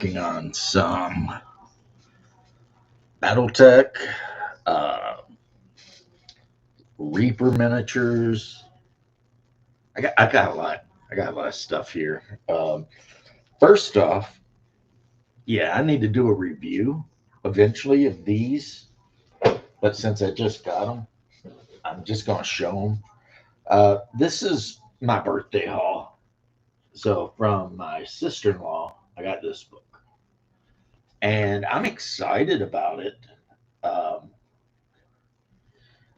Working on some BattleTech, uh, Reaper miniatures. I got a lot. I got a lot of stuff here. First off, yeah, I need to do a review eventually of these, but since I just got them, I'm just going to show them. This is my birthday haul. So from my sister-in-law, I got this book, and I'm excited about it. Um,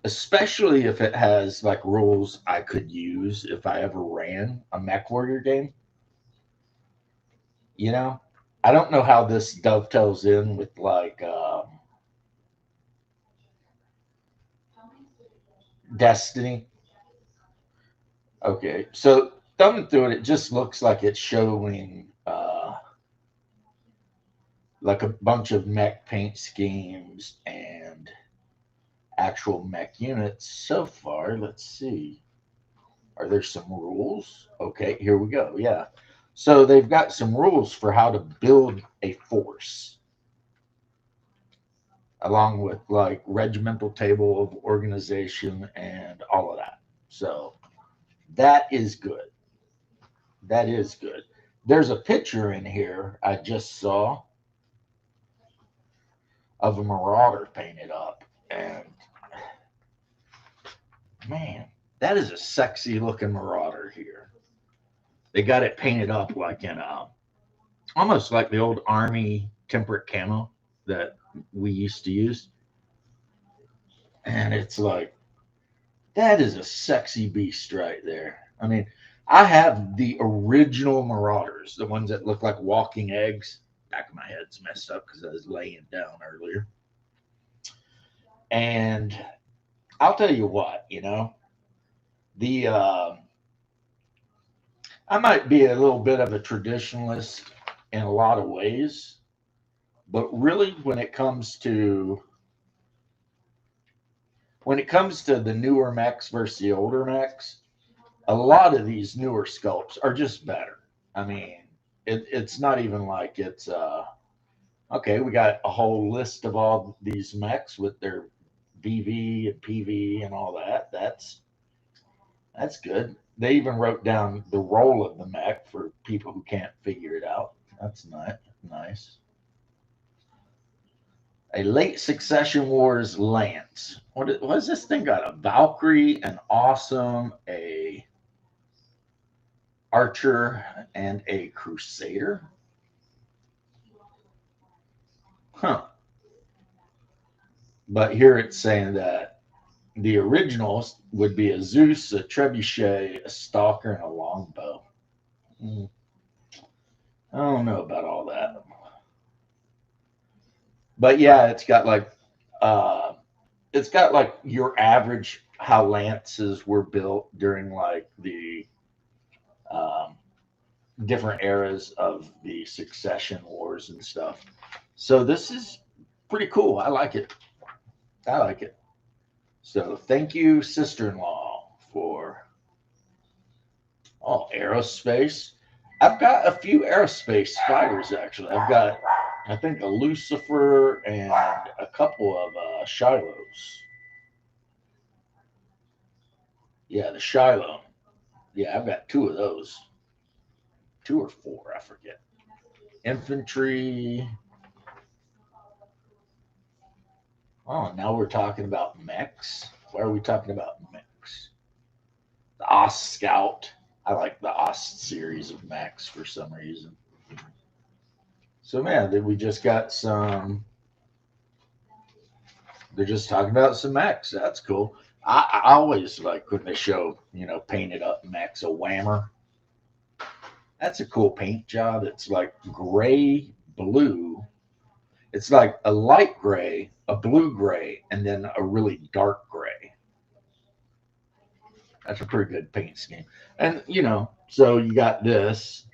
Especially if it has like rules I could use if I ever ran a Mech Warrior game. You know, I don't know how this dovetails in with like Destiny. Okay, so thumbing through it, it just looks like it's showing like a bunch of mech paint schemes and actual mech units. So far, let's see. Are there some rules? Okay, here we go. Yeah. So they've got some rules for how to build a force, along with like regimental table of organization and all of that. So that is good. That is good. There's a picture in here I just saw of a marauder painted up, and man, that is a sexy looking marauder here. They got it painted up like in a almost like the old army temperate camo that we used to use, and it's like that is a sexy beast right there. I mean, I have the original Marauders, the ones that look like walking eggs. Back of my head's messed up because I was laying down earlier. And I'll tell you what, the I might be a little bit of a traditionalist in a lot of ways, but really when it comes to the newer mechs versus the older mechs, a lot of these newer sculpts are just better. I mean, it's not even like it's okay. We got a whole list of all these mechs with their VV and PV and all that. That's good. They even wrote down the role of the mech for people who can't figure it out. That's nice. Nice. A late Succession Wars Lance. What is this thing got? A Valkyrie, an Awesome, a Archer, and a Crusader? Huh. But here it's saying that the originals would be a Zeus, a Trebuchet, a Stalker, and a Longbow. Hmm, I don't know about all that. But yeah, uh it's got like your average how lances were built during like the um, different eras of the succession wars and stuff. So this is pretty cool. I like it. I like it. So thank you, sister-in-law, for aerospace. I've got a few aerospace fighters actually. I've got, I think, a Lucifer and a couple of Shilohs. Yeah, the Shiloh. Yeah, I've got two of those, two or four, I forget. Infantry. Oh, now we're talking about mechs. Why are we talking about mechs? The OS Scout. I like the OS series of mechs for some reason. So man, then we just got some. They're just talking about some mechs. That's cool. I always like when they show painted up mechs. A Whammer. That's a cool paint job. It's like gray blue. It's like a light gray, a blue gray, and then a really dark gray. That's a pretty good paint scheme. And so you got this,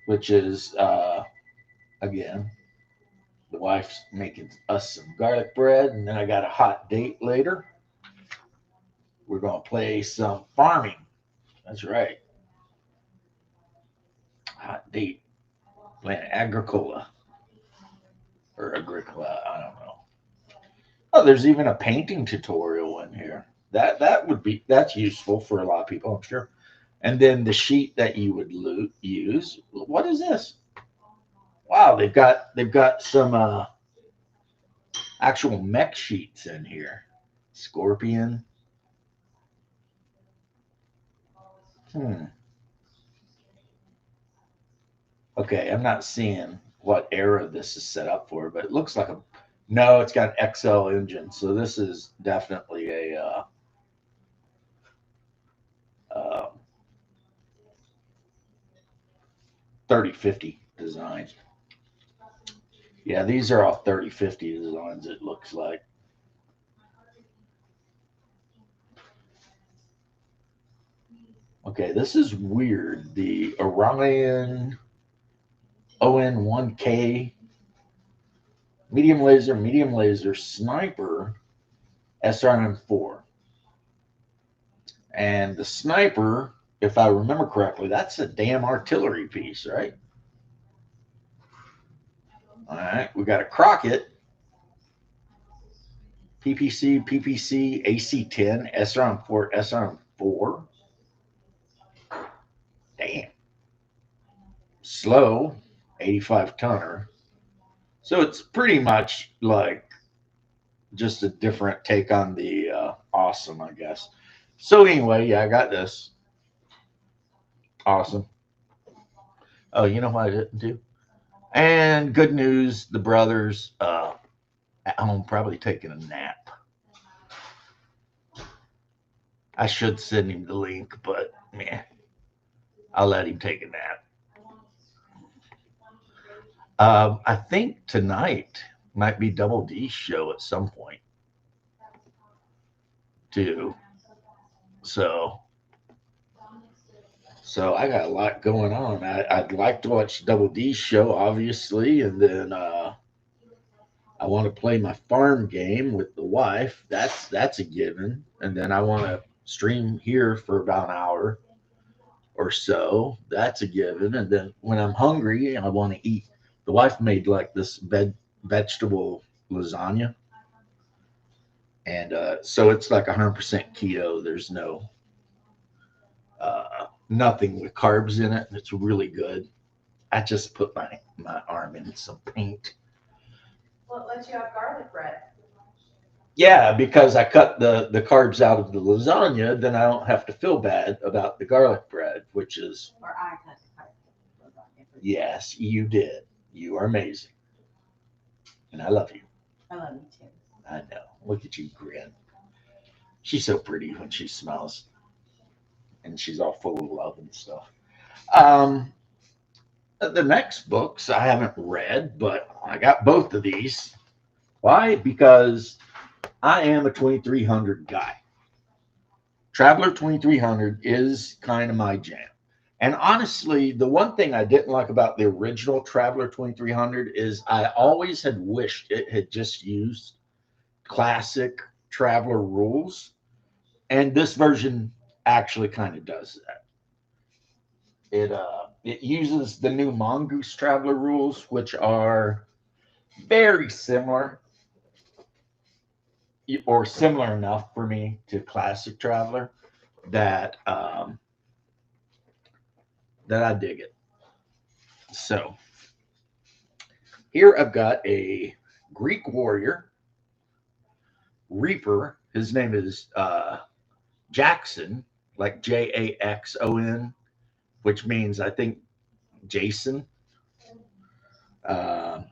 which is again, the wife's making us some garlic bread, and then I got a hot date later. We're gonna play some farming. That's right, hot date. Plant Agricola or Agricola, I don't know. Oh, there's even a painting tutorial in here. That's useful for a lot of people, I'm sure. And then the sheet that you would use. What is this? Wow, they've got some actual mech sheets in here. Scorpion. Hmm. Okay, I'm not seeing what era this is set up for, but it looks like a. No, it's got an XL engine, so this is definitely a 3050 design. Yeah, these are all 3050 designs. It looks like. Okay, this is weird. The Orion ON1K medium laser sniper SRM4. And the sniper, if I remember correctly, that's a damn artillery piece, right? All right, we got a Crockett PPC AC10 SRM4. Damn. Slow 85 tonner. So it's pretty much like just a different take on the awesome, I guess. So anyway, yeah, I got this. Awesome. Oh, you know what I didn't do? And good news, the brothers at home probably taking a nap. I should send him the link, but man, I'll let him take a nap. I think tonight might be Double D's show at some point too. So, so I got a lot going on. I'd like to watch Double D's show, obviously, and then I want to play my farm game with the wife. That's a given. And then I want to stream here for about an hour or so. That's a given. And then when I'm hungry, I want to eat. The wife made like this vegetable lasagna, and so it's like 100% keto. There's no nothing with carbs in it. It's really good. I just put my arm in some paint. Well, it lets you have garlic bread. Yeah, because I cut the carbs out of the lasagna, then I don't have to feel bad about the garlic bread, which is Or I cut the lasagna. yes, you did. You are amazing, and I love you. I love you too. I know. Look at you grin. She's so pretty when she smiles, and she's all full of love and stuff. Um, the next books I haven't read, but I got both of these. Why? Because I am a 2300 guy. Traveler 2300 is kind of my jam. And honestly, the one thing I didn't like about the original Traveler 2300 is I always had wished it had just used classic Traveler rules. And this version actually kind of does that. It uses the new Mongoose Traveler rules, which are very similar or similar enough for me to classic Traveler that that I dig it. So here I've got a Greek warrior, Reaper. His name is Jackson, like Jaxon, which means I think Jason. Uh,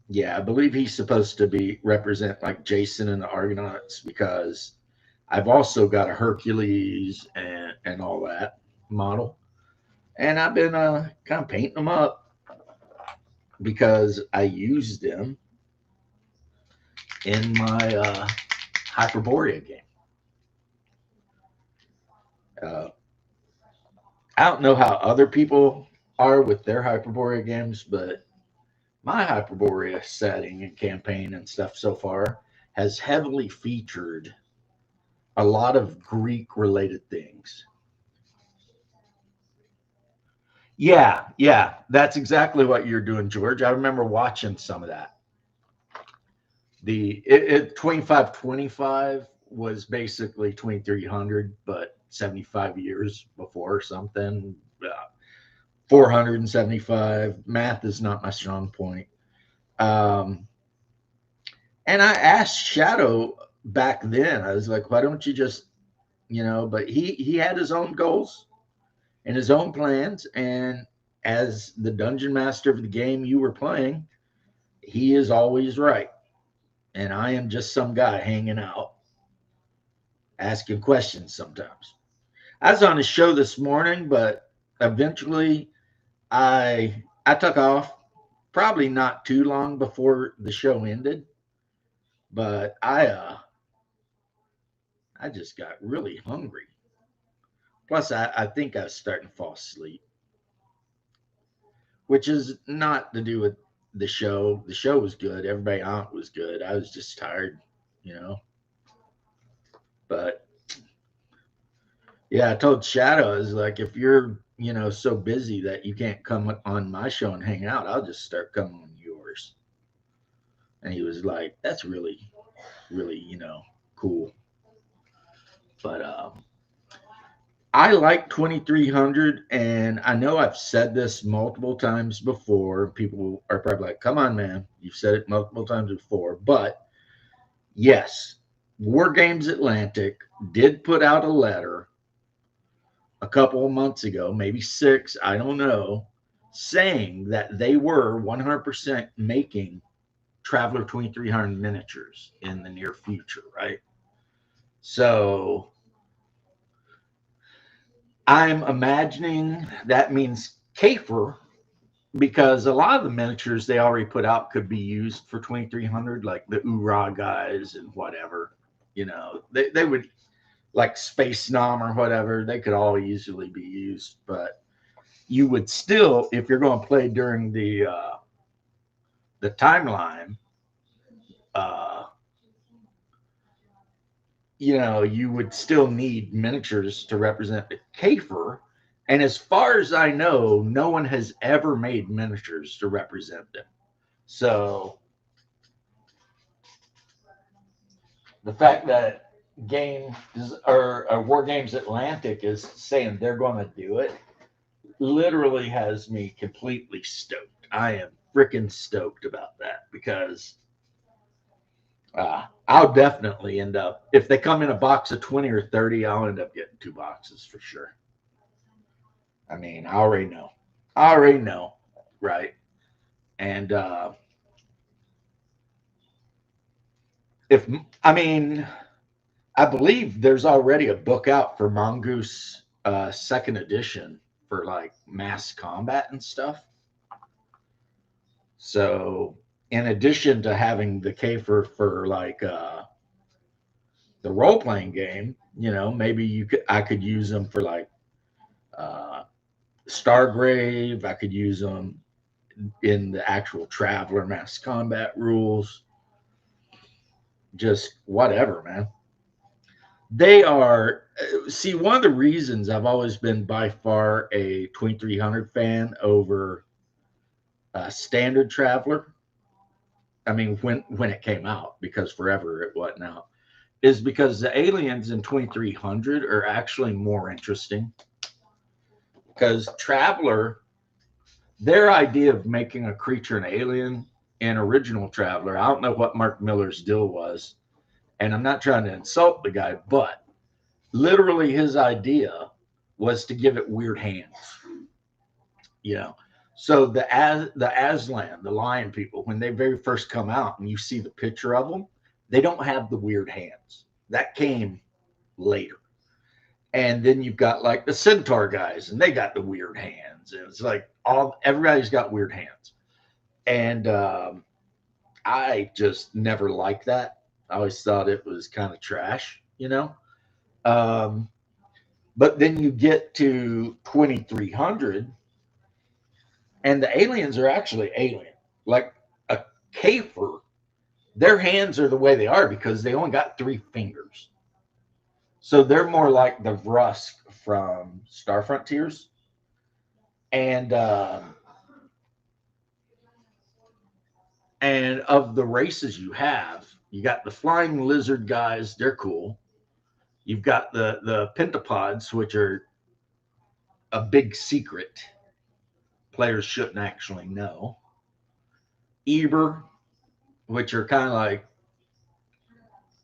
yeah, I believe he's supposed to be represent like Jason and the Argonauts because I've also got a Hercules and all that model, and I've been kind of painting them up because I used them in my Hyperborea game. Uh, I don't know how other people are with their Hyperborea games, but my Hyperborea setting and campaign and stuff so far has heavily featured a lot of Greek related things. Yeah, that's exactly what you're doing, George. I remember watching some of that. The 2525 was basically 2300, but 75 years before or something. 475. Math is not my strong point. Um, and I asked Shadow back then. I was like, why don't you just, but he had his own goals and his own plans. And as the dungeon master of the game you were playing, he is always right. And I am just some guy hanging out, asking questions sometimes. I was on his show this morning, but eventually I took off. Probably not too long before the show ended, but I just got really hungry. Plus, I think I was starting to fall asleep, which is not to do with the show. The show was good. Everybody on it was good. I was just tired, you know. But yeah, I told Shadow, I was like, if you're, so busy that you can't come on my show and hang out, I'll just start coming on yours. And he was like, that's really, really, cool. But I like 2300, and I know I've said this multiple times before. People are probably like, come on, man, you've said it multiple times before. But yes, War Games Atlantic did put out a letter a couple of months ago, maybe 6, I don't know, saying that they were 100% making Traveler 2300 miniatures in the near future, right? So I'm imagining that means Kafer, because a lot of the miniatures they already put out could be used for 2300, like the Ura guys and whatever. They would, like Space Nom or whatever, they could all easily be used. But you would still, if you're going to play during the timeline, uh, you would still need miniatures to represent the Kafer. And as far as I know, no one has ever made miniatures to represent them. So the fact that War Games Atlantic is saying they're going to do it literally has me completely stoked. I am freaking stoked about that because I'll definitely end up, if they come in a box of 20 or 30, I'll end up getting 2 boxes for sure. I mean, I already know, right? And if I mean, I believe there's already a book out for Mongoose second edition for like mass combat and stuff. So in addition to having the Kafer for like the role playing game, maybe I could use them for like uh, Stargrave. I could use them in the actual Traveler mass combat rules. Just whatever, man. They are, see, one of the reasons I've always been by far a 2300 fan over Standard Traveler. I mean, when it came out, because forever it wasn't out, is because the aliens in 2300 are actually more interesting. Because Traveler, their idea of making a creature an alien in original Traveler, I don't know what Mark Miller's deal was, and I'm not trying to insult the guy, but literally his idea was to give it weird hands. So the Aslan, the lion people, when they very first come out and you see the picture of them, they don't have the weird hands. That came later. And then you've got like the centaur guys, and they got the weird hands. And it's like everybody's got weird hands. And I just never liked that. I always thought it was kind of trash. But then you get to 2300, and the aliens are actually alien. Like a Kafer, their hands are the way they are because they only got 3 fingers. So they're more like the Vrusk from Star Frontiers. And of the races you got the flying lizard guys. They're cool. You've got the pentapods, which are a big secret. Players shouldn't actually know. Eber, which are kind of like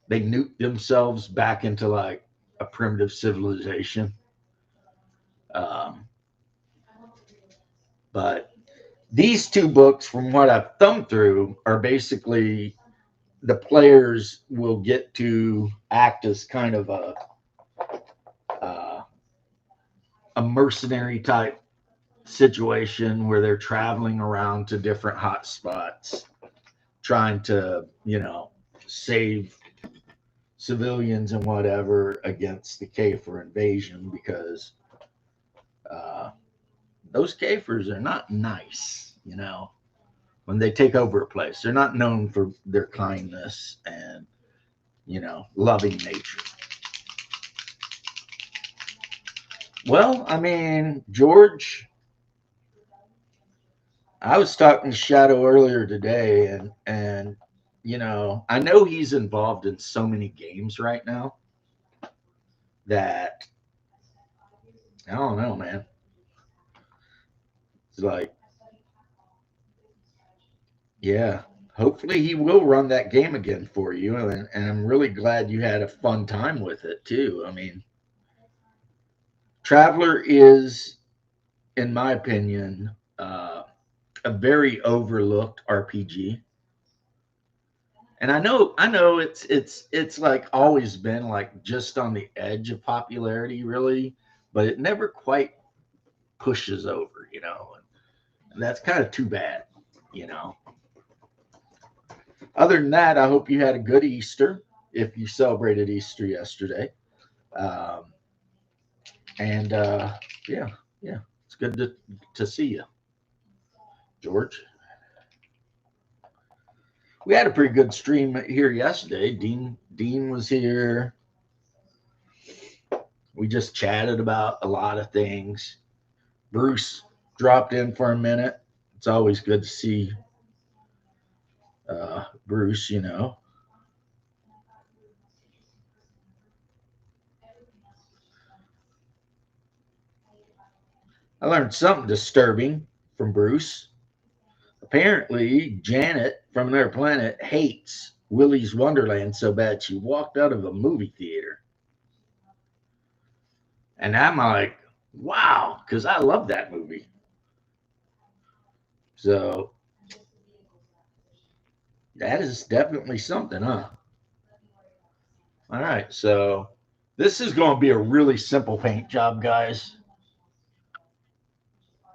they nuked themselves back into like a primitive civilization. Um, but these two books, from what I've thumbed through, are basically the players will get to act as kind of uh, a mercenary type situation where they're traveling around to different hot spots, trying to, save civilians and whatever against the Kafer invasion because those Kafers are not nice, when they take over a place. They're not known for their kindness and, loving nature. Well, I mean, George, I was talking to Shadow earlier today, and I know he's involved in so many games right now that I don't know, man. It's like, yeah, hopefully he will run that game again for you, and I'm really glad you had a fun time with it too. I mean, Traveler is, in my opinion, a very overlooked RPG. And I know it's like always been like just on the edge of popularity, really, but it never quite pushes over, and that's kind of too bad. Other than that, I hope you had a good Easter if you celebrated Easter yesterday. Um, and yeah, yeah, it's good to see you, George. We had a pretty good stream here yesterday. Dean was here. We just chatted about a lot of things. Bruce dropped in for a minute. It's always good to see Bruce. I learned something disturbing from Bruce. Apparently, Janet from another planet hates Willy's Wonderland so bad she walked out of a movie theater. And I'm like, wow, because I love that movie. So that is definitely something, huh? All right, so this is going to be a really simple paint job, guys.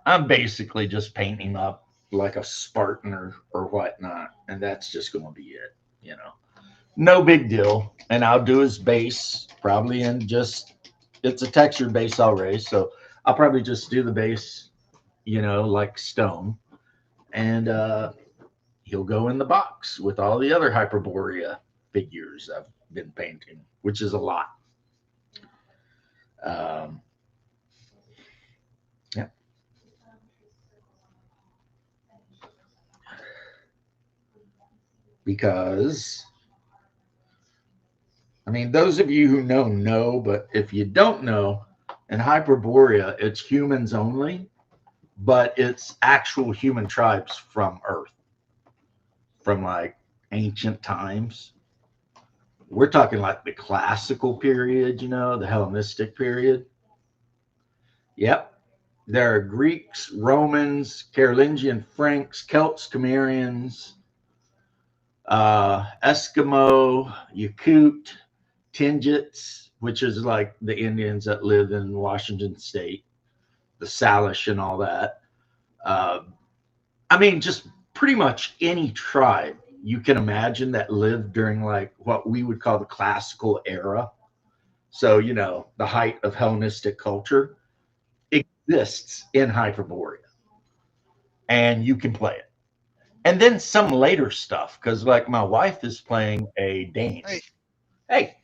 I'm basically just painting up like a Spartan or whatnot, and that's just going to be it. No big deal. And I'll do his base probably in just, it's a textured base already, so I'll probably just do the base, like stone, and he'll go in the box with all the other Hyperborea figures I've been painting, which is a lot. Um, yeah. Because, I mean, those of you who know, but if you don't know, in Hyperborea, it's humans only, but it's actual human tribes from Earth, from like ancient times. We're talking like the classical period, the Hellenistic period. Yep. There are Greeks, Romans, Carolingian Franks, Celts, Cimmerians, Eskimo, Yakut, Tingits, which is like the Indians that live in Washington State, the Salish and all that. Uh, I mean, just pretty much any tribe you can imagine that lived during like what we would call the classical era. So, the height of Hellenistic culture exists in Hyperborea, and you can play it. And then some later stuff, because like my wife is playing a Dane. Hey.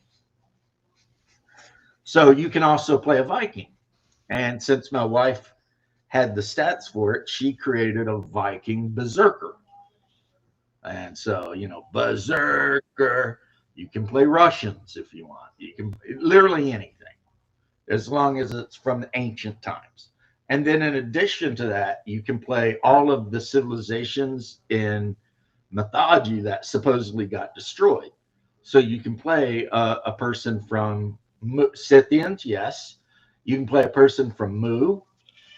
So you can also play a Viking. And since my wife had the stats for it, she created a Viking berserker. And so, you know, berserker, you can play Russians if you want. You can literally anything, as long as it's from the ancient times. And then in addition to that, you can play all of the civilizations in mythology that supposedly got destroyed. So you can play a person from Scythians, yes. You can play a person from Mu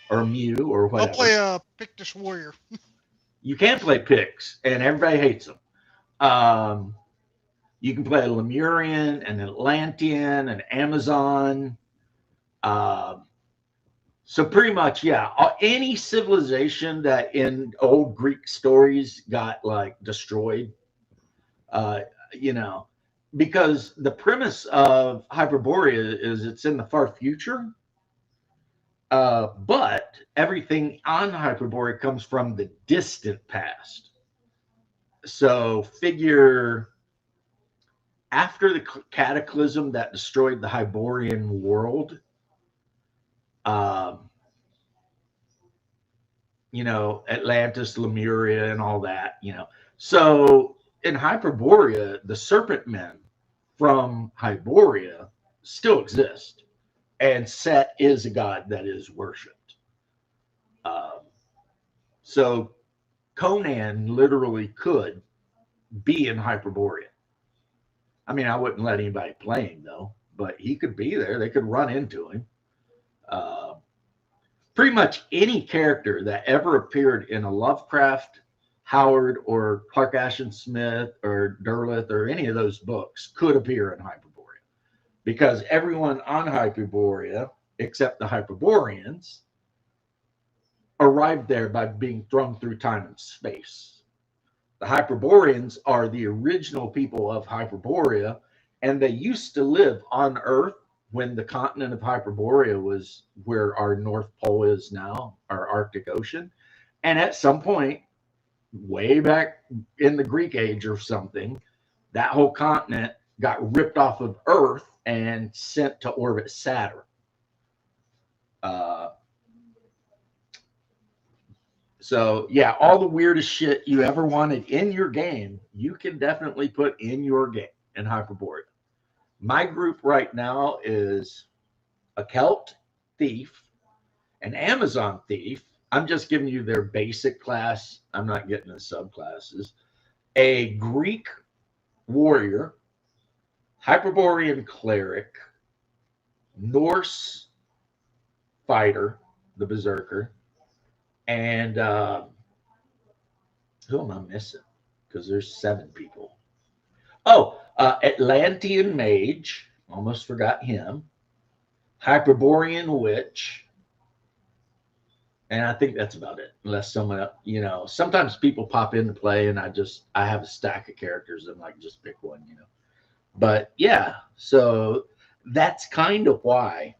or Mew or I'll whatever. play a Pictish warrior. You can play Picts, and everybody hates them. You can play a Lemurian, an Atlantean, an Amazon. So pretty much, yeah, any civilization that in old Greek stories got like destroyed, you know, because the premise of Hyperborea is it's in the far future, but everything on Hyperborea comes from the distant past. So figure after the cataclysm that destroyed the Hyborian world, you know, Atlantis, Lemuria, and all that, you know. So in Hyperborea, the serpent men from Hyboria still exist, and Set is a god that is worshipped. So Conan literally could be in Hyperborea. I mean, I wouldn't let anybody play him though, but he could be there. They could run into him. Pretty much any character that ever appeared in a Lovecraft, Howard, or Clark Ashton Smith, or Derleth, or any of those books could appear in Hyperborea, because everyone on Hyperborea, except the Hyperboreans, arrived there by being thrown through time and space. The Hyperboreans are the original people of Hyperborea, and they used to live on Earth when the continent of Hyperborea was where our North Pole is now, our Arctic Ocean. And at some point, way back in the Greek age or something, that whole continent got ripped off of Earth and sent to orbit Saturn. So yeah, all the weirdest shit you ever wanted in your game, you can definitely put in your game in Hyperborea. My group right now is a Celt thief, an Amazon thief. I'm just giving you their basic class. I'm not getting the subclasses. A Greek warrior, Hyperborean cleric, Norse fighter, the berserker, and who am I missing? Because there's 7 people. Oh, Atlantean mage, almost forgot him. Hyperborean witch, and I think that's about it. Unless someone, you know, sometimes people pop into play, and I have a stack of characters, and like just pick one, you know. But yeah, so that's kind of why,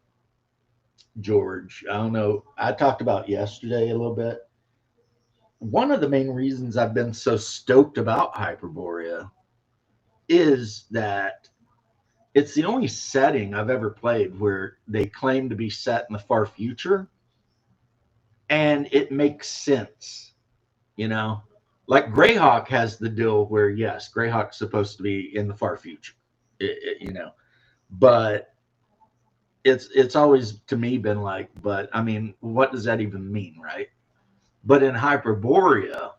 George. I don't know. I talked about yesterday a little bit. One of the main reasons I've been so stoked about Hyperborea is that it's the only setting I've ever played where they claim to be set in the far future, and it makes sense, you know. Like Greyhawk has the deal where yes, Greyhawk's supposed to be in the far future, you know, but it's always to me been like, but I mean, what does that even mean, right? But in Hyperborea,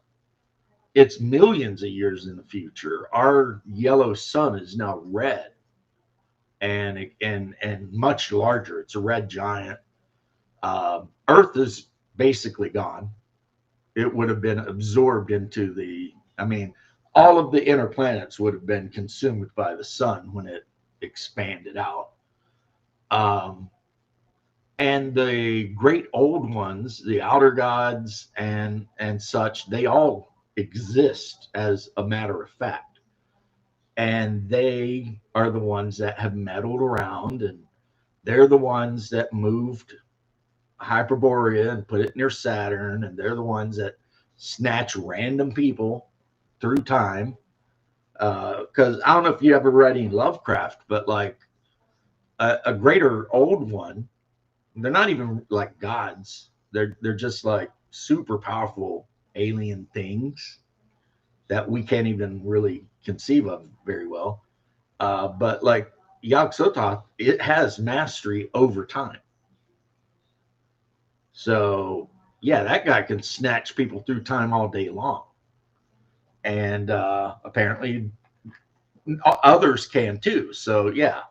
it's millions of years in the future. Our yellow sun is now red, and much larger. It's a red giant. Earth is basically gone. It would have been absorbed into the. I mean, all of the inner planets would have been consumed by the sun when it expanded out. And the great old ones, the outer gods and such, they all exist as a matter of fact. And they are the ones that have meddled around, and they're the ones that moved Hyperborea and put it near Saturn, and they're the ones that snatch random people through time. Because I don't know if you ever read any Lovecraft, but like a greater old one, they're not even like gods. They're just like super powerful alien things that we can't even really conceive of very well. But like Yog-Sothoth, it has mastery over time. So yeah, that guy can snatch people through time all day long, and apparently others can too. So yeah,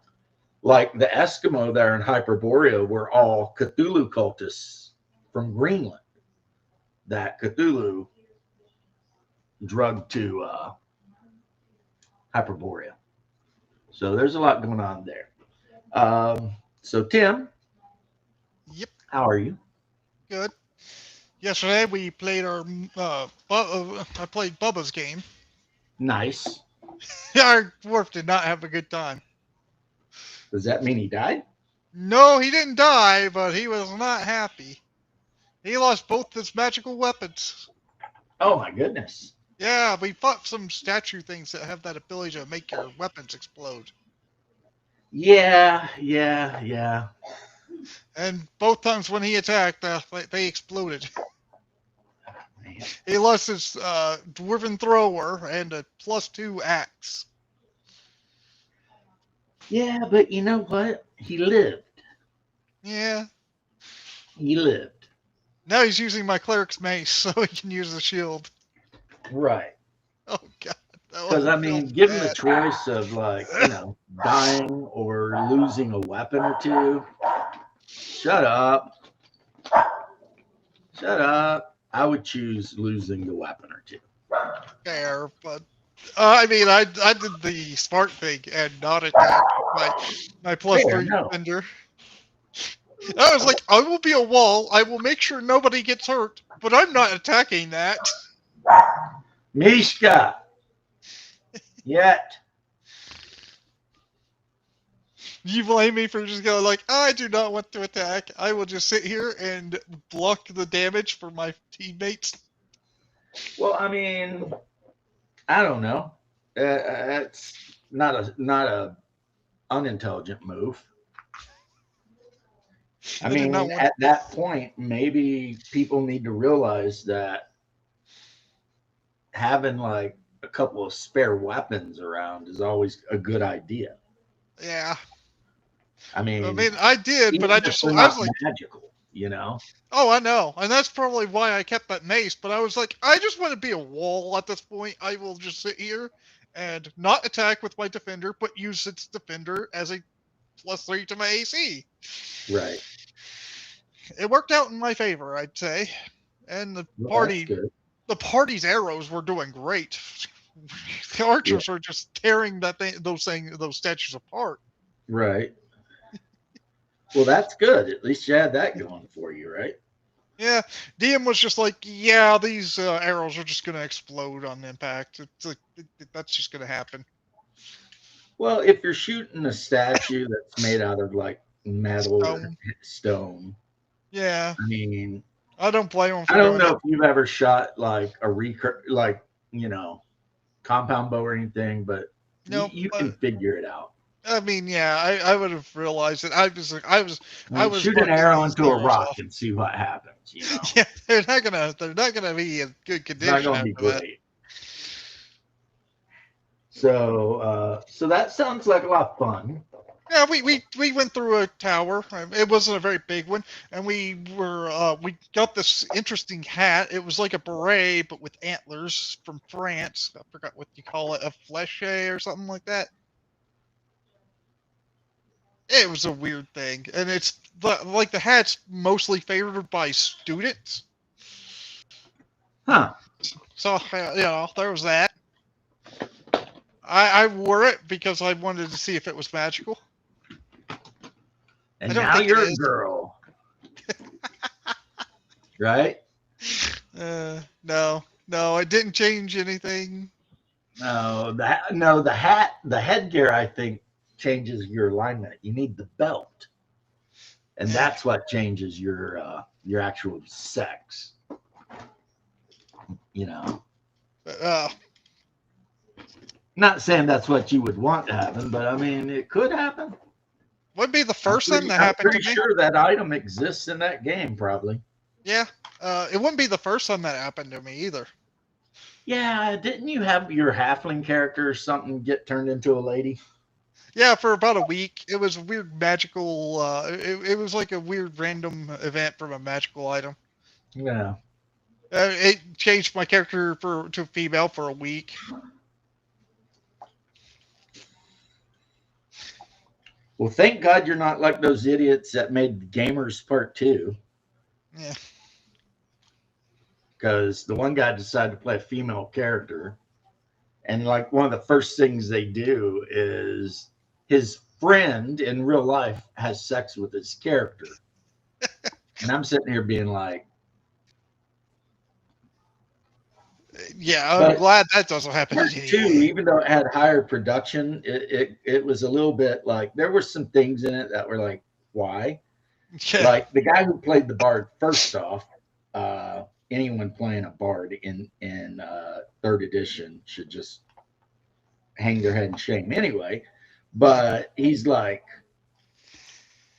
like the Eskimo there in Hyperborea were all Cthulhu cultists from Greenland that Cthulhu drugged to Hyperborea. So there's a lot going on there. So Tim, Yep, how are you? good. Yesterday we played our. I played Bubba's game. Nice. Our dwarf did not have a good time. Does that mean he died? No, he didn't die, but he was not happy. He lost both his magical weapons. Oh my goodness. Yeah, we fought some statue things that have that ability to make your weapons explode. Yeah, yeah, yeah. And both times when he attacked, they exploded. Man. He lost his dwarven thrower and a +2 axe. Yeah, but you know what? He lived. Yeah. He lived. Now he's using my cleric's mace so he can use the shield. Right. Oh god. Because I mean, given the choice of like, dying or losing a weapon or two, shut up. Shut up. I would choose losing the weapon or two. Fair, but I mean, I did the smart thing and not attack my +3 Fair, no. defender. I was like, I will be a wall. I will make sure nobody gets hurt, but I'm not attacking that. Mishka. Yet. You blame me for just going like, I do not want to attack. I will just sit here and block the damage for my teammates. Well, I mean, I don't know. That's not a unintelligent move. I did mean, not want- at that point, maybe people need to realize that having like a couple of spare weapons around is always a good idea. Yeah. I mean, I did, but I even if just, they're I not was like, magical, you know? oh, I know. And that's probably why I kept that mace, but I was like, I just want to be a wall at this point. I will just sit here and not attack with my defender, but use its defender as a +3 to my AC. Right. It worked out in my favor, I'd say. And the Well, that's good. the party's arrows were doing great. The archers were just tearing those statues apart. Right. Well, that's good. At least you had that going for you, right? Yeah, DM was just like, yeah, these arrows are just going to explode on impact. It's like, that's just going to happen. Well, if you're shooting a statue that's made out of like metal or stone, yeah. I mean, I don't blame them for I don't know that. if you've ever shot like compound bow or anything, but No, you can figure it out. I mean, yeah, I would have realized it. I was shoot an arrow into a rock and see what happens. You know, yeah, they're not gonna be in good condition. it's not gonna be after that. great. So that sounds like a lot of fun. Yeah, we went through a tower. It wasn't a very big one, and we got this interesting hat. It was like a beret, but with antlers from France. I forgot what you call it, a fléché or something like that. It was a weird thing, and it's like the hat's mostly favored by students. Huh. So there was that. I wore it because I wanted to see if it was magical. And now you're a girl. Right? No, it didn't change anything. No, the headgear, I think, changes your alignment. You need the belt. And that's what changes your actual sex. You know. Not saying that's what you would want to happen, but I mean, it could happen. Would be the first thing that happened to me. I'm pretty sure that item exists in that game, probably. Yeah. It wouldn't be the first time that happened to me either. Yeah, didn't you have your halfling character or something get turned into a lady? Yeah, for about a week. It was a weird magical. It was like a weird random event from a magical item. Yeah. It changed my character to female for a week. Well, thank God you're not like those idiots that made Gamers Part 2, Yeah. because the one guy decided to play a female character. And like one of the first things they do is his friend in real life has sex with his character. And I'm sitting here being like, Yeah, I'm but glad that doesn't happen part two, anymore. even though it had higher production, it was a little bit like there were some things in it that were like, why? Yeah. Like the guy who played the bard, first off, anyone playing a bard in third edition should just hang their head in shame anyway. But he's like,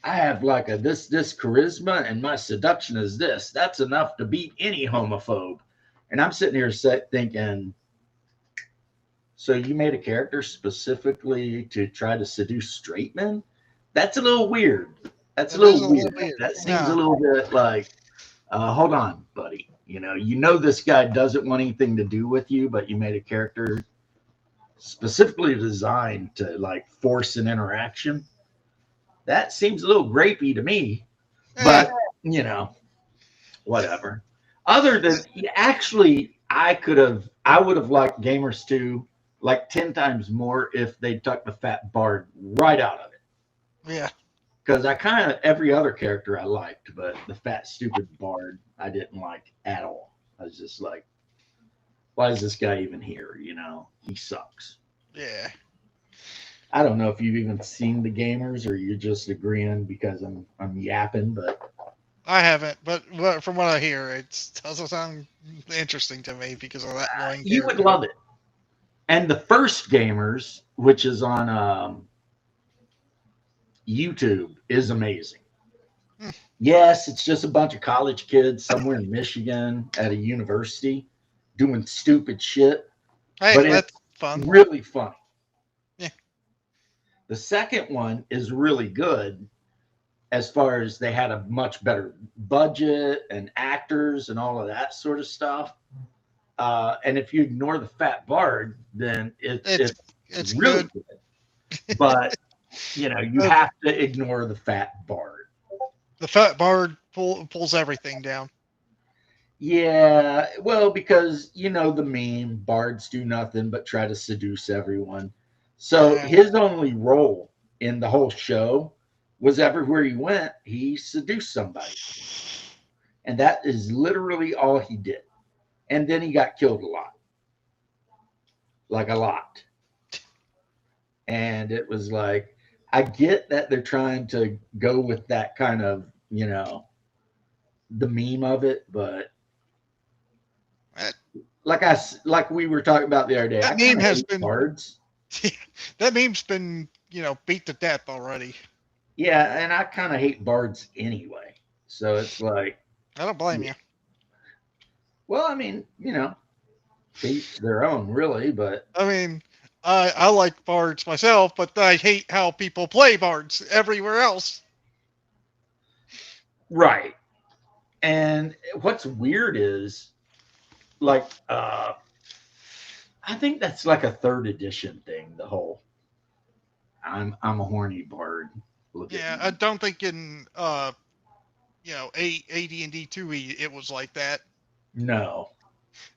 I have like a this charisma and my seduction is this. That's enough to beat any homophobe. And I'm sitting here thinking, so you made a character specifically to try to seduce straight men? That's a little weird. That's a It is little a little weird. weird. That seems a No. little bit like, hold on, buddy. You know this guy doesn't want anything to do with you, but you made a character specifically designed to like force an interaction. That seems a little grapey to me, Eh, but whatever. Other than actually, I would have liked Gamers 2 like 10 times more if they took the fat bard right out of it. yeah. Because I kind of, every other character I liked, but the fat, stupid bard I didn't like at all. I was just like, why is this guy even here? He sucks. Yeah. I don't know if you've even seen the Gamers or you're just agreeing because I'm yapping, but I haven't, but from what I hear, it doesn't sound interesting to me because of that annoying you would character. love it. And the first Gamers, which is on YouTube, is amazing. Hmm. Yes, it's just a bunch of college kids somewhere in Michigan at a university doing stupid shit, Hey, but it's that's fun. really funny. Yeah. The second one is really good as far as they had a much better budget and actors and all of that sort of stuff. And if you ignore the fat bard, then It's really good. good. But you have to ignore the fat bard. The fat bard pulls everything down. Yeah, well, because the meme, bards do nothing but try to seduce everyone. So Yeah. his only role in the whole show was everywhere he went, he seduced somebody. And that is literally all he did. And then he got killed a lot. Like a lot. And it was like, I get that they're trying to go with that kind of, the meme of it, but like we were talking about the other day, That I meme kind of has hate been bards. that meme's been beat to death already. Yeah, and I kind of hate bards anyway. So it's like, I don't blame you. well, I mean, each their own, really, but I mean, I like bards myself, but I hate how people play bards everywhere else. right. And what's weird is like I think that's like a third edition thing, the whole I'm a horny bard. Look Yeah, at I me. don't think in AD&D 2E it was like that. No.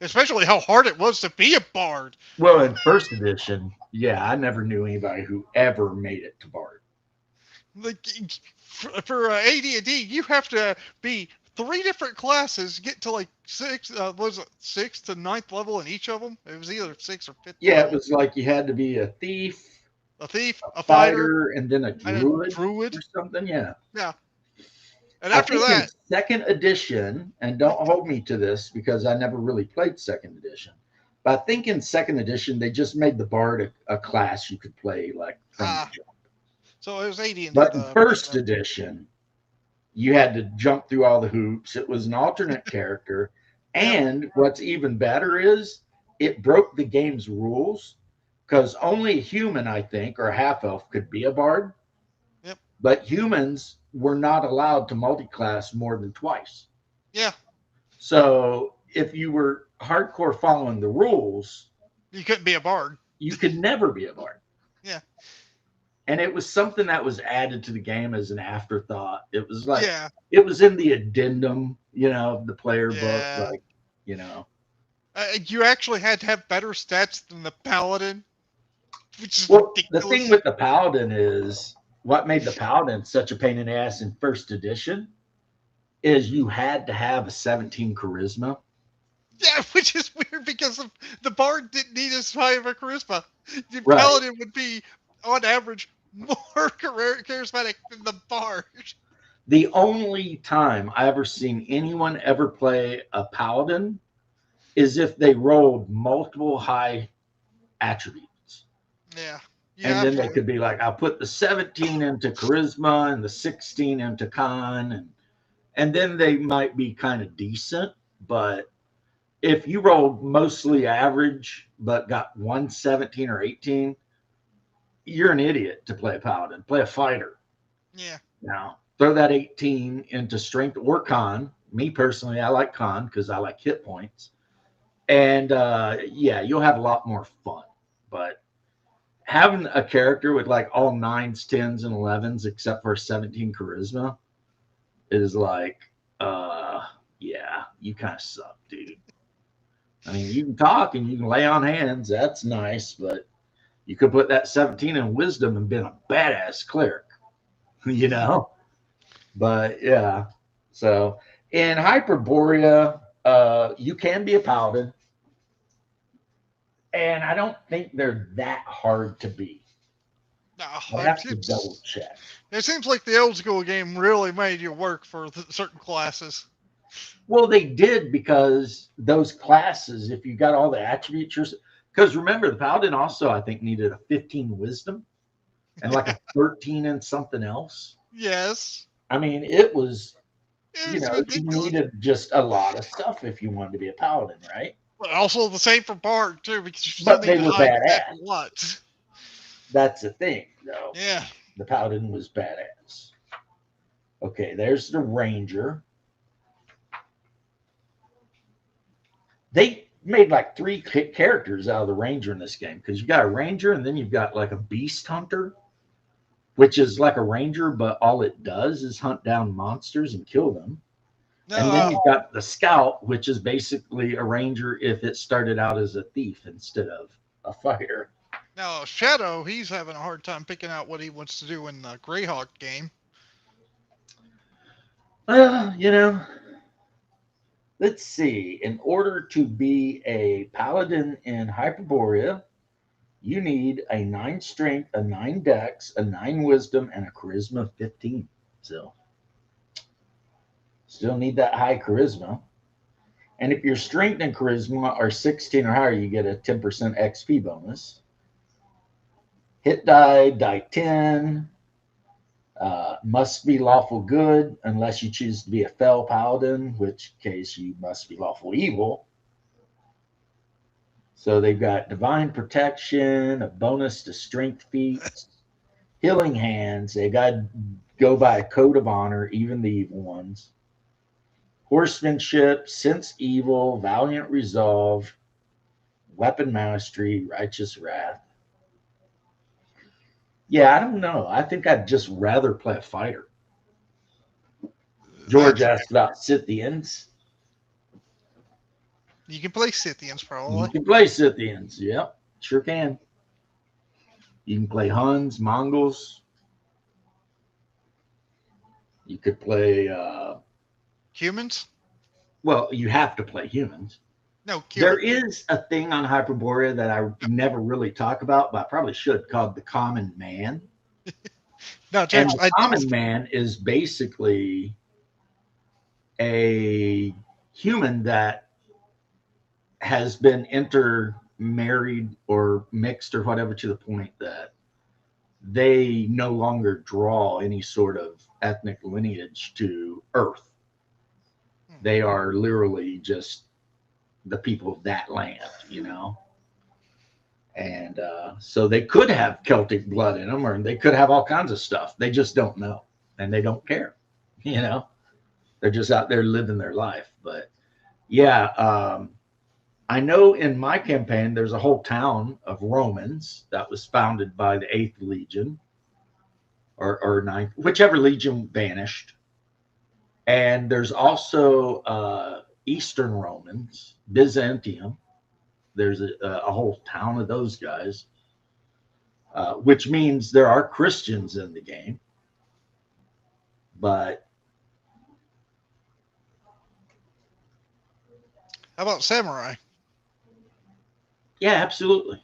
Especially how hard it was to be a bard. Well, in first edition, yeah, I never knew anybody who ever made it to bard. Like for AD&D, you have to be 3 different classes, get to like 6 was it 6th to 9th level in each of them. It was either 6th or 5th Yeah, level. it was like you had to be a thief, A thief, a a fighter, fighter, and then a and a druid druid. or something. Yeah. Yeah. And I after think in that, second edition, and don't hold me to this because I never really played second edition, but I think in second edition they just made the bard a class you could play like from the jump. so it was AD&D. But in first edition, You had to jump through all the hoops. It was an alternate character. And what's even better is it broke the game's rules because only a human, I think, or a half elf could be a bard. Yep. But humans were not allowed to multi-class more than twice. Yeah. So if you were hardcore following the rules, You couldn't be a bard. you could never be a bard. Yeah. And it was something that was added to the game as an afterthought. It was like, Yeah. it was in the addendum, of the player Yeah. book. You actually had to have better stats than the paladin, which is Well, ridiculous. the thing with the paladin is what made the paladin such a pain in the ass in first edition is you had to have a 17 charisma. Yeah, which is weird because the bard didn't need as high of a charisma. The Right. paladin would be, on average, more charismatic than the bard. The only time I ever seen anyone ever play a paladin is if they rolled multiple high attributes. Yeah. And then they could be like, I'll put the 17 into charisma and the 16 into con. And then they might be kind of decent. But if you rolled mostly average, but got 117 or 18, you're an idiot to play a paladin. Play a fighter. Yeah. Now, throw that 18 into strength or con. Me personally, I like con because I like hit points. And yeah, you'll have a lot more fun. But having a character with like all 9s, 10s, and 11s except for 17 charisma is like, yeah, you kind of suck, dude. I mean, you can talk and you can lay on hands. That's nice, but you could put that 17 in wisdom and been a badass cleric, But yeah, so in Hyperborea, you can be a paladin, and I don't think they're that hard to beat. No, I have to double check. It seems like the old school game really made you work for certain classes. Well, they did because those classes, if you got all the attributes, because remember, the paladin also, I think, needed a 15 wisdom and like a 13 and something else. Yes. I mean, it was, you ridiculous. needed just a lot of stuff if you wanted to be a paladin, right? But also the same for bard too, because you But still they need were to hide badass. that lot. That's the thing, though. Yeah. The paladin was badass. Okay, there's the ranger. They made like 3 characters out of the ranger in this game because you got a ranger and then you've got like a beast hunter, which is like a ranger, but all it does is hunt down monsters and kill them. No, And then you've got the scout, which is basically a ranger if it started out as a thief instead of a fighter. now Shadow, he's having a hard time picking out what he wants to do in the Greyhawk game. Well, let's see. In order to be a paladin in Hyperborea, you need a 9 strength, a 9 dex, a 9 wisdom, and a charisma of 15. So, still need that high charisma. And if your strength and charisma are 16 or higher, you get a 10% XP bonus. Hit die 10. Must be lawful good unless you choose to be a fell paladin, which case you must be lawful evil. So they've got divine protection, a bonus to strength feats, healing hands. They got to go by a code of honor, even the evil ones. Horsemanship, sense evil, valiant resolve, weapon mastery, righteous wrath. Yeah, I don't know. I think I'd just rather play a fighter. George asked about Scythians. You can play Scythians probably. You can play Scythians. Yep, sure can. You can play Huns, Mongols. You could play... Humans? Well, you have to play humans. No, There is a thing on Hyperborea that I never really talk about, but I probably should, called the common man. No, And James, the common man is basically a human that has been intermarried or mixed or whatever to the point that they no longer draw any sort of ethnic lineage to Earth. They are literally just the people of that land, you know. And so they could have Celtic blood in them, or they could have all kinds of stuff. They just don't know, and they don't care, you know. They're just out there living their life. But yeah, I know in my campaign there's a whole town of Romans that was founded by the 8th Legion or 9th, whichever legion vanished. And there's also Eastern Romans, Byzantium. There's a whole town of those guys, which means there are Christians in the game. But How about samurai? yeah, absolutely.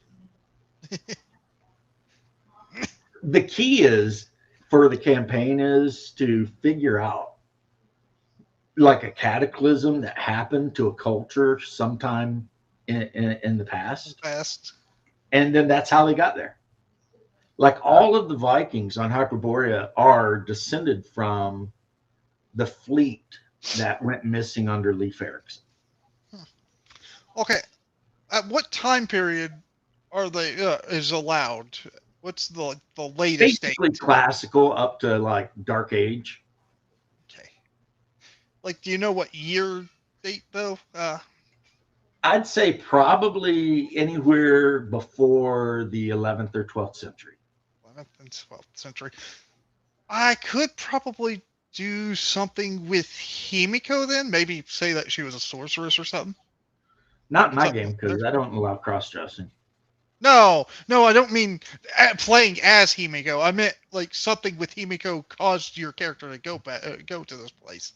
The key is for the campaign is to figure out like a cataclysm that happened to a culture sometime in the past. Fast. And then that's how they got there. Like all of the Vikings on Hyperborea are descended from the fleet that went missing under Leif Erikson. Okay. At what time period are they is allowed? What's the latest Basically date? classical up to like Dark Age. Okay. Like, do you know what year date though? I'd say probably anywhere before the 11th or 12th century. 11th and 12th century. I could probably do something with Himiko then. Maybe say that she was a sorceress or something. Not in my Something game because I don't allow cross-dressing. No, I don't mean playing as Himiko. I meant like something with Himiko caused your character to go to this place.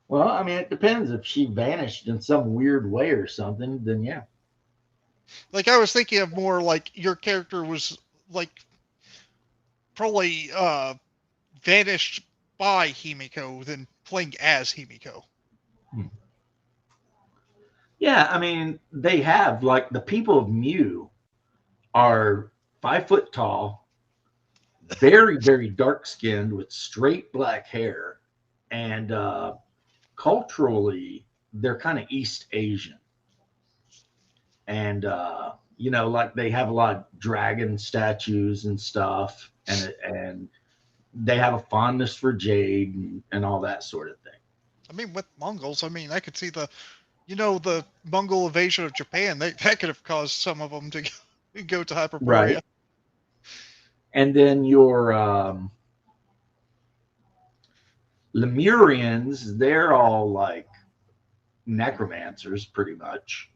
Well, I mean, it depends. If she vanished in some weird way or something, then yeah. Like I was thinking of more like your character was like probably vanished by Himiko than playing as Himiko. Yeah, I mean, they have like the people of Mew are 5 foot tall, very, very dark skinned with straight black hair, and culturally, they're kind of East Asian. And, you know, like they have a lot of dragon statues and stuff, and they have a fondness for jade and all that sort of thing. I mean, with Mongols, I mean, I could see the Mongol invasion of Japan. That could have caused some of them to go to Hyperborea. Right. And then your Lemurians, they're all like necromancers pretty much.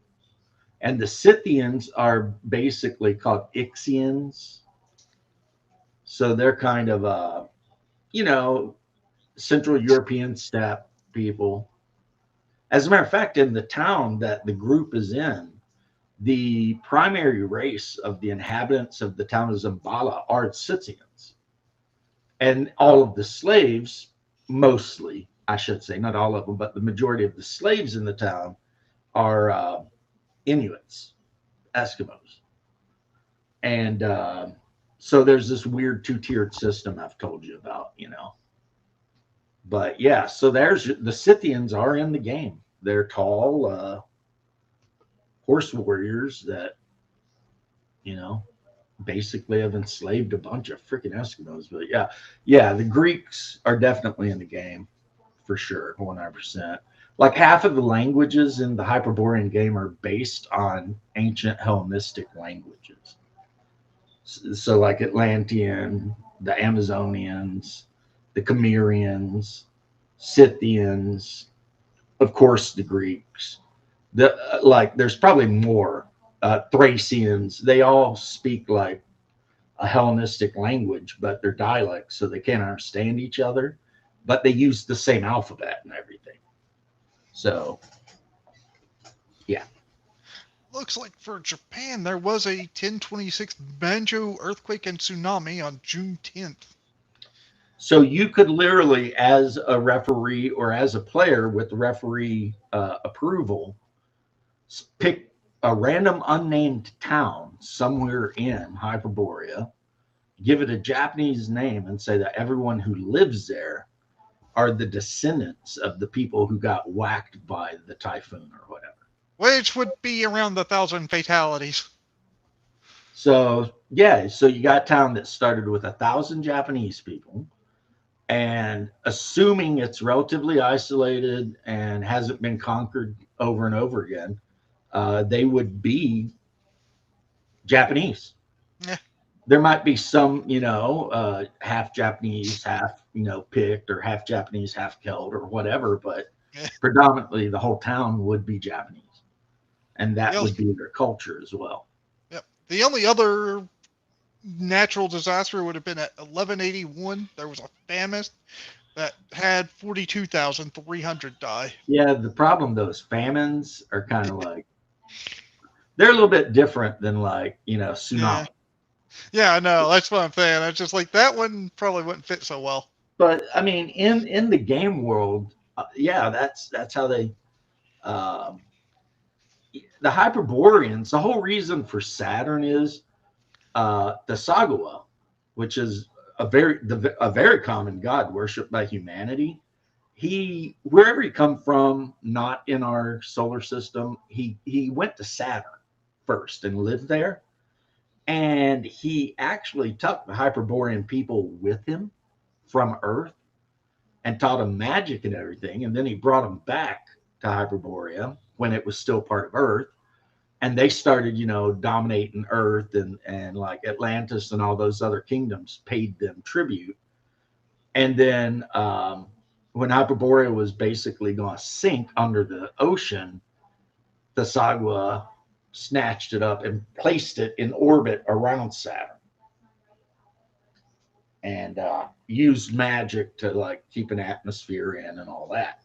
And the Scythians are basically called Ixians. So they're kind of, you know, Central European steppe people. As a matter of fact, in the town that the group is in, the primary race of the inhabitants of the town of Zambala are Scythians. And all of the slaves, mostly, I should say, not all of them, but the majority of the slaves in the town are Inuits, Eskimos. And so there's this weird 2-tiered system I've told you about, you know. But yeah, so there's the Scythians are in the game. They're tall horse warriors that, you know, basically have enslaved a bunch of freaking Eskimos. But yeah, the Greeks are definitely in the game for sure, 100%. Like half of the languages in the Hyperborean game are based on ancient Hellenistic languages. So like Atlantean, the Amazonians, the Cimmerians, Scythians, of course the Greeks. There's probably more. Thracians, they all speak like a Hellenistic language, but they're dialects, so they can't understand each other. But they use the same alphabet and everything. So, yeah. Looks like for Japan, there was a 1026 Banjo earthquake and tsunami on June 10th. So you could literally, as a referee or as a player with referee approval, pick a random unnamed town somewhere in Hyperborea give it a Japanese name, and say that everyone who lives there are the descendants of the people who got whacked by the typhoon or whatever. Which would be around 1,000 fatalities. So yeah, so you got a town that started with 1,000 Japanese people, and assuming it's relatively isolated and hasn't been conquered over and over again, they would be Japanese. Yeah. There might be some, half Japanese, half, picked, or half Japanese, half Celt or whatever, but Yeah. predominantly the whole town would be Japanese. And that Yeah. would be their culture as well. Yep. The only other natural disaster would have been at 1181. There was a famine that had 42,300 die. Yeah, the problem, those famines are kind of like, they're a little bit different than like, tsunami. Yeah, I know. That's what I'm saying. I was just like, that one probably wouldn't fit so well. But I mean, in the game world, yeah, that's how they, um, the Hyperboreans. The whole reason for Saturn is the Sagawa, which is a very common god worshipped by humanity. He, wherever he come from, not in our solar system, he went to Saturn first and lived there, and he actually took the Hyperborean people with him from Earth and taught them magic and everything, and then he brought them back to Hyperborea when it was still part of Earth, and they started, dominating Earth, and like Atlantis and all those other kingdoms paid them tribute. And then when Hyperborea was basically going to sink under the ocean, the Sagwa snatched it up and placed it in orbit around Saturn, and used magic to like keep an atmosphere in and all that.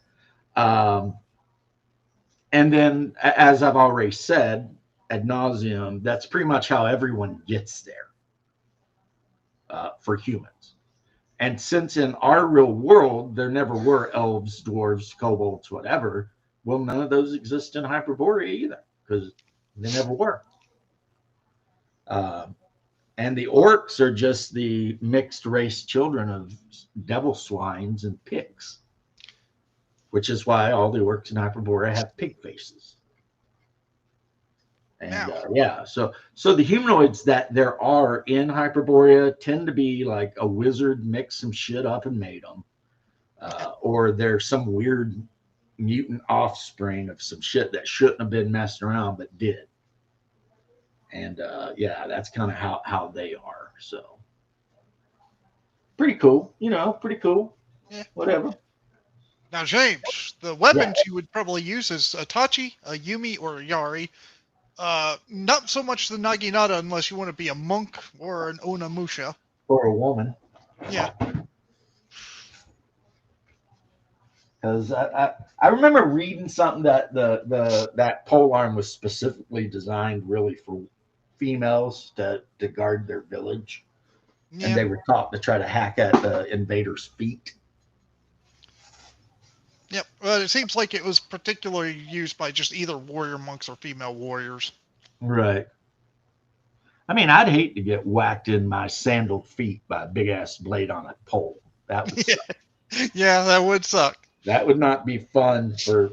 And then, as I've already said ad nauseum, that's pretty much how everyone gets there for humans. And since in our real world there never were elves, dwarves, kobolds, whatever, well, none of those exist in Hyperborea either, because they never were. And the orcs are just the mixed race children of devil swines and pigs, which is why all the orcs in Hyperborea have pig faces. And so the humanoids that there are in Hyperborea tend to be like a wizard mixed some shit up and made them, or they're some weird mutant offspring of some shit that shouldn't have been messed around but did. And that's kind of how they are. So pretty cool, pretty cool. Yeah. Whatever. Now, James, the weapons you would probably use is a Tachi, a Yumi, or a Yari. Not so much the Naginata unless you want to be a monk or an Onamusha. Or a woman. Yeah. Because I remember reading something that that pole arm was specifically designed really for females to guard their village, and they were taught to try to hack at the invaders' feet. Yep, but it seems like it was particularly used by just either warrior monks or female warriors. Right. I mean, I'd hate to get whacked in my sandaled feet by a big ass blade on a pole. That would suck. Yeah, that would suck. That would not be fun for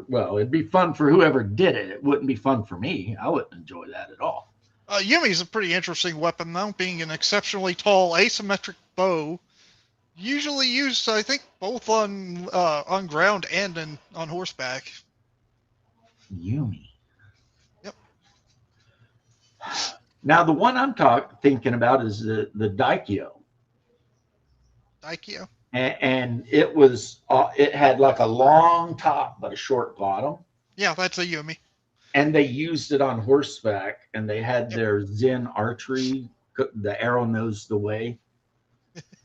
well, it'd be fun for whoever did it. It wouldn't be fun for me. I wouldn't enjoy that at all. Yumi's a pretty interesting weapon, though, being an exceptionally tall asymmetric bow. Usually used, I think, both on ground and on horseback. Yumi. Yep. Now, the one I'm thinking about is the Daikyo. Daikyo? And it was it had like a long top but a short bottom. Yeah, that's a Yumi. And they used it on horseback, and they had their Zen archery. The arrow knows the way.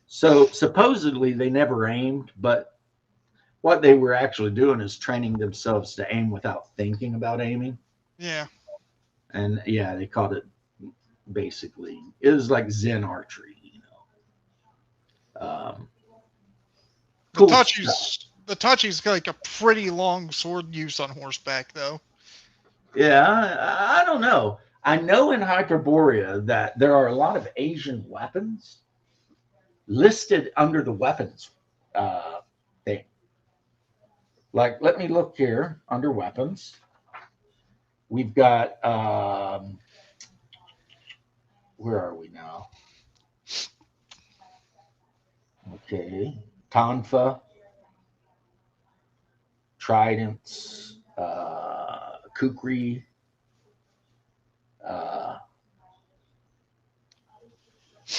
So supposedly they never aimed, but what they were actually doing is training themselves to aim without thinking about aiming. Yeah. And they called it basically, it was like Zen archery, Cool. The Tachi's like a pretty long sword used on horseback, though. Yeah, I don't know. I know in Hyperborea that there are a lot of Asian weapons listed under the weapons thing. Like, let me look here under weapons. We've got, where are we now? Okay. Tonfa, tridents, kukri.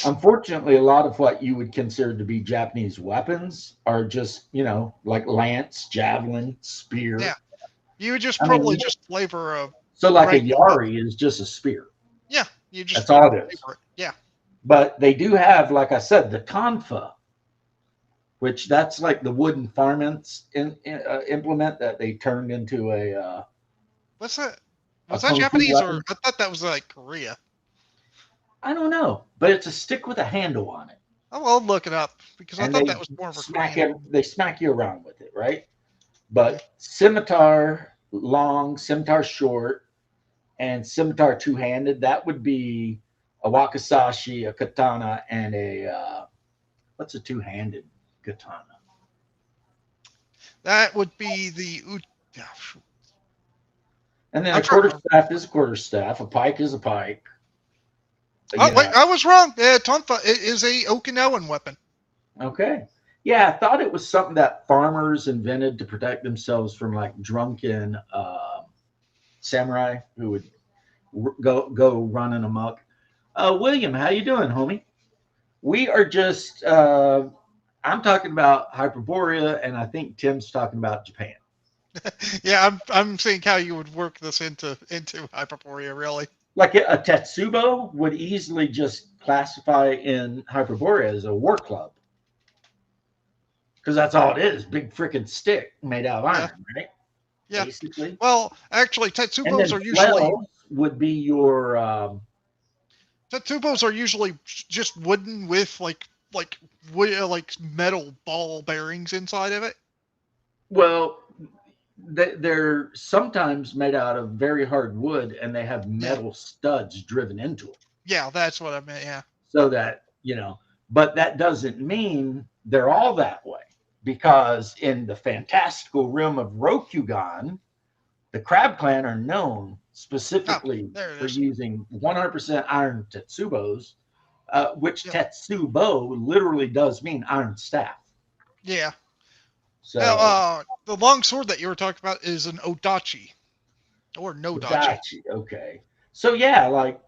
Unfortunately, a lot of what you would consider to be Japanese weapons are just, like lance, javelin, spear. Yeah. You would just I mean, probably just flavor a so like a regular weapon. yari is just a spear. Yeah, you just That's all it is. flavor it. Yeah. But they do have, like I said, the tonfa, which that's like the wooden farmance implement that they turned into a. What's that? Was A that kung fu Japanese or weapon? I thought that was like Korea. I don't know, but it's a stick with a handle on it, Oh, I'll look it up because I and thought they that was more of a smack Korean. it. They smack you around with it, right? But scimitar long, scimitar short, and scimitar two-handed. That would be a wakizashi, a katana, and a what's a two-handed katana? That would be the. And then I'm a trying to remember. quarterstaff is a quarterstaff. A pike is a pike. Oh wait, I was wrong. Yeah, tonfa is a Okinawan weapon. Okay. Yeah, I thought it was something that farmers invented to protect themselves from like drunken samurai who would go running amok. William, how you doing, homie? We are just. I'm talking about Hyperborea, and I think Tim's talking about Japan. Yeah, I'm seeing how you would work this into Hyperborea, really. Like a Tetsubo would easily just classify in Hyperborea as a war club. Because that's all it is, big freaking stick made out of iron, right? Yeah. Basically. Well, actually, And Tetsubos then are usually would be your Tetsubos are usually just wooden with like metal ball bearings inside of it. well, they're sometimes made out of very hard wood, and they have metal studs driven into them. Yeah, that's what I meant. Yeah. So that but that doesn't mean they're all that way, because in the fantastical realm of Rokugan, the Crab Clan are known specifically for using 100% iron Tetsubos, which Tetsubo literally does mean iron staff. Yeah. So now, the long sword that you were talking about is an Odachi or Nodachi. Okay. So yeah, like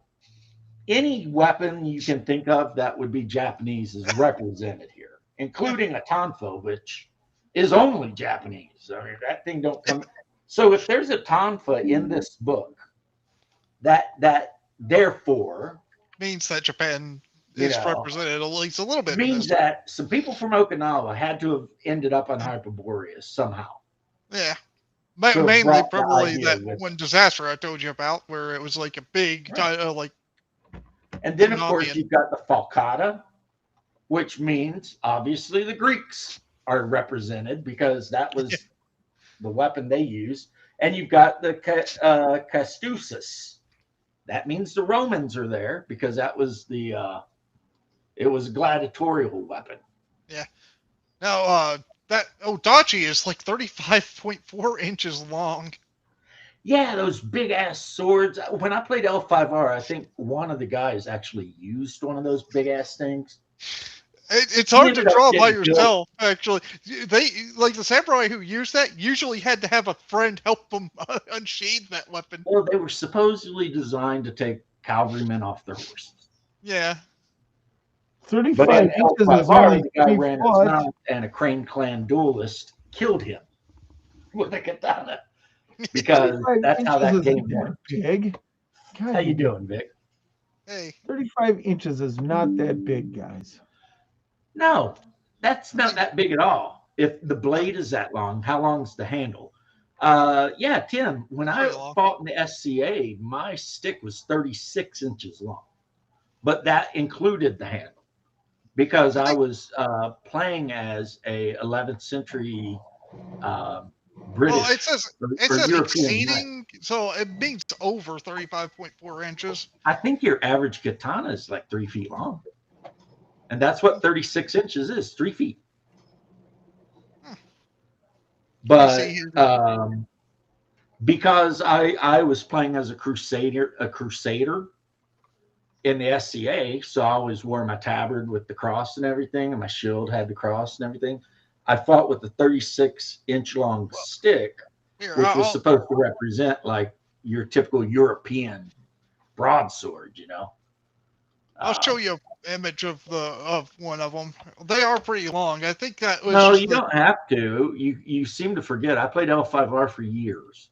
any weapon you can think of that would be Japanese is represented here, including a tonfa, which is only Japanese. I mean, that thing don't come. So if there's a tonfa in this book, that therefore means that Japan is represented at least a little bit. Means that some people from Okinawa had to have ended up on Hyperboreas somehow. Yeah. Mainly probably that one disaster I told you about, where it was like a big, like. And then, of course, you've got the falcata, which means obviously the Greeks are represented because that was the weapon they used. And you've got the castusis. That means the Romans are there because that was it was a gladiatorial weapon. Yeah. Now, that Odachi is like 35.4 inches long. Yeah, those big ass swords. When I played L5R, I think one of the guys actually used one of those big ass things. It's hard to draw by yourself, actually. They like the samurai who used that usually had to have a friend help them unsheathe that weapon. Well, they were supposedly designed to take cavalrymen off their horses. Yeah. 35 inches is only the guy ran his mouth, and a Crane Clan duelist killed him with a katana. Because that's how that game worked. Big. God, how you doing, Vic? Hey. 35 inches is not that big, guys. No, that's not that big at all. If the blade is that long, how long's the handle? Yeah, Tim, when I fought in the SCA, my stick was 36 inches long. But that included the handle. Because I was playing as a 11th century British Well, it says or European. exceeding, so it means over 35.4 inches. I think your average katana is like 3 feet long. And that's what 36 inches is, 3 feet. Hmm. Let me see But here. because I was playing as a crusader in the SCA, so I always wore my tabard with the cross and everything, and my shield had the cross and everything. I fought with a 36-inch long stick, Here, which was supposed to represent like your typical European broadsword, you know. I'll show you an image of one of them. They are pretty long. I think that was No, just you don't have to. You seem to forget. I played L5R for years.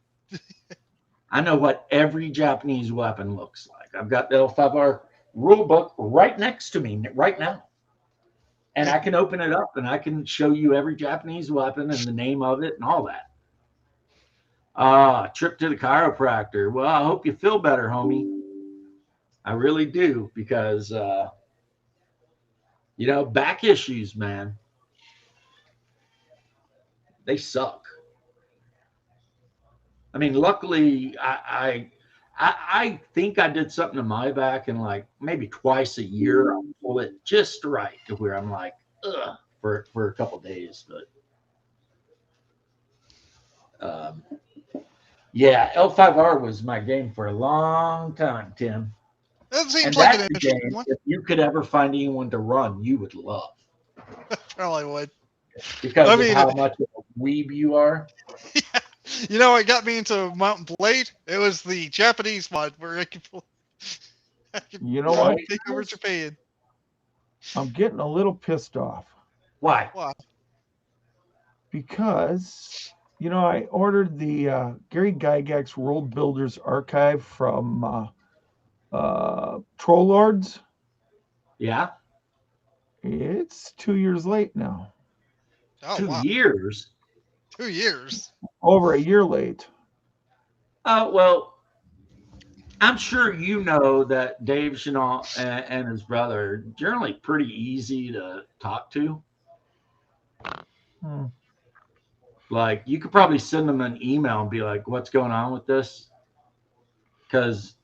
I know what every Japanese weapon looks like. I've got the L5R rule book right next to me right now. And I can open it up and I can show you every Japanese weapon and the name of it and all that. Trip to the chiropractor. Well, I hope you feel better, homie. I really do, because back issues, man, they suck. I mean, luckily, I think I did something to my back, and like maybe twice a year I'll pull it just right to where I'm like, ugh, for a couple days. But yeah, L5R was my game for a long time, Tim. That seems And like that's an the interesting game, one. if you could ever find anyone to run, you would love. Probably would. Because of how much of a weeb you are. Yeah. You know, it got me into Mountain Blade. It was the Japanese mod where I could You know what? take over Japan. I'm getting a little pissed off. Why? Wow. Because, I ordered the Gary Gygax World Builders Archive from Troll Lords. Yeah. It's 2 years late now. Oh, 2 wow. years? 2 years. Over a year late. Well, I'm sure you know that Dave Chenault and his brother are generally pretty easy to talk to. Like, you could probably send them an email and be like, what's going on with this? Because,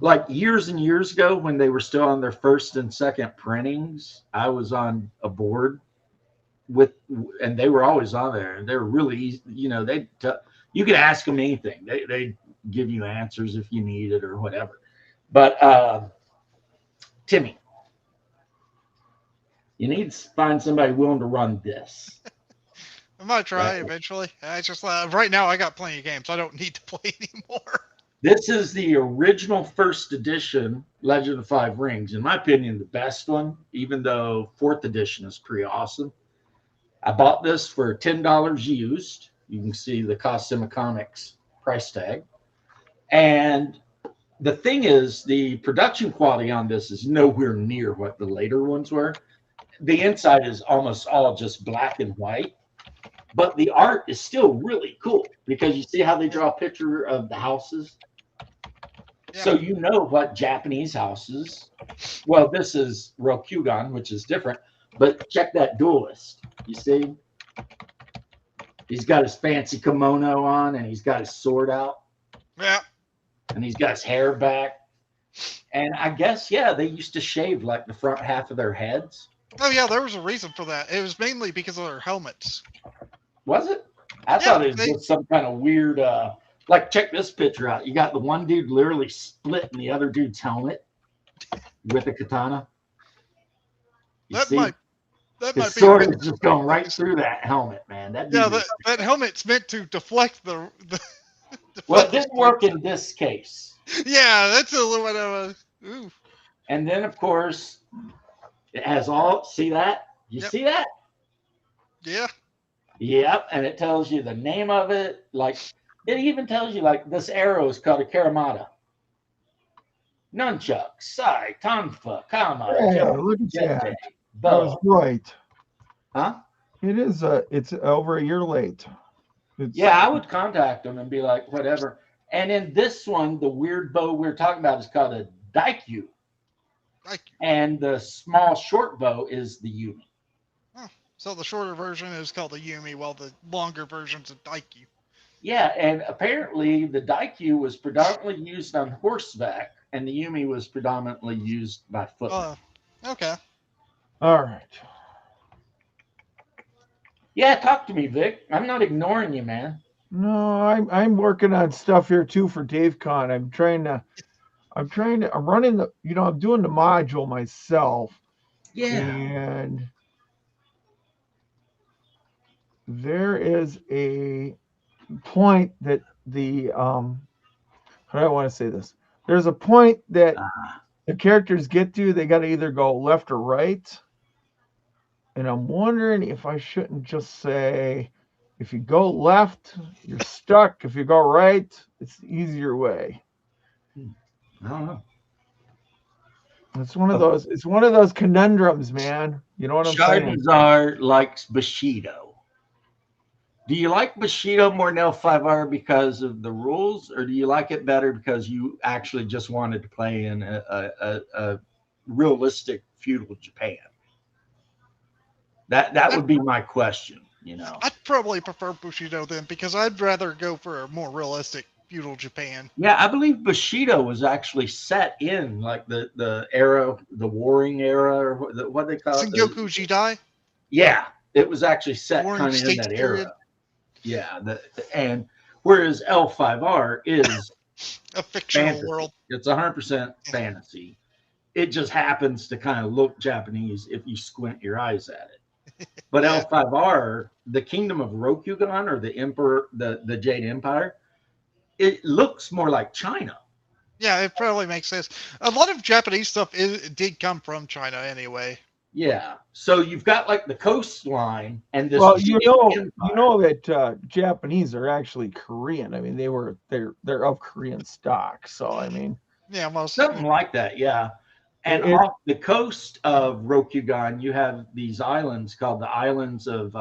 like years and years ago, when they were still on their first and second printings, I was on a board and they were always on there, and they were really easy. You could ask them anything. They give you answers if you need it or whatever. But Timmy, you need to find somebody willing to run this. I might try eventually. I just right now I got plenty of games. I don't need to play anymore. This is the original first edition Legend of Five Rings. In my opinion, the best one, even though fourth edition is pretty awesome. I bought this for $10 used. You can see the Cosima Comics price tag. And the thing is, the production quality on this is nowhere near what the later ones were. The inside is almost all just black and white, but the art is still really cool because you see how they draw a picture of the houses. Yeah. So you know what Japanese houses. Well, this is Rokugan, which is different, but check that duelist. You see? He's got his fancy kimono on and he's got his sword out. Yeah. And he's got his hair back. And I guess, yeah, they used to shave like the front half of their heads. Oh, yeah, there was a reason for that. It was mainly because of their helmets. Was it? I thought it was just some kind of weird, like, check this picture out. You got the one dude literally splitting the other dude's helmet with a katana. That might be sword is just going right through that helmet, man. That helmet's meant to deflect the well, it didn't work in this case. Yeah, that's a little bit of a ooh. And then, of course, it has all. See that? You see that? Yeah. Yep. And it tells you the name of it. Like, it even tells you, like, this arrow is called a Karamata. Nunchuck, Sai, Tonfa, Kama. Yeah, look at that. That was right. Huh? It is. It's over a year late. Yeah, I would contact them and be like, whatever. And in this one, the weird bow we're talking about is called a Daikyu. And the small short bow is the Yumi. Huh. So the shorter version is called the Yumi, while the longer version's a Daikyu. Yeah, and apparently the Daikyu was predominantly used on horseback, and the Yumi was predominantly used by footmen. Okay. All right. Yeah, talk to me, Vic. I'm not ignoring you, man. No, I'm working on stuff here too for Dave Con. I'm running the, I'm doing the module myself, Yeah. and there is a point that how do I want to say this? There's a point that Ah, the characters get to, they got to either go left or right. And I'm wondering if I shouldn't just say, if you go left, you're stuck. If you go right, it's the easier way. I don't know. It's one of those conundrums, man. You know what I'm saying? Shardazar likes Bushido. Do you like Bushido more than L5R because of the rules, or do you like it better because you actually just wanted to play in a realistic feudal Japan? That would be my question. I'd probably prefer Bushido then, because I'd rather go for a more realistic feudal Japan. Yeah, I believe Bushido was actually set in like the era, the warring era, or what they call it. Sengoku Jidai, Yeah, it was actually set Warring kind of in States that period. era. Yeah, and whereas L5R is A fictional fantasy. world. It's 100% fantasy. It just happens to kind of look Japanese if you squint your eyes at it. But Yeah. L5R, the Kingdom of Rokugan, or the Emperor, the Jade Empire, it looks more like China. Yeah, it probably makes sense. A lot of Japanese stuff did come from China anyway. Yeah. So you've got like the coastline and this Well, big you empire. know that Japanese are actually Korean. I mean, they're of Korean stock. So I mean, Yeah, most. Something like that, yeah. And It- off the coast of Rokugan, you have these islands called the Islands of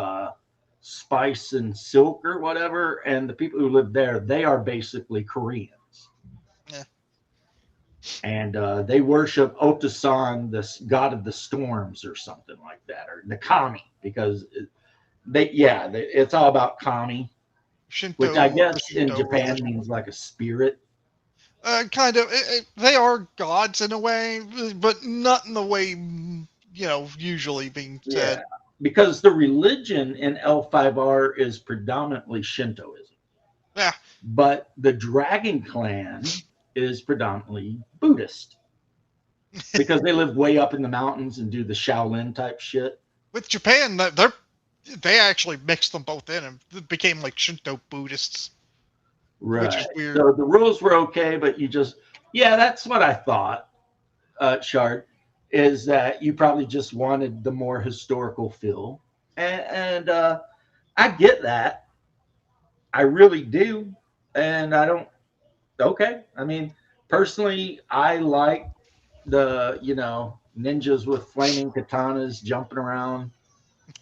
Spice and Silk or whatever. And the people who live there, they are basically Koreans. Yeah. And they worship Otosan, the god of the storms, or something like that, or the kami, because it's all about kami, Shinto, which I or guess in Shinto Japan religion. means like a spirit. Kind of. They are gods in a way, but not in the way usually being said. Yeah, because the religion in L5R is predominantly Shintoism. Yeah. But the Dragon Clan is predominantly Buddhist because they live way up in the mountains and do the Shaolin type shit. With Japan, they actually mixed them both in and became like Shinto Buddhists. Right. Which is weird. So the rules were okay, but that's what I thought, Shard, is that you probably just wanted the more historical feel. And I get that. I really do. And I don't, okay. I mean, personally, I like the, ninjas with flaming katanas jumping around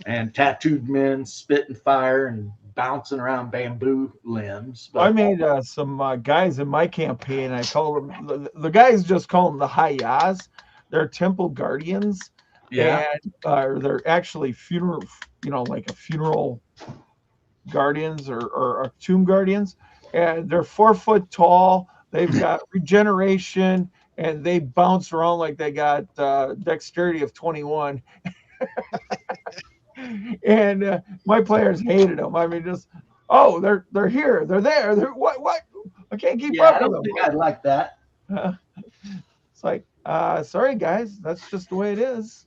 and tattooed men spitting fire and bouncing around bamboo limbs. I But made some guys in my campaign. I call them the guys just call them the Hayas. They're temple guardians, yeah, and they're actually funeral, like a funeral guardians or tomb guardians, and they're 4 foot tall. They've got regeneration, and they bounce around like they got dexterity of 21. And my players hated them. I mean, just they're here, they're there, they're what? I can't keep yeah, up I don't with think them. I'd like that. It's like, sorry guys, that's just the way it is,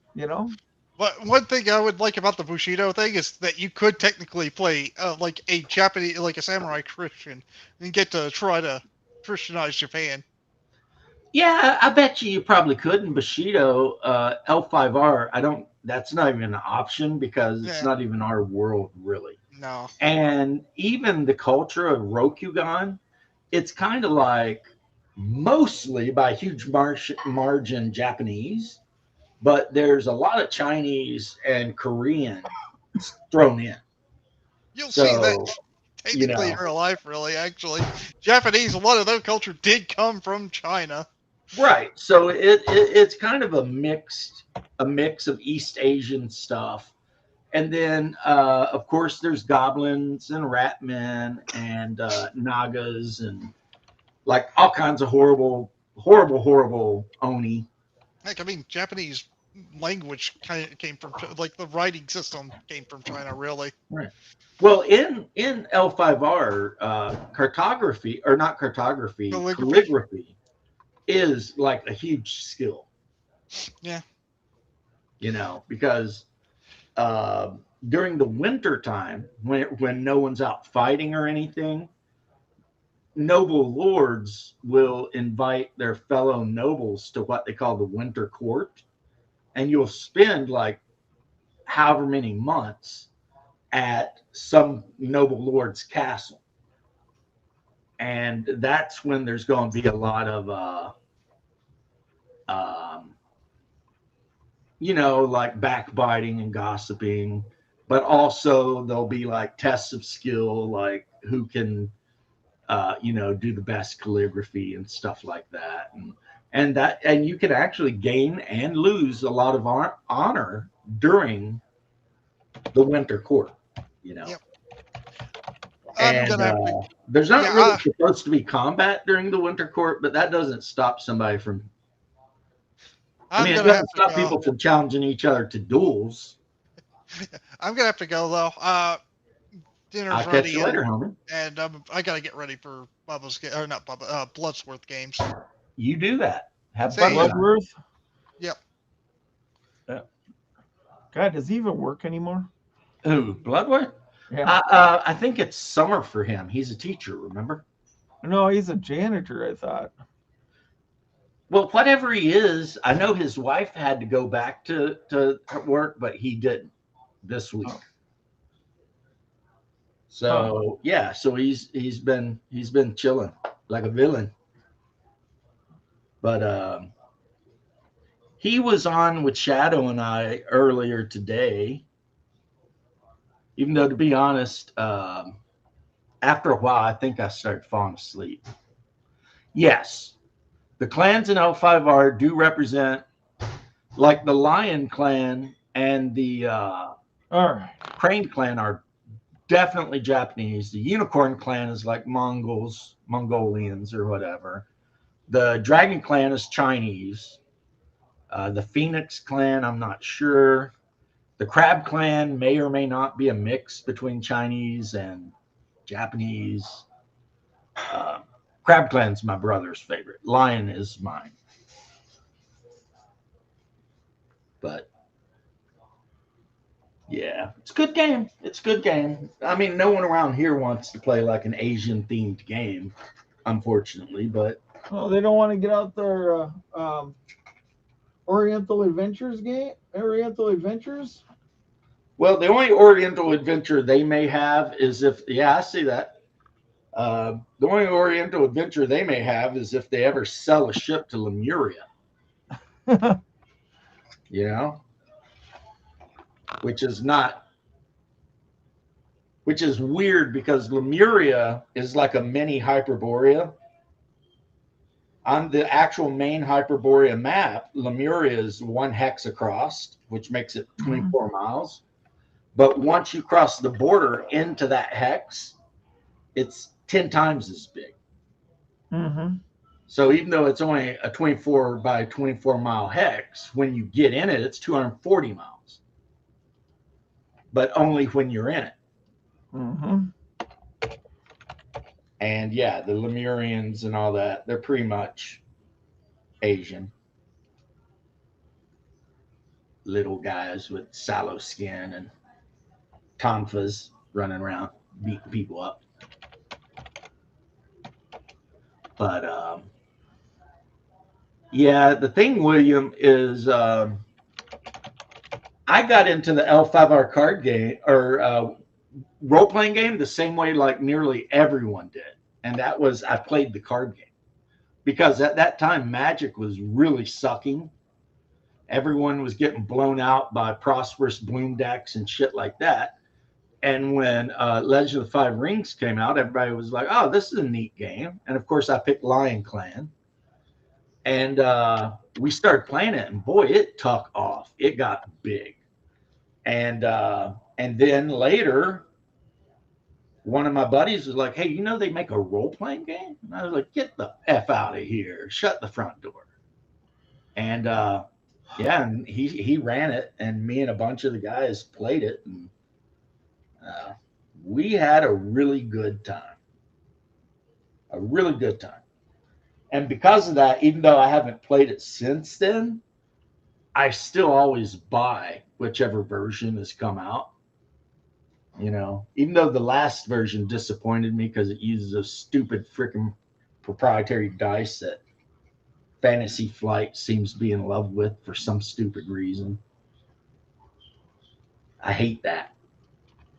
But one thing I would like about the Bushido thing is that you could technically play like a Japanese, like a samurai Christian, and get to try to Christianize Japan. Yeah, I bet you probably could in Bushido. L5R, that's not even an option because it's Yeah. not even our world, really. No. And even the culture of Rokugan, it's kind of like mostly by huge margin Japanese, but there's a lot of Chinese and Korean thrown in. You'll see that So, technically in real life, really, actually. Japanese, a lot of their culture did come from China. right. So it's kind of a mix of East Asian stuff And then, of course, there's goblins and ratmen and nagas and like all kinds of horrible oni. Heck, I mean, Japanese language kind of came from like the writing system came from China, really. Right. Well, in L5R, cartography or not cartography, calligraphy is like a huge skill. Yeah. You know, because during the winter time, when no one's out fighting or anything, noble lords will invite their fellow nobles to what they call the winter court, and you'll spend like however many months at some noble lord's castle, and that's when there's going to be a lot of you know, like backbiting and gossiping, but also there'll be like tests of skill, like who can you know, do the best calligraphy and stuff like that, and you can actually gain and lose a lot of honor during the winter court, you know. Yep. And there's not really supposed to be combat during the winter court, but that doesn't stop somebody from. I mean, it doesn't stop people from challenging each other to duels. I'm gonna have to go though. Dinner's I'll ready, catch you later, homie. And I gotta get ready for Bubba's or not Bubba, Bloodsworth games. You do that. Have Same. fun. Bloodworth. Yep. Yeah. God, does he even work anymore? Who? Bloodworth? Yeah. I think it's summer for him. He's a teacher, remember? No, he's a janitor, I thought. Well, whatever he is, I know his wife had to go back to work, but he didn't this week. Oh. So yeah, so he's been chilling like a villain. But he was on with Shadow and I earlier today. Even though, to be honest, after a while, I think I started falling asleep. Yes, the clans in L5R do represent, like the Lion clan and the All right. Crane clan are definitely Japanese. The Unicorn clan is like Mongolians or whatever. The Dragon clan is Chinese. The Phoenix clan, I'm not sure. The Crab clan may or may not be a mix between Chinese and Japanese. Crab clan's my brother's favorite. Lion is mine. But yeah, it's a good game. It's a good game. I mean, no one around here wants to play like an Asian themed game, unfortunately, but Well, they don't want to get out their Oriental Adventures game. Oriental Adventures. well, the only Oriental adventure they may have is if, yeah, I see that. The only Oriental adventure they may have is if they ever sell a ship to Lemuria. You know? Which is weird because Lemuria is like a mini Hyperborea. On the actual main Hyperborea map, Lemuria is 1 hex across, which makes it 24 miles. But once you cross the border into that hex, it's 10 times as big. Mm-hmm. So even though it's only a 24 by 24 mile hex, when you get in it, it's 240 miles. But only when you're in it. Mm-hmm. And yeah, the Lemurians and all that, they're pretty much Asian. Little guys with sallow skin and tonfas running around beating people up. But yeah, the thing, William, is I got into the L5R card game or role-playing game the same way like nearly everyone did. And that was I played the card game. Because at that time, Magic was really sucking. Everyone was getting blown out by Prosperous Bloom decks and shit like that. And when Legend of the Five Rings came out, everybody was like, oh, this is a neat game. And of course, I picked Lion Clan. And we started playing it, and boy, it took off. It got big. And then later, one of my buddies was like, "Hey, you know they make a role playing game?" And I was like, "Get the f out of here! Shut the front door." And yeah, and he ran it, and me and a bunch of the guys played it, and uh, we had a really good time. A really good time. And because of that, even though I haven't played it since then, I still always buy whichever version has come out. You know, even though the last version disappointed me because it uses a stupid freaking proprietary dice that Fantasy Flight seems to be in love with for some stupid reason. I hate that.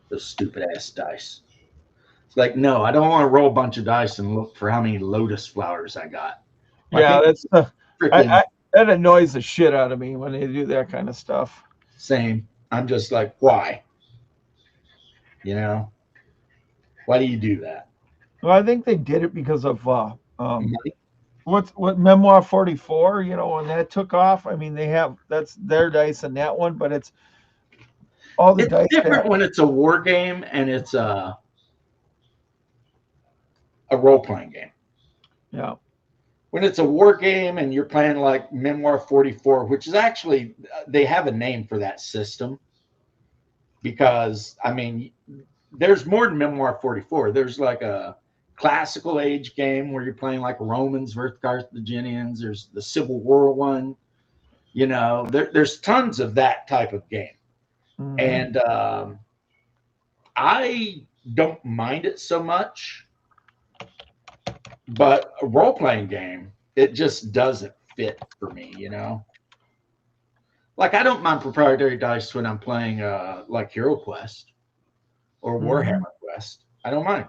Those stupid ass dice. It's like, no, I don't want to roll a bunch of dice and look for how many lotus flowers I got. Why Yeah, can't that's freaking that annoys the shit out of me when they do that kind of stuff. same? I'm just like, why? You know, why do you do that? Well, I think they did it because of Money? what Memoir 44, you know, when that took off. I mean, they have that's their dice in that one, but it's all the It's dice different that when it's a war game and it's a role playing game. yeah. When it's a war game and you're playing like Memoir 44, which is actually, they have a name for that system because, I mean, there's more than Memoir 44. There's like a classical age game where you're playing like Romans versus Carthaginians. There's the Civil War one. You know, there's tons of that type of game. Mhm. And I don't mind it so much, but a role playing game, it just doesn't fit for me, you know? Like, I don't mind proprietary dice when I'm playing like Hero Quest or Warhammer Quest. I don't mind.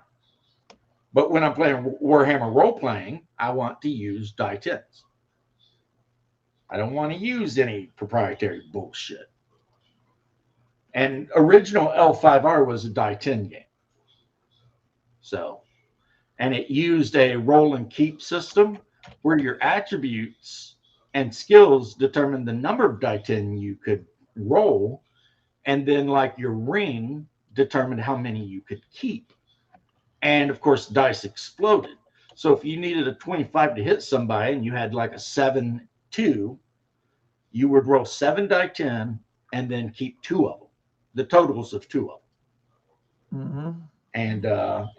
But when I'm playing Warhammer role playing, I want to use die 10s. I don't want to use any proprietary bullshit. And original L5R was a die 10 game. So, and it used a roll and keep system where your attributes and skills determine the number of die 10 you could roll. And then, like your ring, determined how many you could keep. And of course, dice exploded. So if you needed a 25 to hit somebody and you had like a 7-2, you would roll 7 die 10 and then keep 2 of them, the totals of 2 of them. Mm-hmm.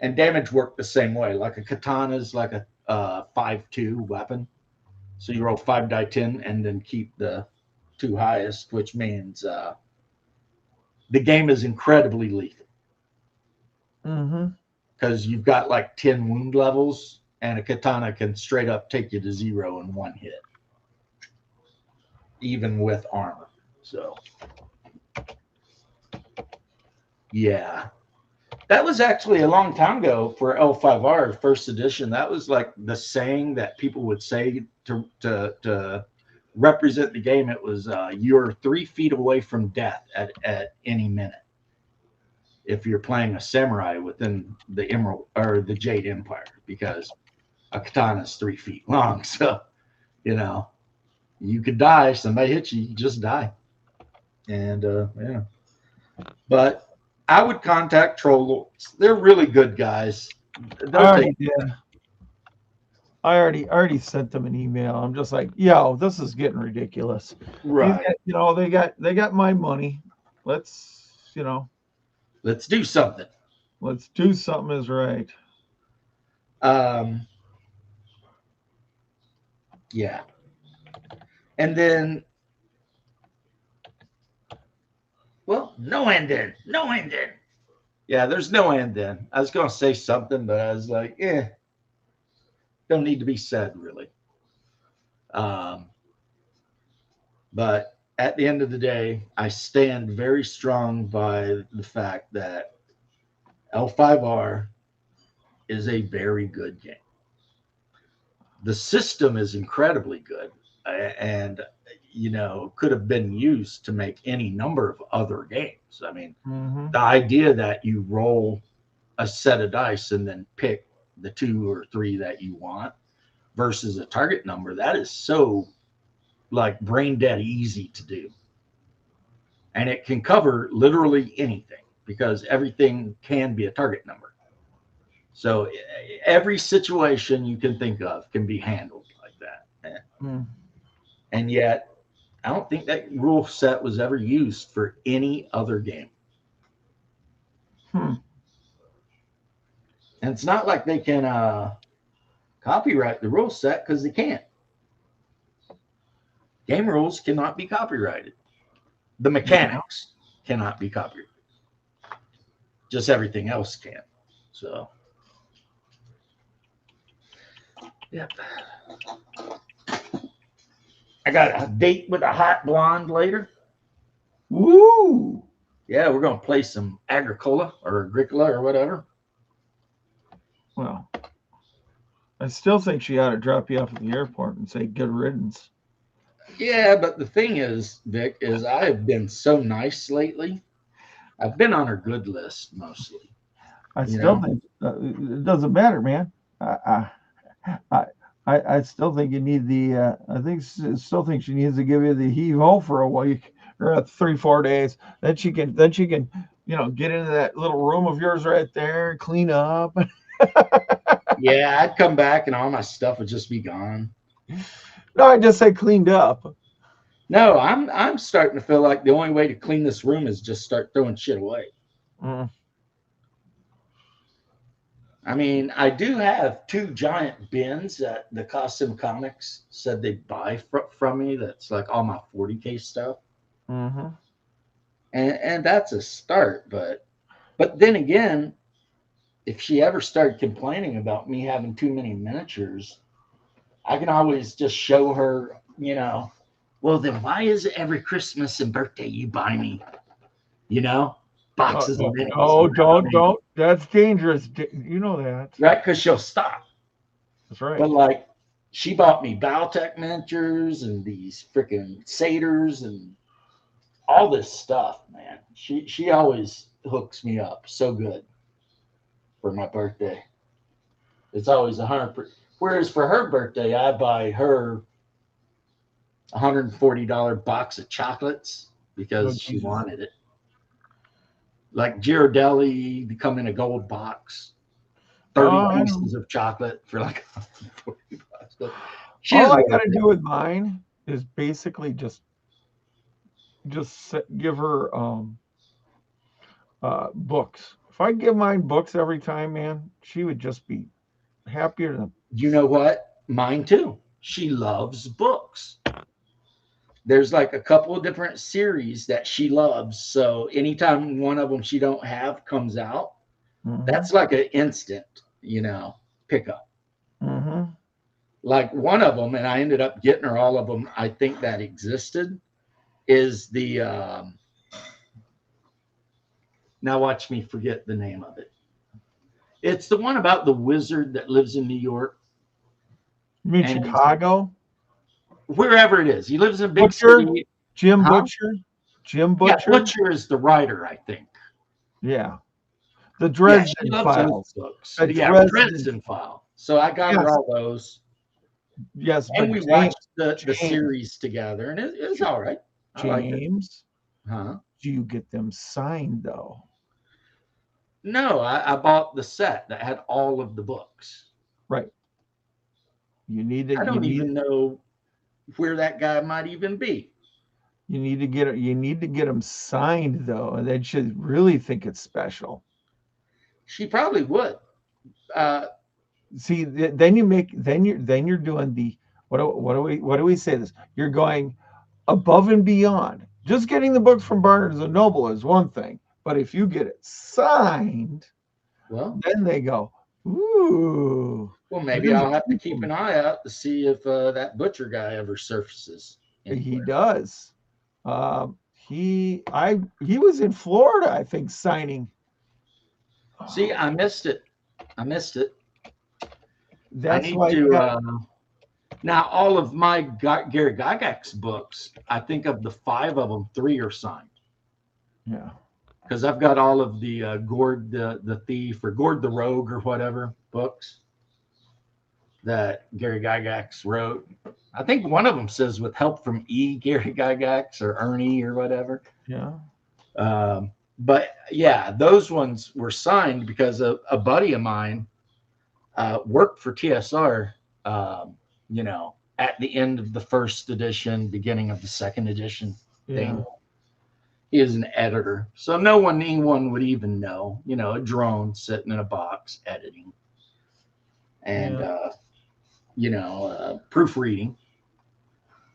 And damage worked the same way. Like a katana is like a 5-2 weapon. So you roll 5 die 10 and then keep the 2 highest, which means the game is incredibly lethal. Mm-hmm. Because you've got like 10 wound levels, and a katana can straight up take you to 0 in 1 hit, even with armor. So, yeah. That was actually a long time ago for L5R, first edition. That was like the saying that people would say to represent the game. It was, you're 3 feet away from death at any minute if you're playing a samurai within the Emerald or the Jade Empire, because a katana is 3 feet long. So, you know, you could die. Somebody hits you, you just die. And yeah, but I would contact Troll Lords. They're really good guys. I already did. I already sent them an email. I'm just like, yo, this is getting ridiculous. Right. You know, they got my money. Let's do something. Let's do something is right. Yeah. And then, well, no ending. Yeah, there's no end then. I was going to say something, but I was like, don't need to be said, really. But at the end of the day, I stand very strong by the fact that L5R is a very good game. The system is incredibly good, and you know, could have been used to make any number of other games. I mean, the idea that you roll a set of dice and then pick the 2 or 3 that you want versus a target number, that is so like brain dead easy to do. and it can cover literally anything because everything can be a target number. So every situation you can think of can be handled like that. Mm. And yet, I don't think that rule set was ever used for any other game. Hmm. And it's not like they can copyright the rule set because they can't. Game rules cannot be copyrighted. The mechanics cannot be copyrighted. Just everything else can. So, yep. I got a date with a hot blonde later. Woo! Yeah, we're going to play some Agricola or Agricola or whatever. Well, I still think she ought to drop you off at the airport and say good riddance. Yeah, but the thing is, Vic, is I have been so nice lately. I've been on her good list mostly. I You still know? think it doesn't matter, man. I still think you need the. Still think she needs to give you the heave ho for a week or 3-4 days. Then she can get into that little room of yours right there, clean up. Yeah, I'd come back and all my stuff would just be gone. No, I just said cleaned up. No, I'm starting to feel like the only way to clean this room is just start throwing shit away. Mm. I mean, I do have 2 giant bins that the Costume Comics said they'd buy from me. That's like all my 40K stuff. Mm-hmm. And that's a start. But then again, if she ever started complaining about me having too many miniatures, I can always just show her, well, then why is it every Christmas and birthday you buy me, boxes of minis? Oh, don't. That's dangerous. You know that. Right? Because she'll stop. That's right. But like, she bought me Battletech miniatures and these freaking satyrs and all this stuff, man. She always hooks me up so good for my birthday. It's always 100%. Whereas for her birthday, I buy her $140 box of chocolates because she wanted it. Like Ghirardelli, they come in a gold box. 30 pieces of chocolate for like $140. But all I got to do with mine is basically just give her books. If I give mine books every time, man, she would just be happier than. You know what? Mine too. She loves books. There's like a couple of different series that she loves. So anytime one of them she don't have comes out, that's like an instant, pickup. Mm-hmm. Like one of them, and I ended up getting her all of them, I think that existed, is the, now watch me forget the name of it. It's the one about the wizard that lives in New York. You mean Chicago? Wherever it is. He lives in a big city. Jim Butcher? Jim Butcher? Yeah, Butcher is the writer, I think. Yeah. The Dresden Files. Yeah, Dresden File. So I got her all those. Yes. And we watched the series together, and it's all right. James? Huh? Do you get them signed, though? No, I bought the set that had all of the books. Right. You need to. I don't even know where that guy might even be. You need to get them signed, though, and then she'd really think it's special. She probably would. See, then you're doing the what do we say this? You're going above and beyond. Just getting the books from Barnes and Noble is one thing, but if you get it signed, well, then they go, ooh. Well, maybe I'll have to keep an eye out to see if that Butcher guy ever surfaces anywhere. He does. He was in Florida, I think, signing. See, I missed it. That's why now all of my Gary Gygax books, I think of the 5 of them, 3 are signed. Yeah. Because I've got all of the Gord the Thief or Gord the Rogue or whatever books that Gary Gygax wrote. I think one of them says with help from Gary Gygax or Ernie or whatever. Yeah. But yeah, those ones were signed because a buddy of mine worked for TSR, you know, at the end of the first edition, beginning of the second edition thing. Yeah. He is an editor. So anyone would even know, you know, a drone sitting in a box editing and, you know, proofreading.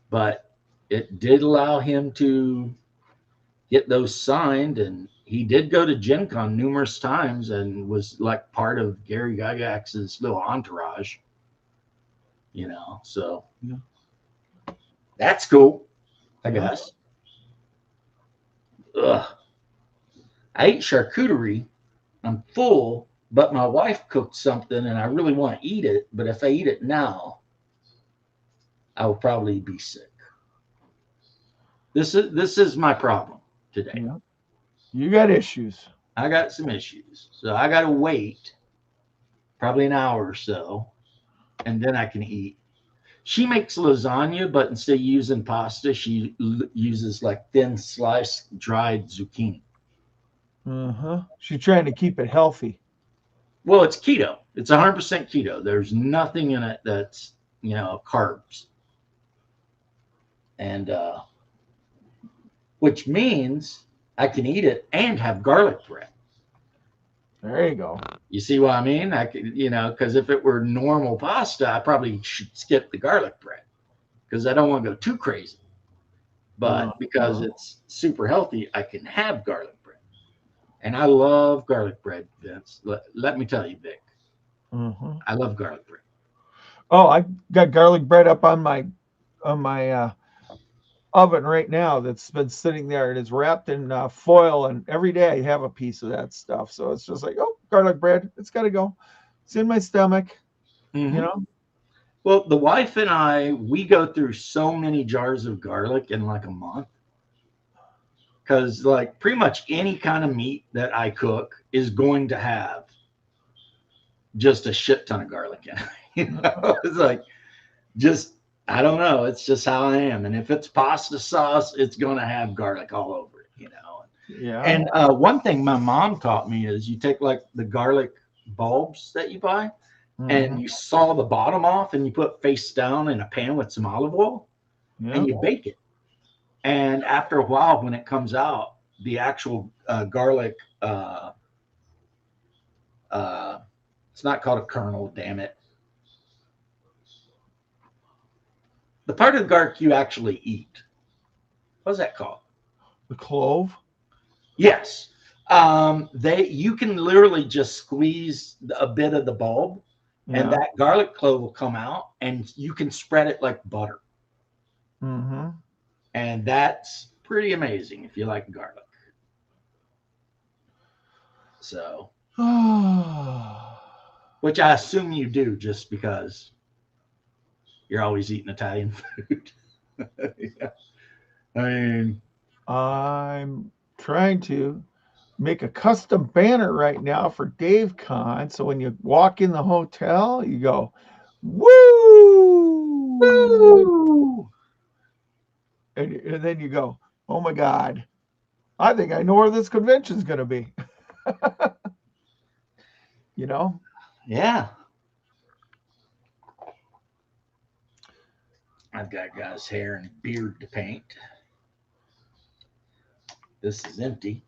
But it did allow him to get those signed, and he did go to Gen Con numerous times and was like part of Gary Gygax's little entourage, you know, so Yeah. that's cool, I Yeah. guess. Ugh. I ate charcuterie. I'm full, but my wife cooked something and I really want to eat it. But if I eat it now, I will probably be sick. This is my problem today. Yeah. You got issues. I got some issues. So I got to wait probably an hour or so, and then I can eat. She makes lasagna, but instead of using pasta, she uses like thin sliced dried zucchini. She's trying to keep it healthy. Well, it's keto. It's 100% keto. There's nothing in it that's, you know, carbs. And which means I can eat it and have garlic bread. There you go. You see what I mean? I could, you know, because if it were normal pasta, I probably should skip the garlic bread because I don't want to go too crazy. But because it's super healthy, I can have garlic bread. And I love garlic bread, Vince. Let me tell you, Vic. I love garlic bread. Oh, I got garlic bread up on my oven right now that's been sitting there, and it's wrapped in foil, and every day I have a piece of that stuff. So it's just like, oh, garlic bread, it's got to go. It's in my stomach, you know? Well, the wife and I, we go through so many jars of garlic in like a month. Because like pretty much any kind of meat that I cook is going to have just a shit ton of garlic in it. You know? It's like, just, I don't know. It's just how I am. And if it's pasta sauce, it's going to have garlic all over it, you know? Yeah. And one thing my mom taught me is you take like the garlic bulbs that you buy and you saw the bottom off and you put face down in a pan with some olive oil and you bake it. And after a while, when it comes out, the actual garlic, it's not called a kernel, damn it. The part of the garlic you actually eat. What's that called? The clove? Yes. You can literally just squeeze a bit of the bulb and that garlic clove will come out and you can spread it like butter. And that's pretty amazing if you like garlic. So, which I assume you do just because you're always eating Italian food. Yeah. I mean, I'm trying to make a custom banner right now for Dave Con. So when you walk in the hotel, you go, woo! woo! And then you go, oh my God, I think I know where this convention is going to be. You know? Yeah. I've got guy's hair and beard to paint. This is empty.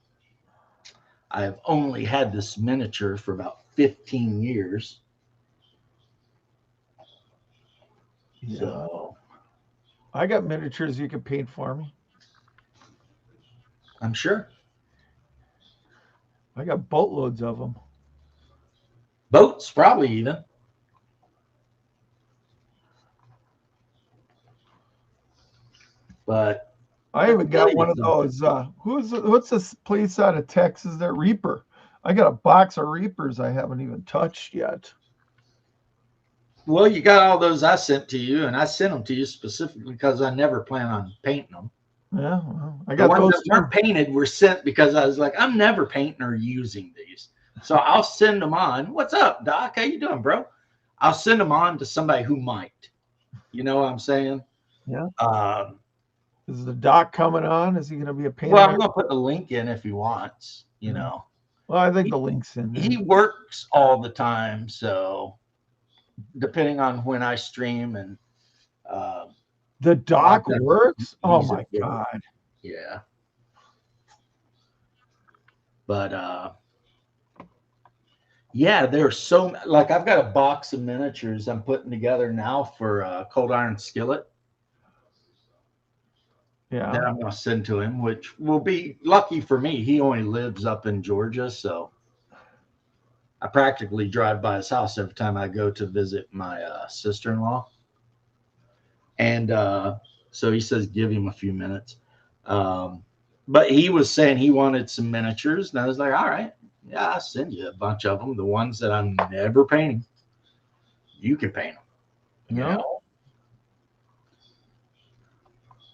I have only had this miniature for about 15 years. Yeah. So I got miniatures you can paint for me. I'm sure. I got boatloads of them. Boats, probably even. But I even got one of those. What's this place out of Texas? That Reaper. I got a box of Reapers I haven't even touched yet. well, you got all those I sent to you, and I sent them to you specifically because I never plan on painting them. Yeah, well, I The got ones those that weren't painted were sent because I was like, I'm never painting or using these. So I'll send them on. What's up, Doc? How you doing, bro? I'll send them on to somebody who might. You know what I'm saying? Yeah. Um, Is the doc coming on? Is he going to be a pain? well, I'm gonna put the link in if he wants. You Mhm. know, Well, I think the link's in there. he works all the time, so depending on when I stream and The doc I've done- works? Oh he's a my good- God. yeah. But yeah, there's so like I've got a box of miniatures I'm putting together now for Cold Iron Skillet that Yeah. I'm gonna send to him, which will be lucky for me. He only lives up in Georgia, so I practically drive by his house every time I go to visit my sister-in-law. And so he says, give him a few minutes. But he was saying he wanted some miniatures, and I was like, all right, yeah, I'll send you a bunch of them. The ones that I'm never painting, you can paint them. You No. know?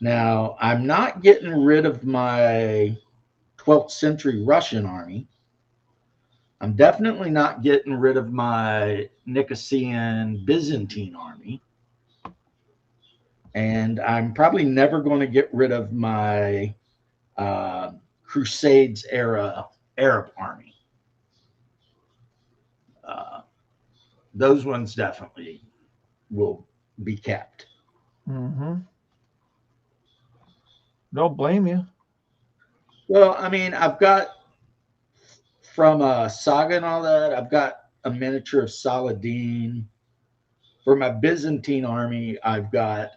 Now, I'm not getting rid of my 12th century Russian army. I'm definitely not getting rid of my Nicosean Byzantine army. And I'm probably never going to get rid of my Crusades era Arab army. Those ones definitely will be kept. Mm-hmm. Don't blame you. Well, I mean, I've got from Saga and all that, I've got a miniature of Saladin. For my Byzantine army, I've got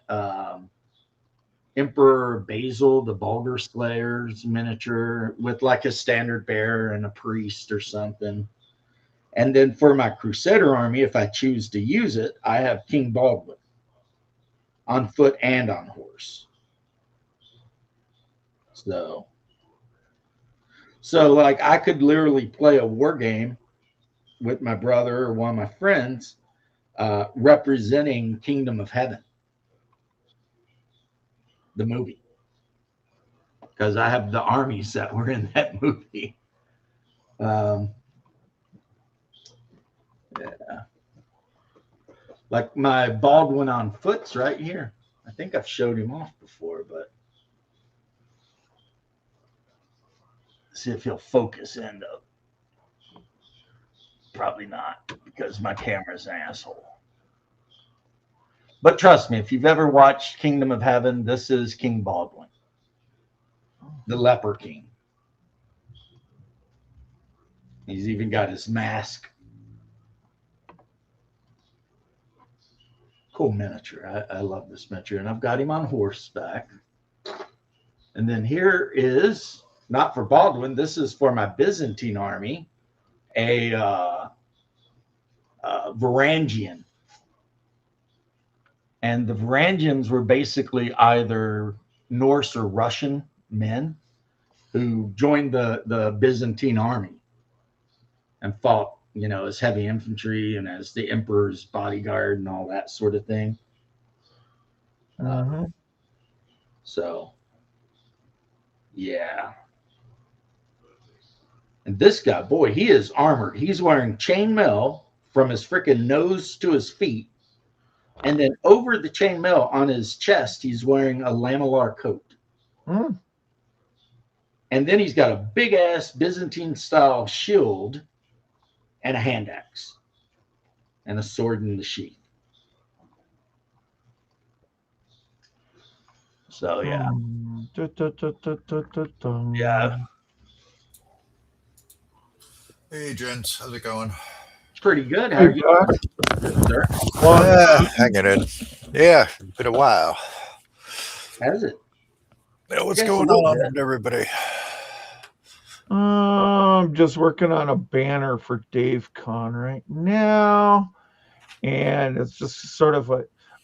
Emperor Basil, the Bulgar Slayer's miniature with like a standard bearer and a priest or something. And then for my Crusader army, if I choose to use it, I have King Baldwin on foot and on horse. So like I could literally play a war game with my brother or one of my friends representing Kingdom of Heaven, the movie, because I have the armies that were in that movie. Yeah. Like my Baldwin on foot's right here. I think I've showed him off before, but see if he'll focus in though. Probably not, because my camera's an asshole. But trust me, if you've ever watched Kingdom of Heaven, this is King Baldwin, the Leper King. He's even got his mask. Cool miniature. I love this miniature, and I've got him on horseback. And then here is, not for Baldwin, this is for my Byzantine army, a Varangian. And the Varangians were basically either Norse or Russian men who joined the Byzantine army and fought, you know, as heavy infantry and as the emperor's bodyguard and all that sort of thing. Mm-hmm. So, yeah. And this guy, boy, he is armored. He's wearing chainmail from his freaking nose to his feet. And then over the chainmail on his chest, he's wearing a lamellar coat. Mm. And then he's got a big ass Byzantine style shield and a hand axe and a sword in the sheath. So, yeah. Yeah. Hey, gents, how's it going? It's pretty good. How are you, sir? Hanging in. Yeah, been a while. How's it? Yeah, what's Yes, going a little on, bit. everybody? I'm just working on a banner for Dave Con right now, and it's just sort of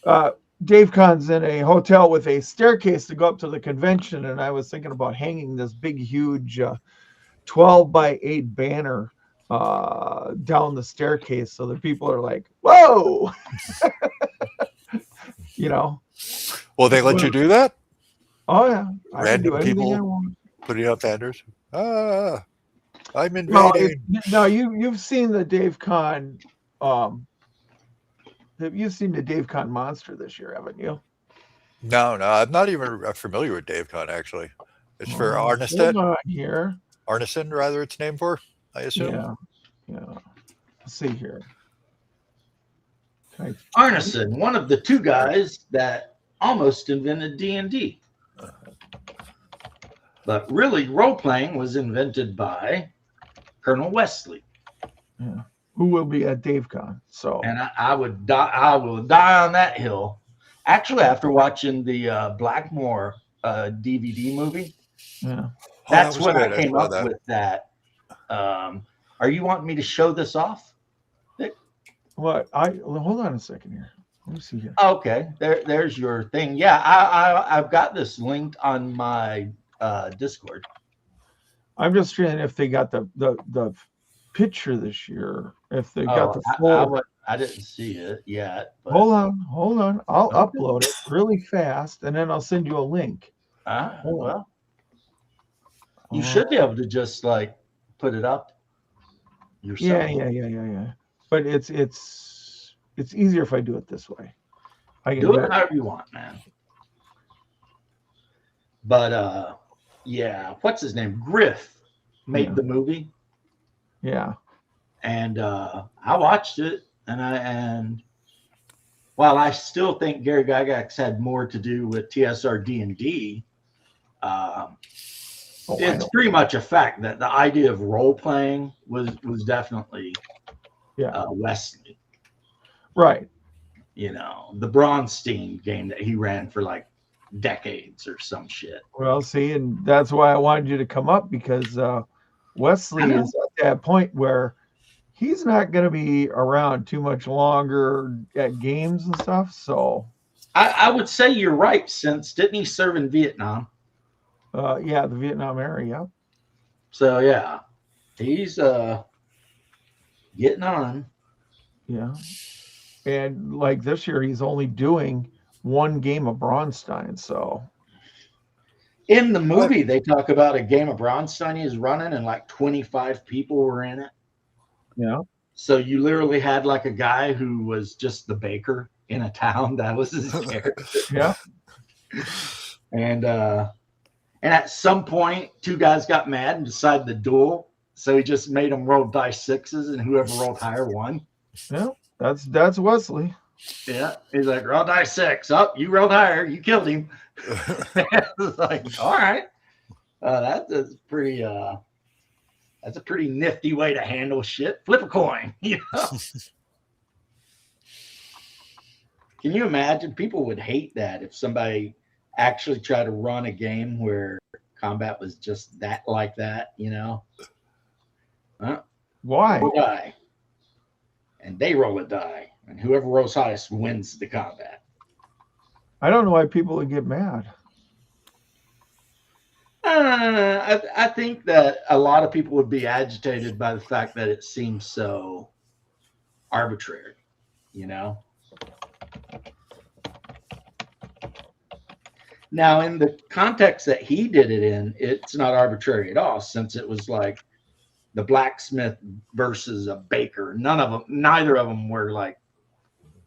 a Dave Con's in a hotel with a staircase to go up to the convention, and I was thinking about hanging this big, huge 12 by 8 banner down the staircase so that people are like, whoa. You know. Will they let you do that? Oh yeah, I can do Random anything people I want. putting up banners. I'm No, invading. you've seen the Dave Con You've seen the Dave Con Monster this year, haven't you? No, I'm not even familiar with Dave Con, actually. It's for Hold Arneson. on here. Arneson, rather, it's named for, I assume. Yeah. Let's see here. Arneson, one of the two guys that almost invented D&D. But really, role-playing was invented by Colonel Wesley. Yeah. Who will be at DaveCon. So, and I will die on that hill. Actually, after watching the Blackmore DVD movie, yeah. that's when good. I came saw up with that. Are you wanting me to show this off? What? Hold on a second here. Let me see here. Okay, there's your thing. Yeah, I've got this linked on my Discord. I'm just trying if they got the picture this year. If they got the full. I didn't see it yet. But... Hold on. I'll Okay. upload it really fast, and then I'll send you a link. Well, you should be able to just like put it up yourself. Yeah. But it's easier if I do it this way. I can Do it however you want, man. But yeah, what's his name? Griff made the movie. Yeah. And I watched it, and while I still think Gary Gygax had more to do with TSR D&D, it's pretty much a fact that the idea of role playing was definitely Wesley. Right. You know, the Bronstein game that he ran for like decades or some shit. Well, see, and that's why I wanted you to come up, because Wesley is at that point where he's not going to be around too much longer at games and stuff. So I would say you're right, since didn't he serve in Vietnam? Yeah, the Vietnam era. Yeah. So yeah, he's getting on. Yeah. And like this year, he's only doing one game of Bronstein. So in the movie, they talk about a game of Bronstein he was running, and like 25 people were in it. yeah. So you literally had like a guy who was just the baker in a town. That was his character. Yeah. And at some point, two guys got mad and decided to duel. So he just made them roll dice sixes, and whoever rolled higher won. Yeah. That's Wesley. Yeah, he's like, roll dice six. Oh, you rolled higher. You killed him. It's like, all right. That's pretty. That's a pretty nifty way to handle shit. Flip a coin. You know? Can you imagine? People would hate that if somebody actually tried to run a game where combat was just that like that. You know? Why? Roll a die, and they roll a die, and whoever rolls highest wins the combat. I don't know why people would get mad. I think that a lot of people would be agitated by the fact that it seems so arbitrary, you know? Now, in the context that he did it in, it's not arbitrary at all, since it was like the blacksmith versus a baker. Neither of them were like,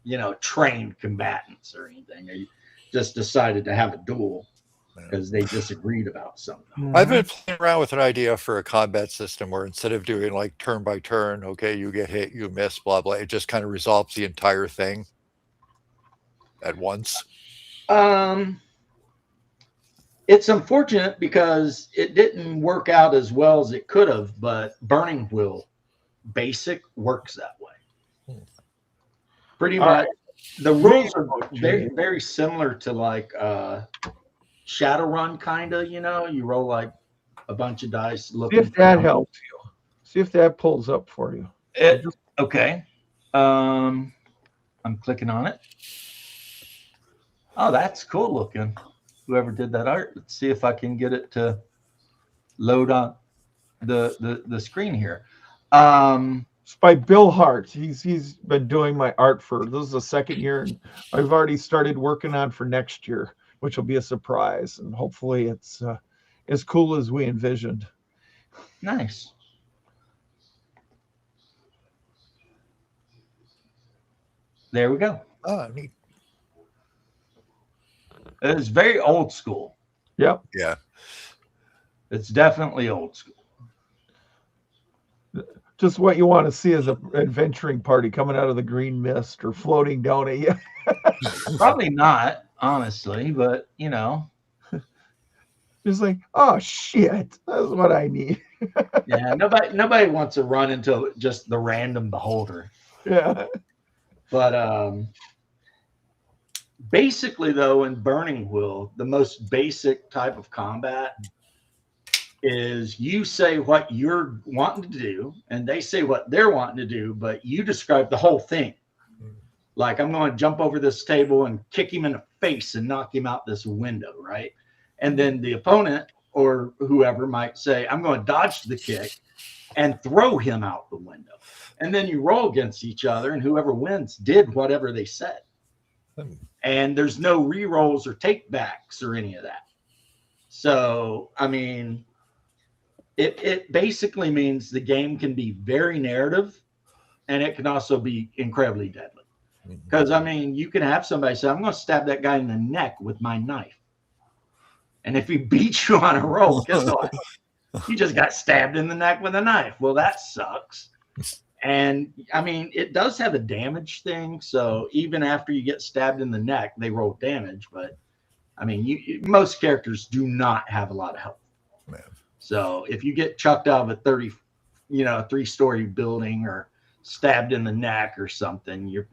you know, trained combatants or anything. They just decided to have a duel because they disagreed about something. I've been playing around with an idea for a combat system where instead of doing like turn by turn, okay, you get hit, you miss, blah, blah, it just kind of resolves the entire thing at once. It's unfortunate because it didn't work out as well as it could have, but Burning Wheel Basic works that way. Pretty much. The rules are very, very similar to like Shadowrun, kind of, you know, you roll like a bunch of dice. See if that helps you. See if that pulls up for you. Okay. I'm clicking on it. Oh, that's cool looking. Whoever did that art. Let's see if I can get it to load on the screen here. It's by Bill Hart. He's been doing my art for, this is the second year, and I've already started working on for next year, which will be a surprise, and hopefully it's as cool as we envisioned. There we go. Oh, neat. It's very old school. Yep. Yeah. It's definitely old school. Just what you want to see as an adventuring party coming out of the green mist or floating down at you. Probably not, honestly, but you know, Just like, oh shit, that's what I need. yeah. Nobody wants to run into just the random beholder. Yeah. But basically, though, in Burning Wheel, the most basic type of combat is you say what you're wanting to do, and they say what they're wanting to do, but you describe the whole thing. Like, I'm going to jump over this table and kick him in the face and knock him out this window, right? And then the opponent or whoever might say, I'm going to dodge the kick and throw him out the window. And then you roll against each other, and whoever wins did whatever they said. And there's no re-rolls or take-backs or any of that. So, I mean, it basically means the game can be very narrative, and it can also be incredibly deadly. Because, I mean, you can have somebody say, I'm going to stab that guy in the neck with my knife. And if he beats you on a roll, guess what? You just got stabbed in the neck with a knife. Well, that sucks. And, I mean, it does have a damage thing. So even after you get stabbed in the neck, they roll damage. But, I mean, most characters do not have a lot of health. Man. So if you get chucked out of a 3-story building or stabbed in the neck or something, you're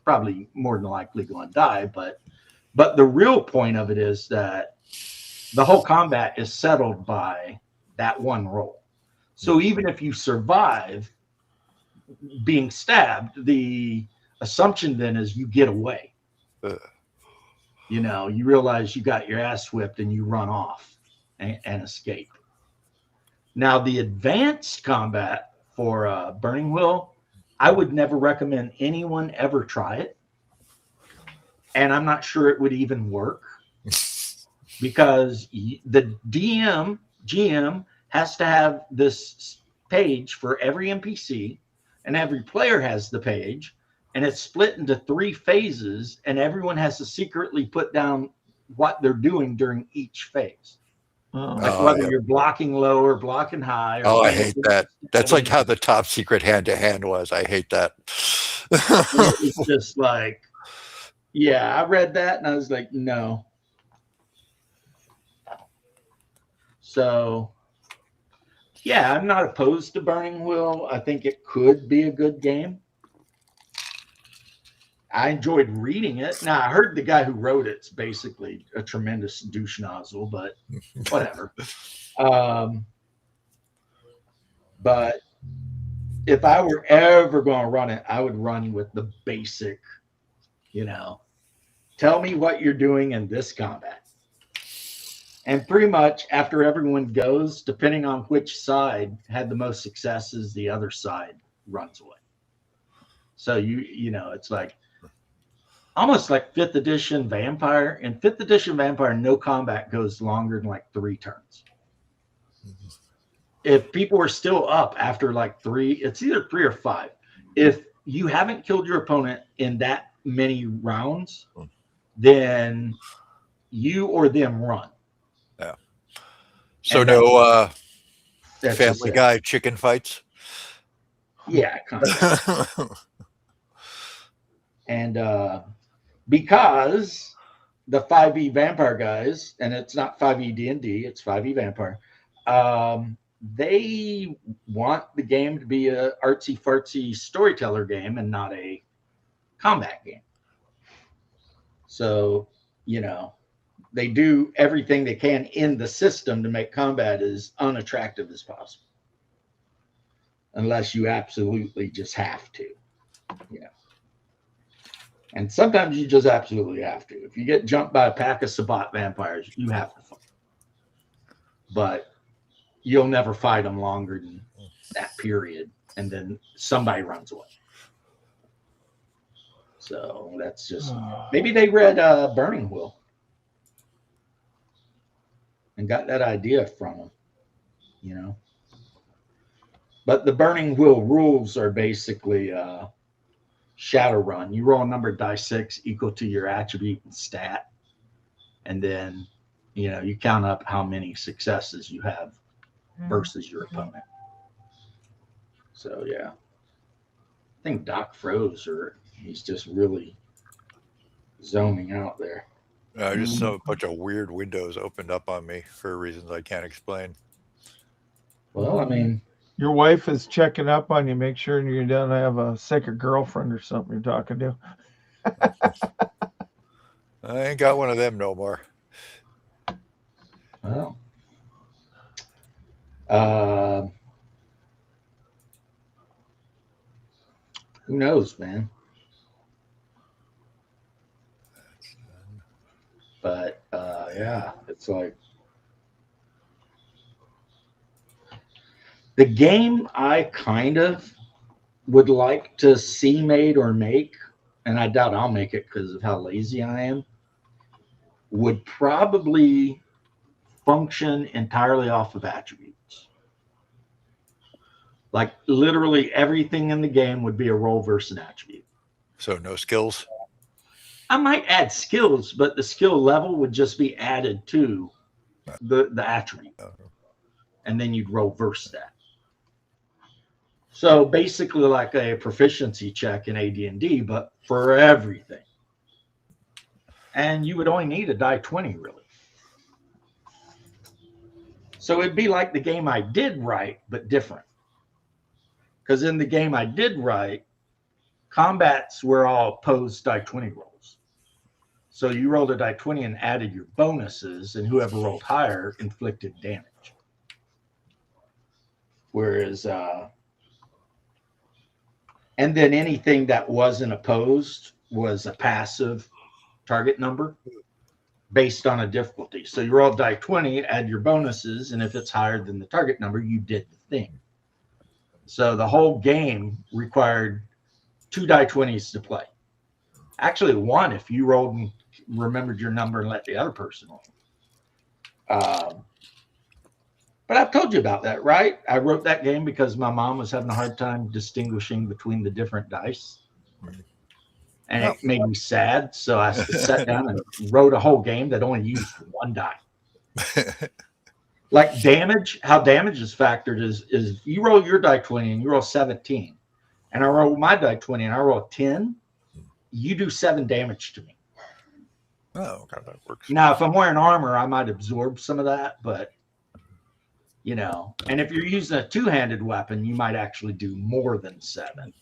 probably more than likely going to die. But the real point of it is that the whole combat is settled by that one roll. So even if you survive being stabbed, the assumption then is you get away. You know, you realize you got your ass whipped and you run off and escape. Now, the advanced combat for Burning Wheel, I would never recommend anyone ever try it. And I'm not sure it would even work because the GM has to have this page for every NPC, and every player has the page, and it's split into 3 phases, and everyone has to secretly put down what they're doing during each phase. Like whether you're blocking low or blocking high. Or I hate that. That's like how the top secret hand-to-hand was. I hate that. It's just like, yeah, I read that and I was like, no. So, yeah, I'm not opposed to Burning Wheel. I think it could be a good game. I enjoyed reading it. Now, I heard the guy who wrote it's basically a tremendous douche nozzle, but whatever. But if I were ever going to run it, I would run with the basic, tell me what you're doing in this combat. And pretty much after everyone goes, depending on which side had the most successes, the other side runs away. So it's like almost like 5th edition Vampire. In 5th edition Vampire, no combat goes longer than like 3 turns. If people are still up after like 3, it's either 3 or 5. If you haven't killed your opponent in that many rounds, then you or them run. Yeah. So And no that's Family just it. Guy chicken fights? Yeah, kind of. And because the 5e Vampire guys, and it's not 5e D&D, it's 5e Vampire, they want the game to be a artsy-fartsy storyteller game and not a combat game. So, they do everything they can in the system to make combat as unattractive as possible. Unless you absolutely just have to, And sometimes you just absolutely have to. If you get jumped by a pack of Sabbat vampires, you have to fight. But you'll never fight them longer than that period. And then somebody runs away. So that's just, maybe they read Burning Wheel and got that idea from them, But the Burning Wheel rules are basically Shadowrun. You roll a number of die 6 equal to your attribute and stat, and then you count up how many successes you have versus your opponent. So yeah, I think Doc froze, or he's just really zoning out there. I just saw a bunch of weird windows opened up on me for reasons I can't explain. Well, I mean, Your wife is checking up on you. Make sure you don't have a second girlfriend or something you're talking to. I ain't got one of them no more. well, who knows, man? But yeah, it's like the game I kind of would like to see made or make, and I doubt I'll make it because of how lazy I am, would probably function entirely off of attributes. Like literally everything in the game would be a roll versus an attribute. So no skills? I might add skills, but the skill level would just be added to the attribute. And then you'd roll versus that. So basically like a proficiency check in AD&D, but for everything. And you would only need a die 20, really. So it'd be like the game I did write, but different. Because in the game I did write, combats were all opposed die 20 rolls. So you rolled a die 20 and added your bonuses, and whoever rolled higher inflicted damage. Whereas, and then anything that wasn't opposed was a passive target number based on a difficulty. So you roll die 20, add your bonuses, and if it's higher than the target number, you did the thing. So the whole game required 2 die 20s to play. Actually, 1 if you rolled and remembered your number and let the other person roll. But I've told you about that, right? I wrote that game because my mom was having a hard time distinguishing between the different dice. And it made me sad. So I sat down and wrote a whole game that only used 1 die. Like damage, how damage is factored is you roll your die 20 and you roll 17. And I roll my die 20 and I roll 10. You do 7 damage to me. Oh, okay, that works. Now, if I'm wearing armor, I might absorb some of that, but and if you're using a two-handed weapon, you might actually do more than 7,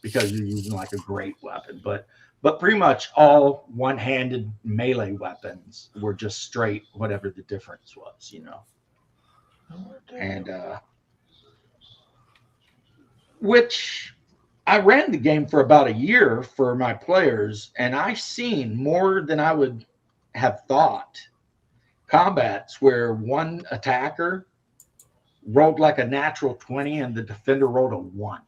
because you're using like a great weapon. But pretty much all one-handed melee weapons were just straight, whatever the difference was, And which I ran the game for about a year for my players, and I've seen more than I would have thought combats where one attacker rolled like a natural 20 and the defender rolled a 1.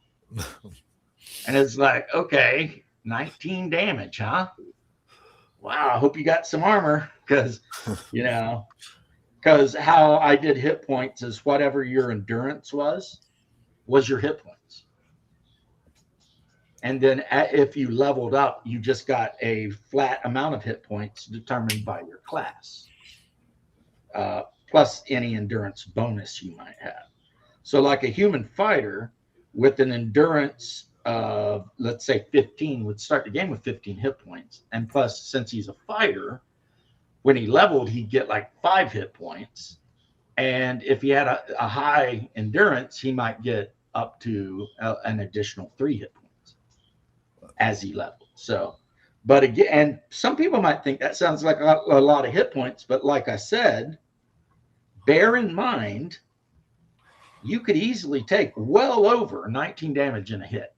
And it's like, okay, 19 damage, huh? Wow, I hope you got some armor because how I did hit points is whatever your endurance was your hit points. And then if you leveled up, you just got a flat amount of hit points determined by your class, plus any endurance bonus you might have. So like a human fighter with an endurance of, let's say 15, would start the game with 15 hit points. And plus, since he's a fighter, when he leveled, he'd get like 5 hit points. And if he had a high endurance, he might get up to an additional 3 hit points as he leveled. So, but again, and some people might think that sounds like a lot of hit points, but like I said, bear in mind, you could easily take well over 19 damage in a hit.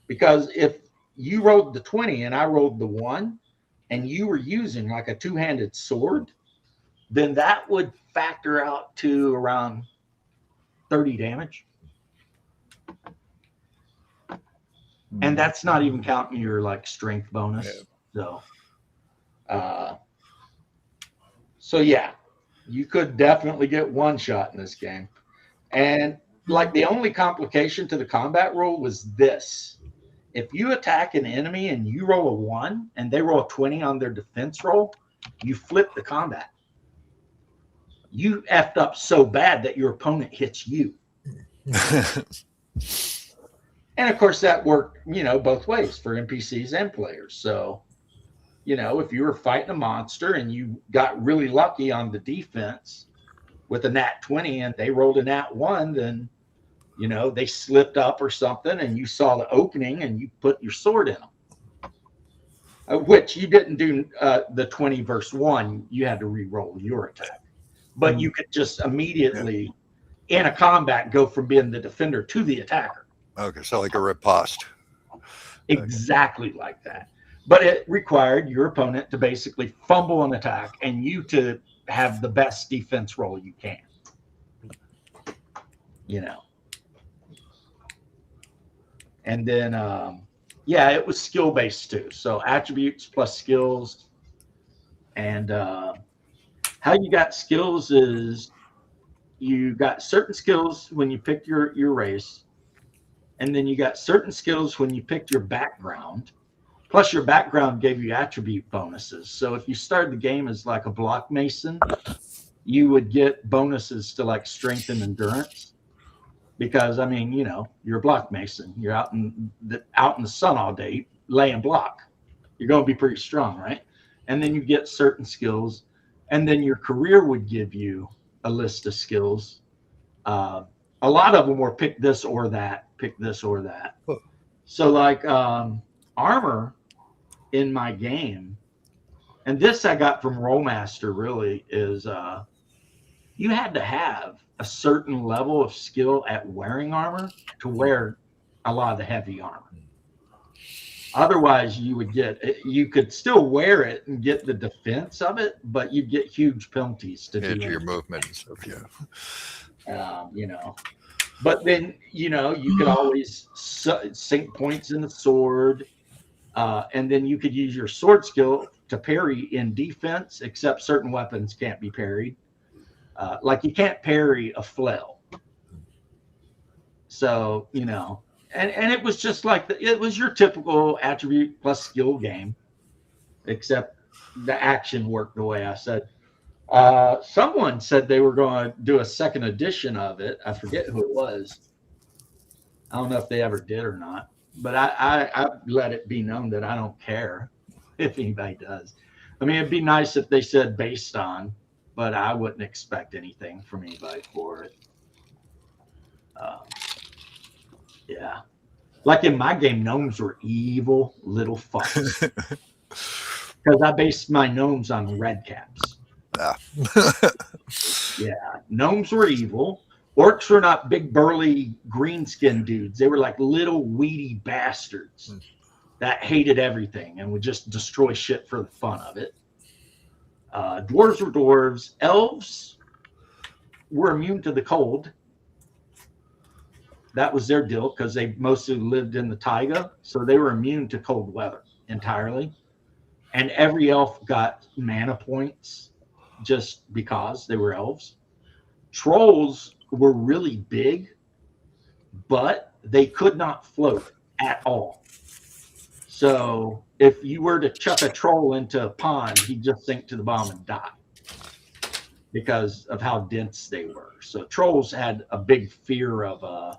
Because if you rolled the 20 and I rolled the 1, and you were using like a two-handed sword, then that would factor out to around 30 damage. And that's not even counting your like strength bonus. So yeah, you could definitely get one shot in this game. And like the only complication to the combat rule was this. if you attack an enemy and you roll a 1 and they roll a 20 on their defense roll, you flip the combat. You effed up so bad that your opponent hits you. And of course that worked, both ways for NPCs and players. So, if you were fighting a monster and you got really lucky on the defense with a nat 20 and they rolled a nat 1, then, they slipped up or something and you saw the opening and you put your sword in them. Which you didn't do the 20 verse 1. You had to re-roll your attack. But you could just immediately, in a combat, go from being the defender to the attacker. Okay, so like a riposte. Exactly like that. But it required your opponent to basically fumble an attack and you to have the best defense roll you can. And then, it was skill based too. So attributes plus skills. And how you got skills is you got certain skills when you picked your race. And then you got certain skills when you picked your background. Plus your background gave you attribute bonuses. So if you started the game as like a block mason, you would get bonuses to like strength and endurance. Because you're a block mason. You're out in the sun all day laying block. You're going to be pretty strong, right? And then you get certain skills. And then your career would give you a list of skills. A lot of them were pick this or that. So like armor in my game, and this I got from Rollmaster really, is you had to have a certain level of skill at wearing armor to wear a lot of the heavy armor. Otherwise you could still wear it and get the defense of it, but you'd get huge penalties to do your movement and stuff, But then, you could always sink points in the sword. And then you could use your sword skill to parry in defense, except certain weapons can't be parried. Like you can't parry a flail. So, and it was just like, it was your typical attribute plus skill game, except the action worked the way I said. Someone said they were going to do a second edition of it. I forget who it was. I don't know if they ever did or not, but I let it be known that I don't care if anybody does. It'd be nice if they said based on, but I wouldn't expect anything from anybody for it. Like in my game, gnomes were evil little fucks. Because I based my gnomes on red caps. Gnomes were evil. Orcs were not big burly green skinned dudes. They were like little weedy bastards that hated everything and would just destroy shit for the fun of it. Dwarves were dwarves. Elves were immune to the cold. That was their deal because they mostly lived in the taiga, so they were immune to cold weather entirely. And every elf got mana points just because they were elves. Trolls were really big, but they could not float at all. So if you were to chuck a troll into a pond, he'd just sink to the bottom and die because of how dense they were. So trolls had a big fear of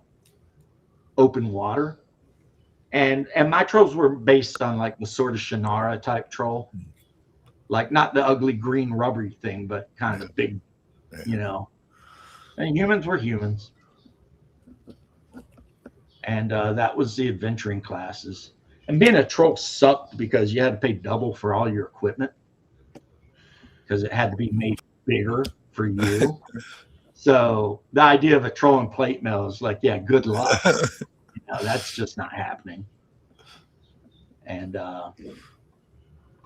open water. And my trolls were based on like the sort of Shannara type troll. Like not the ugly green rubbery thing, but kind of big, And humans were humans. And that was the adventuring classes. And being a troll sucked because you had to pay double for all your equipment because it had to be made bigger for you. So the idea of a troll and plate mail is like, yeah, good luck. That's just not happening. And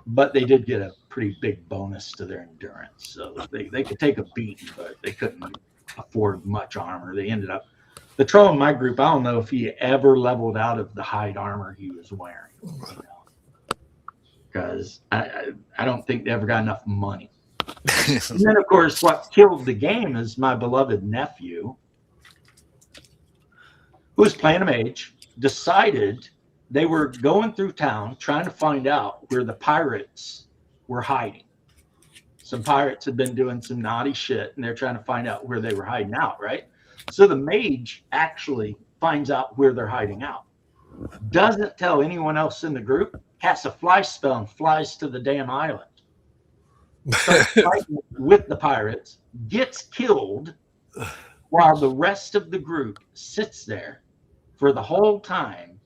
but they did get a pretty big bonus to their endurance. So they could take a beating, but they couldn't afford much armor. They ended up, the troll in my group, I don't know if he ever leveled out of the hide armor he was wearing. Because I don't think they ever got enough money. And then, of course, what killed the game is my beloved nephew, who was playing a mage, decided they were going through town trying to find out where the pirates were hiding. Some pirates had been doing some naughty shit, and they're trying to find out where they were hiding out, right? So the mage actually finds out where they're hiding out. Doesn't tell anyone else in the group, casts a fly spell and flies to the damn island. Starts fighting with the pirates, gets killed, while the rest of the group sits there for the whole time,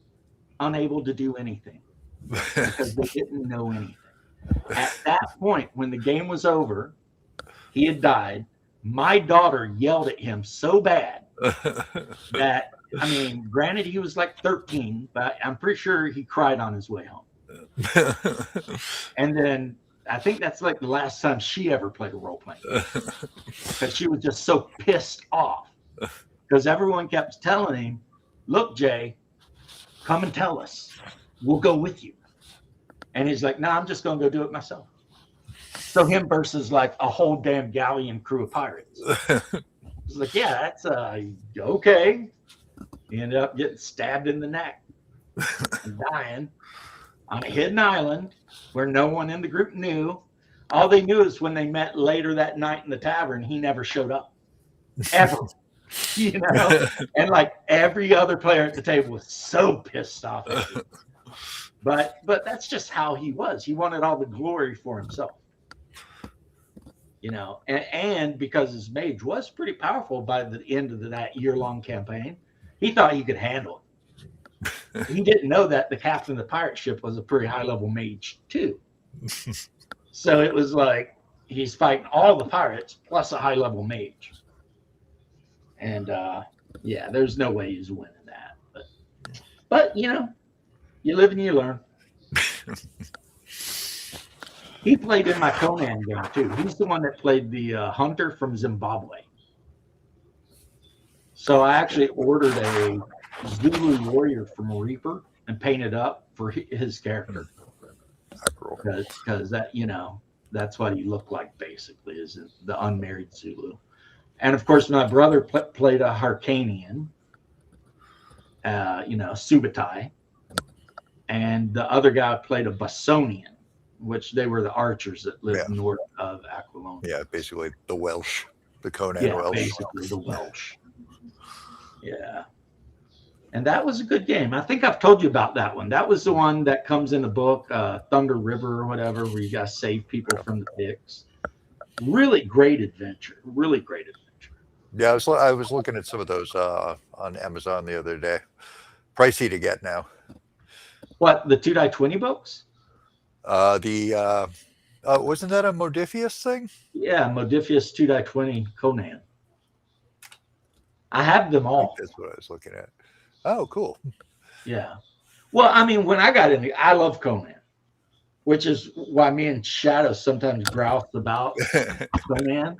unable to do anything because they didn't know anything. At that point, when the game was over, he had died. My daughter yelled at him so bad that, I mean, granted, he was like 13, but I'm pretty sure he cried on his way home. And then I think that's like the last time she ever played a role playing game, because she was just so pissed off because everyone kept telling him, look, Jay, come and tell us. We'll go with you. And he's like, no, I'm just going to go do it myself. So him versus like a whole damn galleon crew of pirates. He's like, yeah, that's okay. He ended up getting stabbed in the neck and dying on a hidden island where no one in the group knew. All they knew is when they met later that night in the tavern, he never showed up. Ever. You know? And like every other player at the table was so pissed off at him. But that's just how he was. He wanted all the glory for himself. You know, and because his mage was pretty powerful by the end of that year-long campaign, he thought he could handle it. He didn't know that the captain of the pirate ship was a pretty high-level mage too. So it was like he's fighting all the pirates plus a high-level mage. And yeah, there's no way he's winning that. But you know, you live and you learn. He played in my Conan game too. He's the one that played the hunter from Zimbabwe. So I actually ordered a Zulu warrior from Reaper and painted up for his character. Because that, you know, that's what he looked like basically, is the unmarried Zulu. And of course, my brother played a Harkanian, you know, Subutai. And the other guy played a Basonian, which they were the archers that lived north of Aquilonia. Yeah, basically the Welsh, the Conan Welsh. Basically the Welsh. Yeah. And that was a good game. I think I've told you about that one. That was the one that comes in the book, Thunder River or whatever, where you guys save people from the Picts. Really great adventure. Really great adventure. Yeah, I was looking at some of those on Amazon the other day. Pricey to get now. What, the 2-die-20 books? Wasn't that a Modiphius thing? Yeah, Modiphius 2-die-20 Conan. I have them all. That's what I was looking at. Oh, cool. Yeah. Well, I mean, when I got in, I love Conan, which is why me and Shadow sometimes grouse about Conan.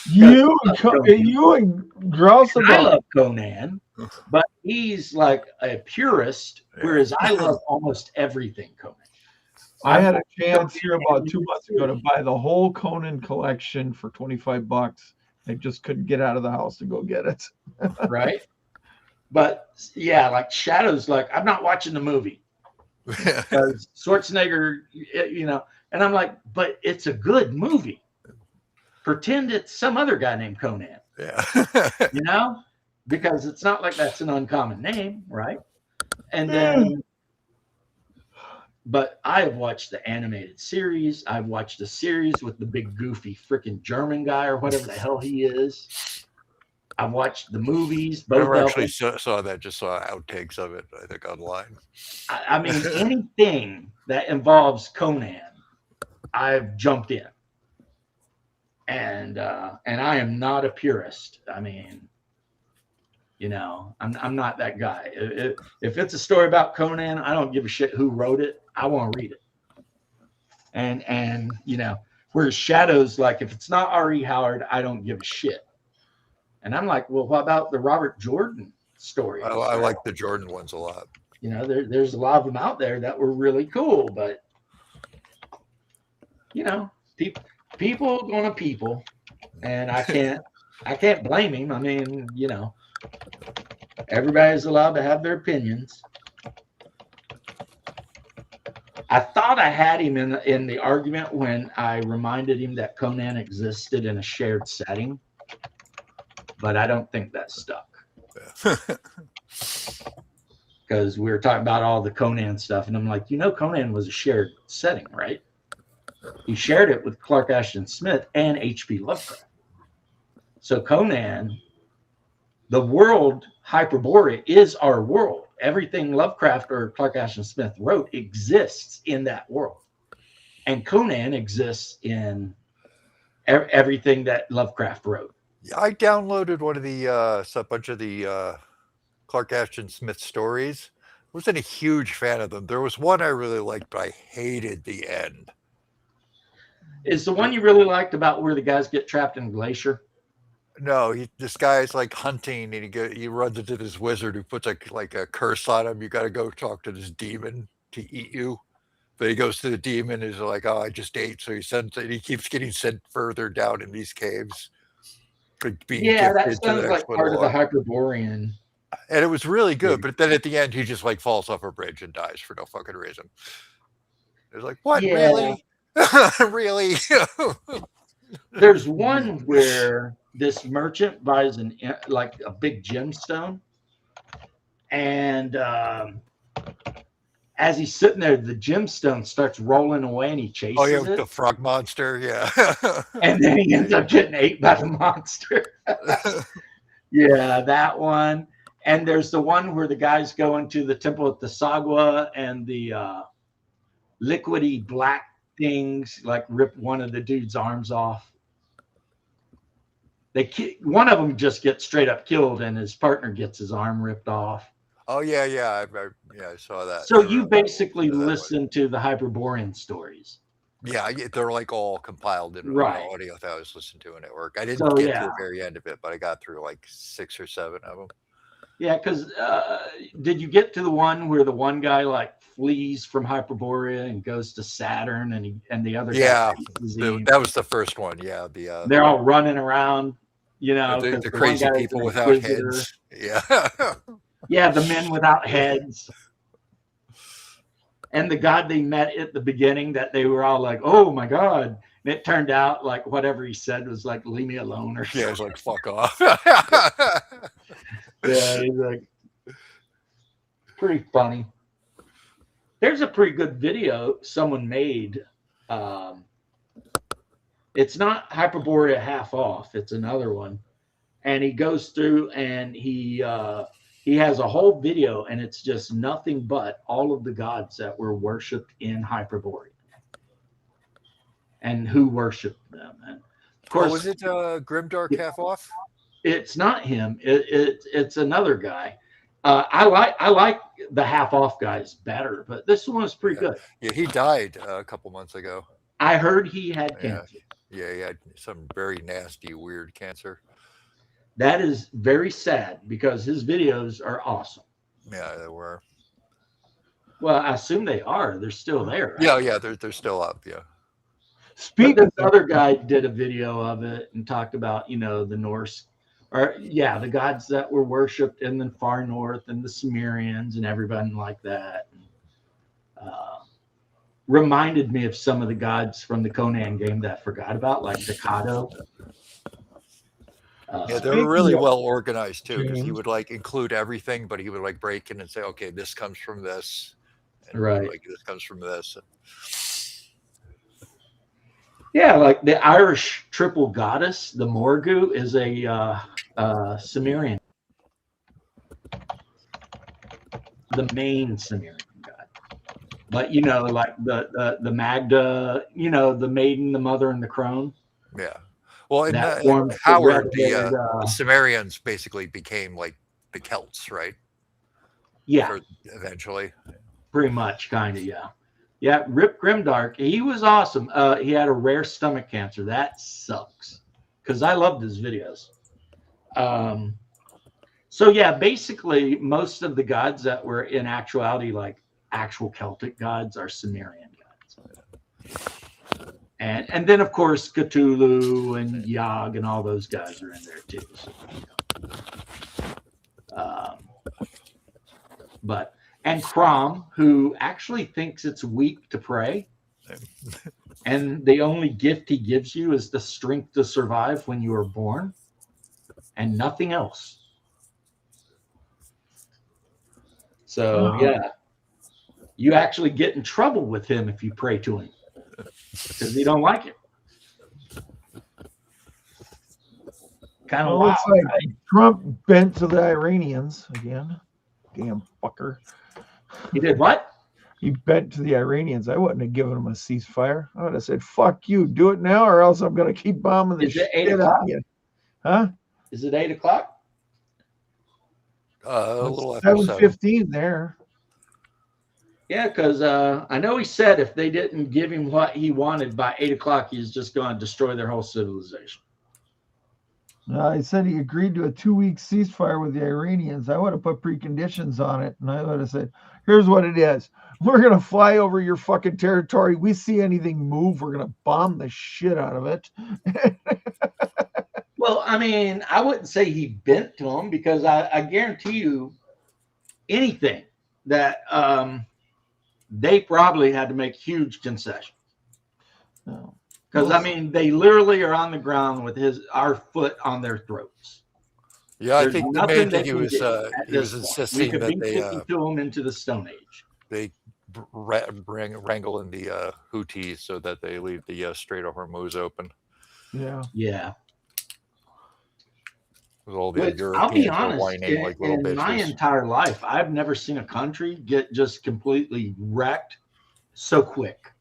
You and grouse I about. love Conan, but he's like a purist, whereas I love almost everything Conan. I had a chance here about 2 months ago to buy the whole Conan collection for $25. I just couldn't get out of the house to go get it. Right? But yeah, like Shadow's like, I'm not watching the movie because Schwarzenegger, you know, and I'm like, but it's a good movie. Pretend it's some other guy named Conan. Yeah. You know, because it's not like that's an uncommon name, right? And then, but I have watched the animated series. I've watched the series with the big goofy freaking German guy or whatever the hell he is. I've watched the movies. I never actually saw that, just saw outtakes of it, I think, online. I mean, anything that involves Conan, I've jumped in. And I am not a purist. I mean, you know, I'm not that guy. If it's a story about Conan, I don't give a shit who wrote it. I want to read it. And you know, whereas Shadow's like, if it's not R.E. Howard, I don't give a shit. And I'm like, well, what about the Robert Jordan stories? I like the Jordan ones a lot. You know, there's a lot of them out there that were really cool, but you know, people gonna people, and I can't blame him. I mean, you know, everybody's allowed to have their opinions. I thought I had him in the argument when I reminded him that Conan existed in a shared setting, but I don't think that stuck. Because we were talking about all the Conan stuff, and I'm like, Conan was a shared setting, right? He shared it with Clark Ashton Smith and H.P. Lovecraft. So Conan, the world Hyperborea is our world. Everything Lovecraft or Clark Ashton Smith wrote exists in that world. And Conan exists in everything that Lovecraft wrote. Yeah, I downloaded one of the a bunch of the Clark Ashton Smith stories. Wasn't a huge fan of them. There was one I really liked, but I hated the end. Is the one you really liked about where the guys get trapped in a glacier? No, this guy's like hunting, and he runs into this wizard who puts like a curse on him. You got to go talk to this demon to eat you. But he goes to the demon, and he's like, "Oh, I just ate." So he keeps getting sent further down in these caves. Yeah, that sounds like part of the Hyperborean. And it was really good, but then at the end, he just like falls off a bridge and dies for no fucking reason. It's like, what? Yeah. Really? Really? There's one where this merchant buys like a big gemstone, and as he's sitting there, the gemstone starts rolling away, and he chases Oh yeah, it. the frog monster, yeah. And then he ends up getting ate by the monster. Yeah, that one. And there's the one where the guys go into the temple at the Sagwa, and the liquidy black things like rip one of the dude's arms off. One of them just gets straight up killed, and his partner gets his arm ripped off. Oh yeah, I saw that. So you basically listen to the Hyperborean stories. Yeah, they're like all compiled in audio that I was listening to in at work. I didn't get to the very end of it, but I got through like 6 or 7 of them. Yeah, because did you get to the one where the one guy like flees from Hyperborea and goes to Saturn, and the other guy that was the first one. Yeah, they're all running around, the crazy people without heads. Yeah, yeah, the men without heads, and the god they met at the beginning that they were all like, oh my god. And it turned out like whatever he said was like, leave me alone or something. Yeah, it was like, fuck off. Yeah, he's like, pretty funny. There's a pretty good video someone made. It's not Hyperborea Half Off. It's another one. And he goes through and he has a whole video, and it's just nothing but all of the gods that were worshipped in Hyperborea and who worshipped them. And of course, was it Grimdark Half Off? It's not him. It's another guy. I like the Half Off guys better, but this one was pretty good. Yeah, he died a couple months ago. I heard he had cancer. Yeah, he had some very nasty, weird cancer. That is very sad because his videos are awesome. Yeah, they were. Well, I assume they are. They're still there. Right? Yeah, they're still up. Yeah. This other guy did a video of it and talked about the Norse. The gods that were worshipped in the far north, and the Sumerians and everybody like that. Reminded me of some of the gods from the Conan game that I forgot about, like Mikado. Yeah, they were really well organized too, because he would like include everything, but he would like break in and say, okay, this comes from this. And right. Like this comes from this. Yeah, like the Irish triple goddess, the Morgu, is a Sumerian. The main Sumerian god. But like the Magda, the maiden, the mother, and the crone. Yeah. Well, in Howard, the Sumerians basically became like the Celts, right? Yeah. Eventually. Pretty much, kind of, yeah. Yeah, Rip Grimdark, he was awesome. He had a rare stomach cancer. That sucks, because I loved his videos. So yeah, basically most of the gods that were in actuality like actual Celtic gods are Sumerian gods. And then of course Cthulhu and Yog and all those guys are in there too. So, but And Crom, who actually thinks it's weak to pray. And the only gift he gives you is the strength to survive when you are born and nothing else. So, yeah, you actually get in trouble with him if you pray to him because he don't like it. Kind of Well, wild. it's like Trump bent to the Iranians again. Damn fucker. He did what? He bent to the Iranians. I wouldn't have given him a ceasefire. I would have said, fuck you, do it now, or else I'm going to keep bombing the Is it shit 8 out o'clock? of you. Huh? Is it 8 o'clock? A little after 7. 7:15 there. Yeah, because I know he said if they didn't give him what he wanted by 8 o'clock, he's just going to destroy their whole civilization. He said he agreed to a 2-week ceasefire with the Iranians. I would have put preconditions on it, and I would have said, here's what it is. We're going to fly over your fucking territory. We see anything move, we're going to bomb the shit out of it. Well, I mean, I wouldn't say he bent to him because I guarantee you anything that they probably had to make huge concessions. No. Because, I mean, they literally are on the ground with our foot on their throats. Yeah, I There's think the nothing main that thing he we was did at this point. We insisting could that be they kicking to them into the Stone Age. they wrangle in the Houthis so that they leave the Strait of Hormuz open. Yeah. Yeah. With all the Which, Europeans I'll be are honest, whining like little in my bitches. entire life, I've never seen a country get just completely wrecked so quick.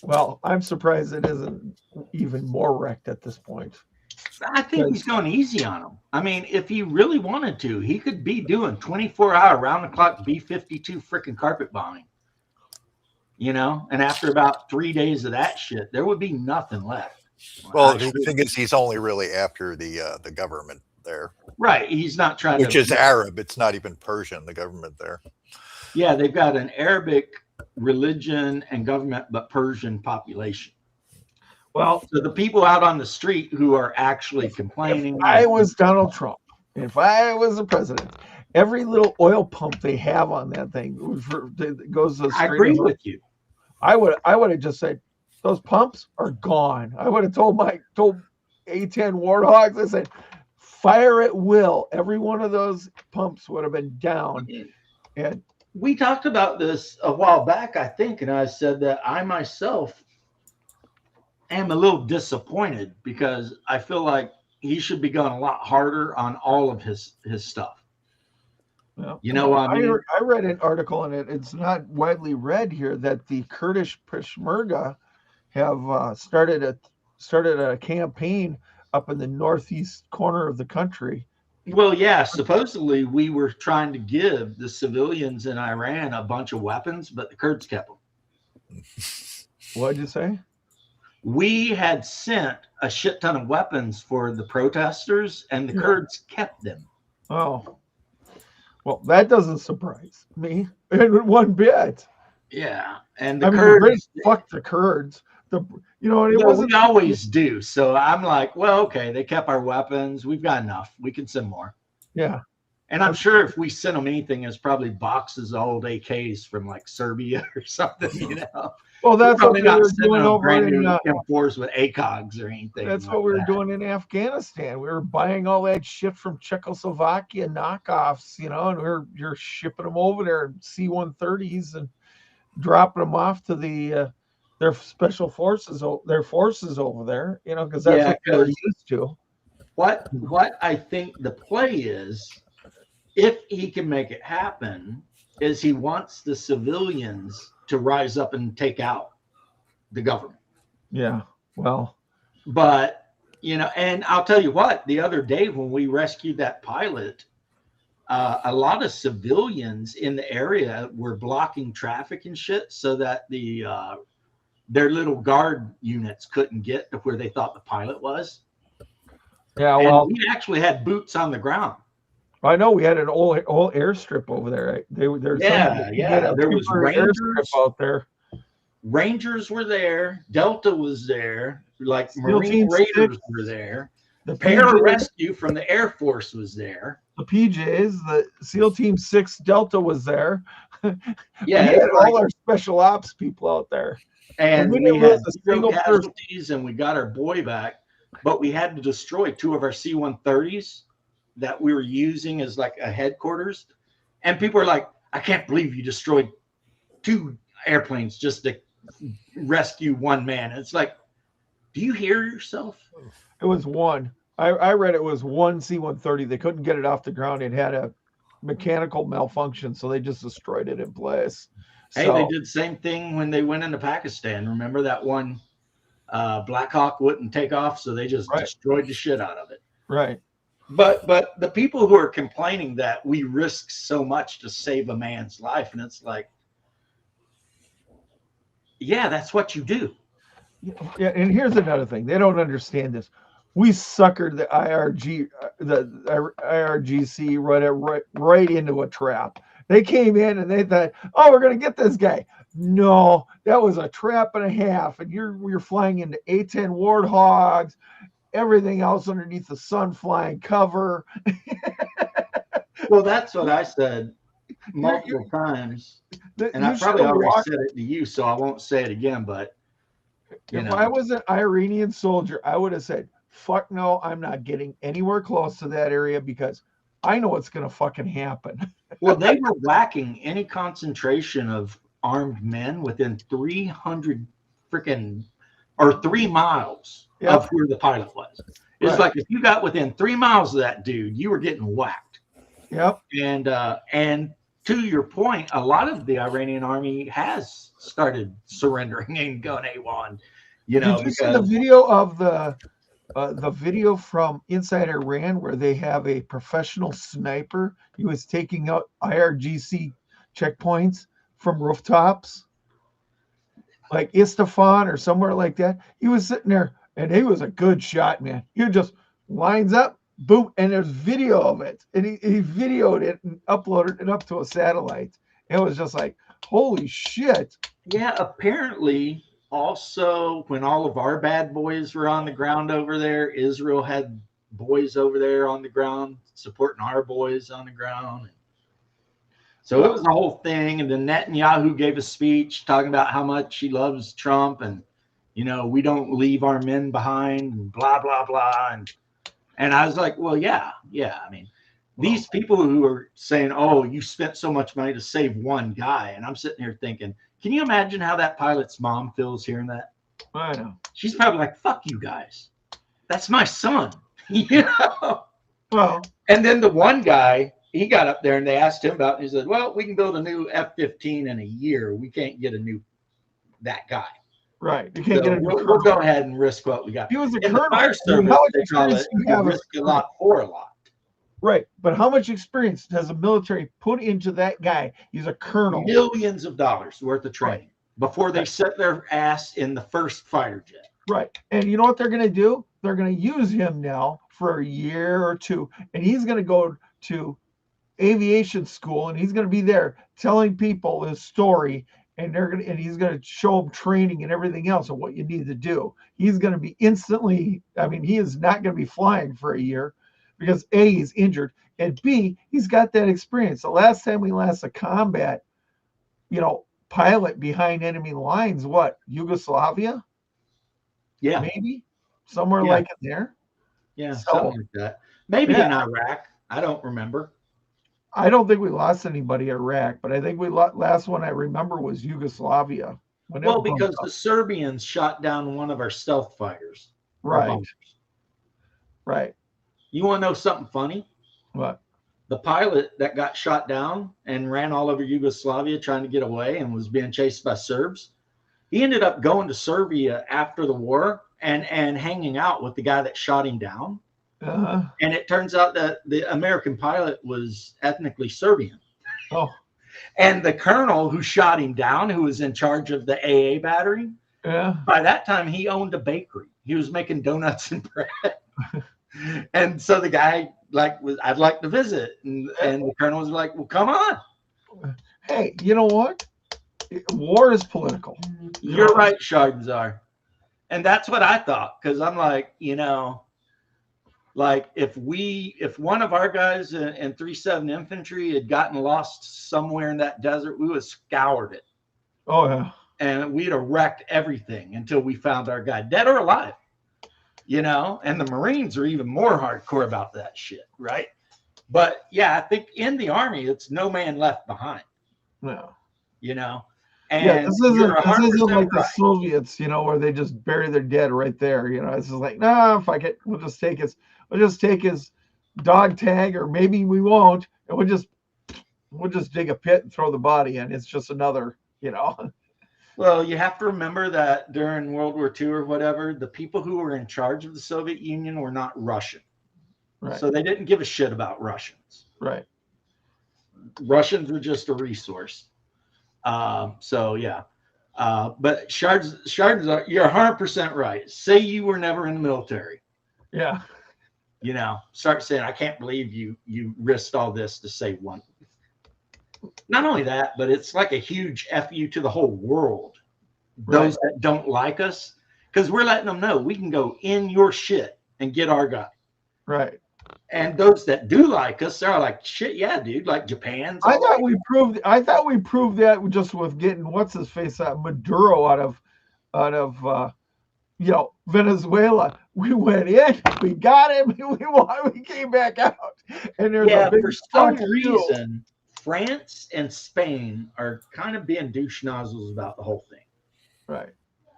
Well, I'm surprised it isn't even more wrecked at this point. I think he's going easy on them. I mean, if he really wanted to, he could be doing 24-hour round-the-clock B-52 freaking carpet bombing. You know, and after about 3 days of that shit, there would be nothing left. Well, the thing is, he's only really after the government there, right? He's not trying which is Arab. It's not even Persian. The government there. Yeah, they've got an Arabic religion and government, but Persian population. Well, so the people out on the street who are actually complaining. If I was Donald Trump, if I was the president, every little oil pump they have on that thing goes to the I agree with you. I would have just said, those pumps are gone. I would have told A-10 Warthogs, I said, fire at will. Every one of those pumps would have been down. And we talked about this a while back, I think, and I said that I myself am a little disappointed because I feel like he should be going a lot harder on all of his stuff. Well, you know what I mean? I read an article in it. It's not widely read here that the Kurdish Peshmerga have started a campaign up in the northeast corner of the country. Well, yeah, supposedly we were trying to give the civilians in Iran a bunch of weapons, but the Kurds kept them. What'd you say? We had sent a shit ton of weapons for the protesters, and the Kurds kept them. Oh, well, that doesn't surprise me one bit. Yeah, and the Kurds, British fuck the Kurds. We always do. So I'm like, well, okay, they kept our weapons. We've got enough. We can send more. Yeah. And I'm sure if we sent them anything, it's probably boxes of old AKs from like Serbia or something, you know. Well, that's what we not were doing over in M4s with ACOGs or anything. That's what we were doing in Afghanistan. We were buying all that shit from Czechoslovakia knockoffs, you know, and you're shipping them over there in C-130s and dropping them off to their special forces, their forces over there, you know, because that's what they're used to. What I think the play is, if he can make it happen, is he wants the civilians to rise up and take out the government. Yeah, well. But, you know, and I'll tell you what, the other day when we rescued that pilot, a lot of civilians in the area were blocking traffic and shit so that their little guard units couldn't get to where they thought the pilot was. Yeah, and well, we actually had boots on the ground. I know we had an old airstrip over there. Right? There was Rangers out there. Rangers were there. Delta was there. Like Marine Raiders were there. The Pararescue from the Air Force was there. the PJs, the SEAL Team 6 Delta was there. Yeah, We had it's like- all our special ops people out there. and we we didn't had lose a 0 single person. casualties, and we got our boy back. But we had to destroy 2 of our C-130s that we were using as like a headquarters. And people are like, "I can't believe you destroyed 2 airplanes just to rescue 1 man." And it's like, do you hear yourself? It was one. I read it was one C-130. They couldn't get it off the ground. It had a mechanical malfunction, so they just destroyed it in place. Hey, So, they did the same thing when they went into Pakistan. Remember that one Black Hawk wouldn't take off, so they just Right. destroyed the shit out of it. right. But the people who are complaining that we risk so much to save a man's life, and it's like, yeah, that's what you do. Yeah, and here's another thing. They don't understand this. We suckered the IRGC right into a trap. They came in and they thought, "Oh, we're going to get this guy." No, that was a trap and a half. And you're flying into A-10 Warthogs, everything else underneath the sun flying cover. Well, that's what I said multiple times, and I probably already said it to you, so I won't say it again. But if I was an Iranian soldier, I would have said, "Fuck no, I'm not getting anywhere close to that area because I know what's going to fucking happen." well, they were lacking any concentration of armed men within 300 freaking or 3 miles Yeah. of where the pilot was. It's Right. like if you got within 3 miles of that dude, you were getting whacked. Yep. And to your point, a lot of the Iranian army has started surrendering and going AWOL. You know, Did you see the video of the video from inside Iran where they have a professional sniper? He was taking out IRGC checkpoints from rooftops, like Isfahan or somewhere like that. He was sitting there, and he was a good shot, man. He just lines up, boom, and there's video of it, and he videoed it and uploaded it up to a satellite. It was just like, holy shit. yeah, apparently also when all of our bad boys were on the ground over there, Israel had boys over there on the ground supporting our boys on the ground. So it was a whole thing. And then Netanyahu gave a speech talking about how much he loves Trump and, you know, we don't leave our men behind and blah, blah, blah. And I was like, well, yeah. I mean, these people who are saying, "Oh, you spent so much money to save 1 guy." And I'm sitting here thinking, can you imagine how that pilot's mom feels hearing that? I know. She's probably like, "Fuck you guys. That's my son." You know? Well, And then the one guy, he got up there and they asked him about it. And he said, "Well, we can build a new F-15 in a year. We can't get that guy. right. You can't So get a new we'll colonel. go ahead and risk what we got." He was a In the colonel. fire I mean, service, how much they call experience it do you have as risk a lot for a lot. Right, but how much experience has the military put into that guy? He's a colonel. Millions of dollars worth of training before they set their ass in the first fighter jet. Right, and you know what they're going to do? They're going to use him now for a year or 2, and he's going to go to aviation school, and he's going to be there telling people his story, and he's going to show them training and everything else of what you need to do. He's going to be instantly. I mean, he is not going to be flying for a year because A, he's injured, and B, he's got that experience. The last time we lost a combat, pilot behind enemy lines, what, Yugoslavia? Yeah, Maybe somewhere Yeah. like it there. yeah, So- something like that. Maybe Yeah. in Iraq. I don't remember. I don't think we lost anybody in Iraq, but I think last one I remember was Yugoslavia. When it Well, blew because up. the Serbians shot down one of our stealth fighters. our right, bombers. right. You want to know something funny? What? The pilot that got shot down and ran all over Yugoslavia trying to get away and was being chased by Serbs, he ended up going to Serbia after the war and hanging out with the guy that shot him down. Uh, And it turns out that the American pilot was ethnically Serbian. oh, And the colonel who shot him down, who was in charge of the AA battery, yeah. by that time he owned a bakery. He was making donuts and bread. And so the guy I'd like to visit. And the colonel was like, "Well, come on." Hey, you know what? War is political. You're right, Shardenzar. And that's what I thought. Because I'm like, Like if one of our guys in 3-7 infantry had gotten lost somewhere in that desert, we would have scoured it. Oh yeah. And we'd have wrecked everything until we found our guy, dead or alive. You know, and the Marines are even more hardcore about that shit, right? But yeah, I think in the Army, it's no man left behind. No. You know, and Yeah, this isn't you're 100% like the right. Soviets, you know, where they just bury their dead right there. You know, it's just like, no, fuck it, we'll just take his dog tag, or maybe we won't, and we'll just dig a pit and throw the body in. It's just another, you know. Well, you have to remember that during World War II or whatever, the people who were in charge of the Soviet Union were not Russian. Right. So they didn't give a shit about Russians. Right. Russians were just a resource. So yeah. But shards are, you're 100% right. Say you were never in the military. Yeah. You know, start saying, I can't believe you risked all this to save one. Not only that, but it's like a huge FU to the whole world. Those that don't like us, because we're letting them know we can go in your shit and get our guy. Right. And those that do like us, they're like, shit, yeah, dude, like Japan's. I thought we proved that just with getting what's his face Maduro out of you know, Venezuela. We went in, we got him, we came back out, and there's a big for some fuck reason, France and Spain are kind of being douche nozzles about the whole thing. Right.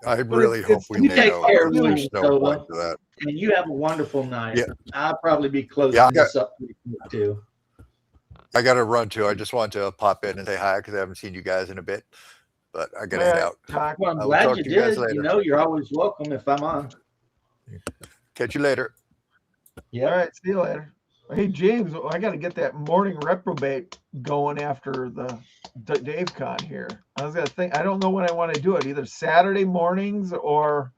I really hope we you take NATO. care of There's me, no so point to that. And you have a wonderful night. Yeah. I'll probably be closing this up pretty quick too. I got to run too. I just wanted to pop in and say hi because I haven't seen you guys in a bit, but I got to head out. Well, I'm I will glad talk you to you guys did. later. You know, you're always welcome if I'm on. Catch you later. Yeah. All right. See you later. Hey, James, I got to get that morning reprobate going after the Dave Con here. I was going to think, I don't know when I want to do it, either Saturday mornings or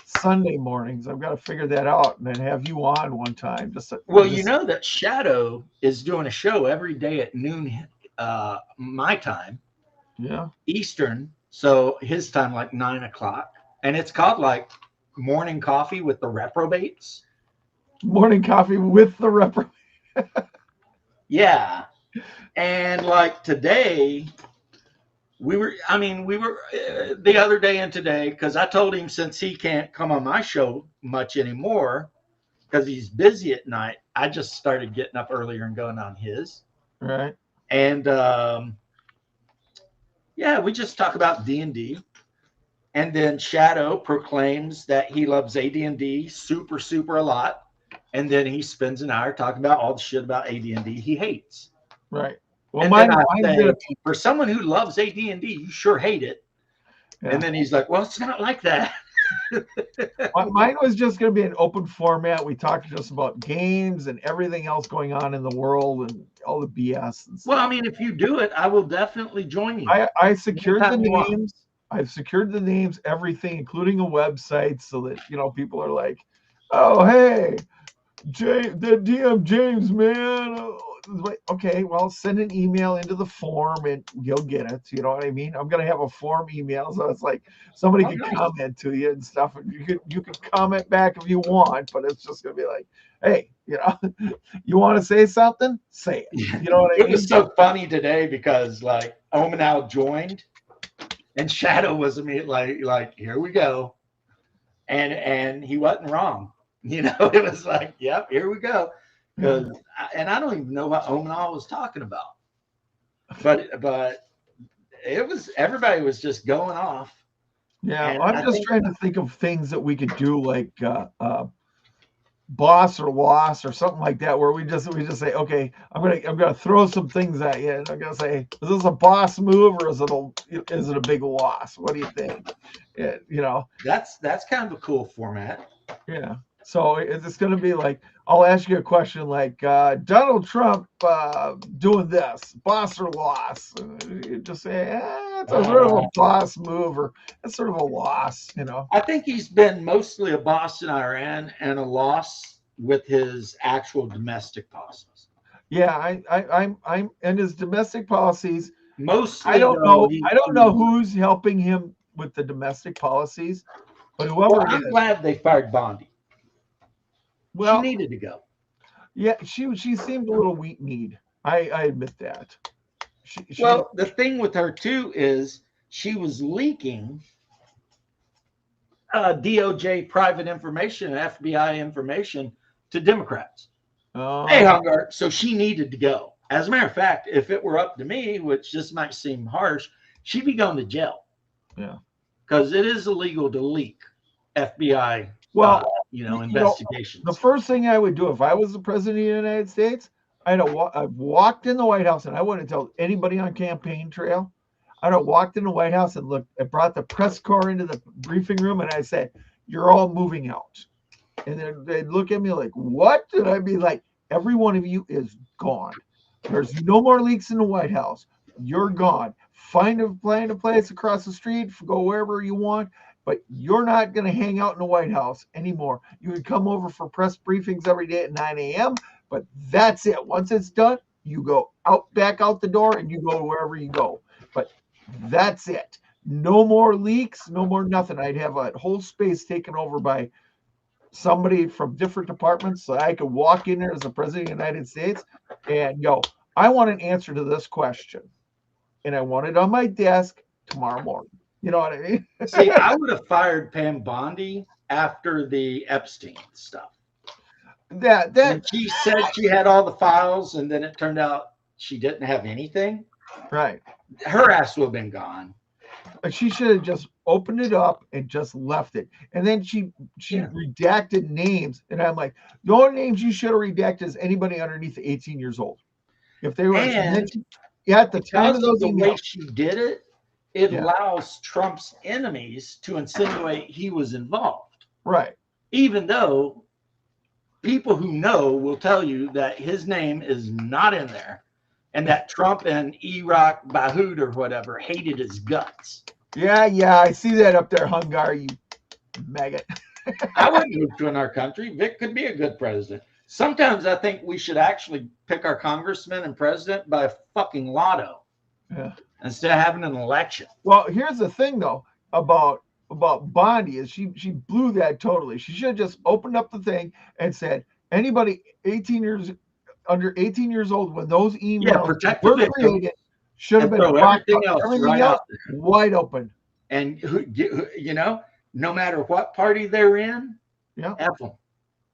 Sunday mornings. I've got to figure that out and then have you on one time. You know that Shadow is doing a show every day at noon, my time. Yeah. Eastern. So his time, like 9 o'clock. And it's called like Morning Coffee with the Reprobates. Morning coffee with the reprobate. Yeah. And like today, we were the other day and today, because I told him since he can't come on my show much anymore because he's busy at night, I just started getting up earlier and going on his. Right. And yeah, we just talk about D&D. And then Shadow proclaims that he loves AD&D super, super a lot. And then he spends an hour talking about all the shit about AD&D he hates. Right. Well, for someone who loves AD&D, you sure hate it. Yeah. And then he's like, well, it's not like that. Mine was just going to be an open format. We talked just about games and everything else going on in the world and all the BS. And stuff. Well, I mean, if you do it, I will definitely join you. I secured the names. I've secured the names, everything, including a website, so that, you know, people are like, oh, hey, the DM James, man. Okay, well, send an email into the form and you'll get it. You know what I mean? I'm gonna have a form email, so it's like somebody can comment to you and stuff. And you can comment back if you want, but it's just gonna be like, hey, you know, you want to say something? Say it. You know what I mean? It was so funny today because like Omenal joined, and Shadow was immediately like, here we go, and he wasn't wrong. You know, it was like, yep, here we go. And I don't even know what Omenal was talking about, but it was, everybody was just going off. Yeah, and I'm just trying to think of things that we could do, like boss or loss or something like that, where we just say, okay, I'm gonna throw some things at you, and I'm gonna say, is this a boss move or is it a big loss? What do you think? You know, that's kind of a cool format. Yeah. So it's going to be like, I'll ask you a question like, Donald Trump doing this, boss or loss? And you just say, it's a sort of a boss move, or it's sort of a loss, you know. I think he's been mostly a boss in Iran and a loss with his actual domestic policies. Yeah, I'm and his domestic policies. Mostly, I don't know who's helping him with the domestic policies, but whoever. Well, I'm glad they fired Bondi. Well, she needed to go. yeah, she seemed a little weak-kneed. I admit that. She, Well, the thing with her too is she was leaking DOJ private information, FBI information to Democrats. oh, Hey, Hungar, so she needed to go. As a matter of fact, if it were up to me, which just might seem harsh, she'd be going to jail. Yeah. Because it is illegal to leak FBI, well, investigations. the first thing I would do if I was the president of the United States, I'd walked in the White House, and I wouldn't tell anybody on campaign trail. I'd have walked in the White House and looked. I brought the press corps into the briefing room, and I said, "You're all moving out." And then they'd look at me like, "What?" And I'd be like, "Every one of you is gone. There's no more leaks in the White House. You're gone. Find a place across the street. Go wherever you want." But you're not going to hang out in the White House anymore. You would come over for press briefings every day at 9 a.m., but that's it. Once it's done, you go back out the door, and you go wherever you go. But that's it. No more leaks, no more nothing. I'd have a whole space taken over by somebody from different departments so I could walk in there as the president of the United States and go, I want an answer to this question. And I want it on my desk tomorrow morning. You know what I mean? See, I would have fired Pam Bondi after the Epstein stuff. That she said she had all the files, and then it turned out she didn't have anything. Right. Her ass would have been gone. She should have just opened it up and just left it. And then she redacted names. And I'm like, the only names you should have redacted is anybody underneath 18 years old. If they were at the time of those the emails, way she did it, it allows Trump's enemies to insinuate he was involved. Right. Even though people who know will tell you that his name is not in there, and that Trump and Iraq Bahoud or whatever hated his guts. Yeah, I see that up there, Hungar, you maggot. I wouldn't move to another country. Vic could be a good president. Sometimes I think we should actually pick our congressman and president by fucking lotto. Yeah. Instead of having an election. Well, here's the thing though about Bondi is she blew that totally. She should have just opened up the thing and said anybody under 18 years old when those emails were created should have been everything else wide open. And no matter what party they're in, F them.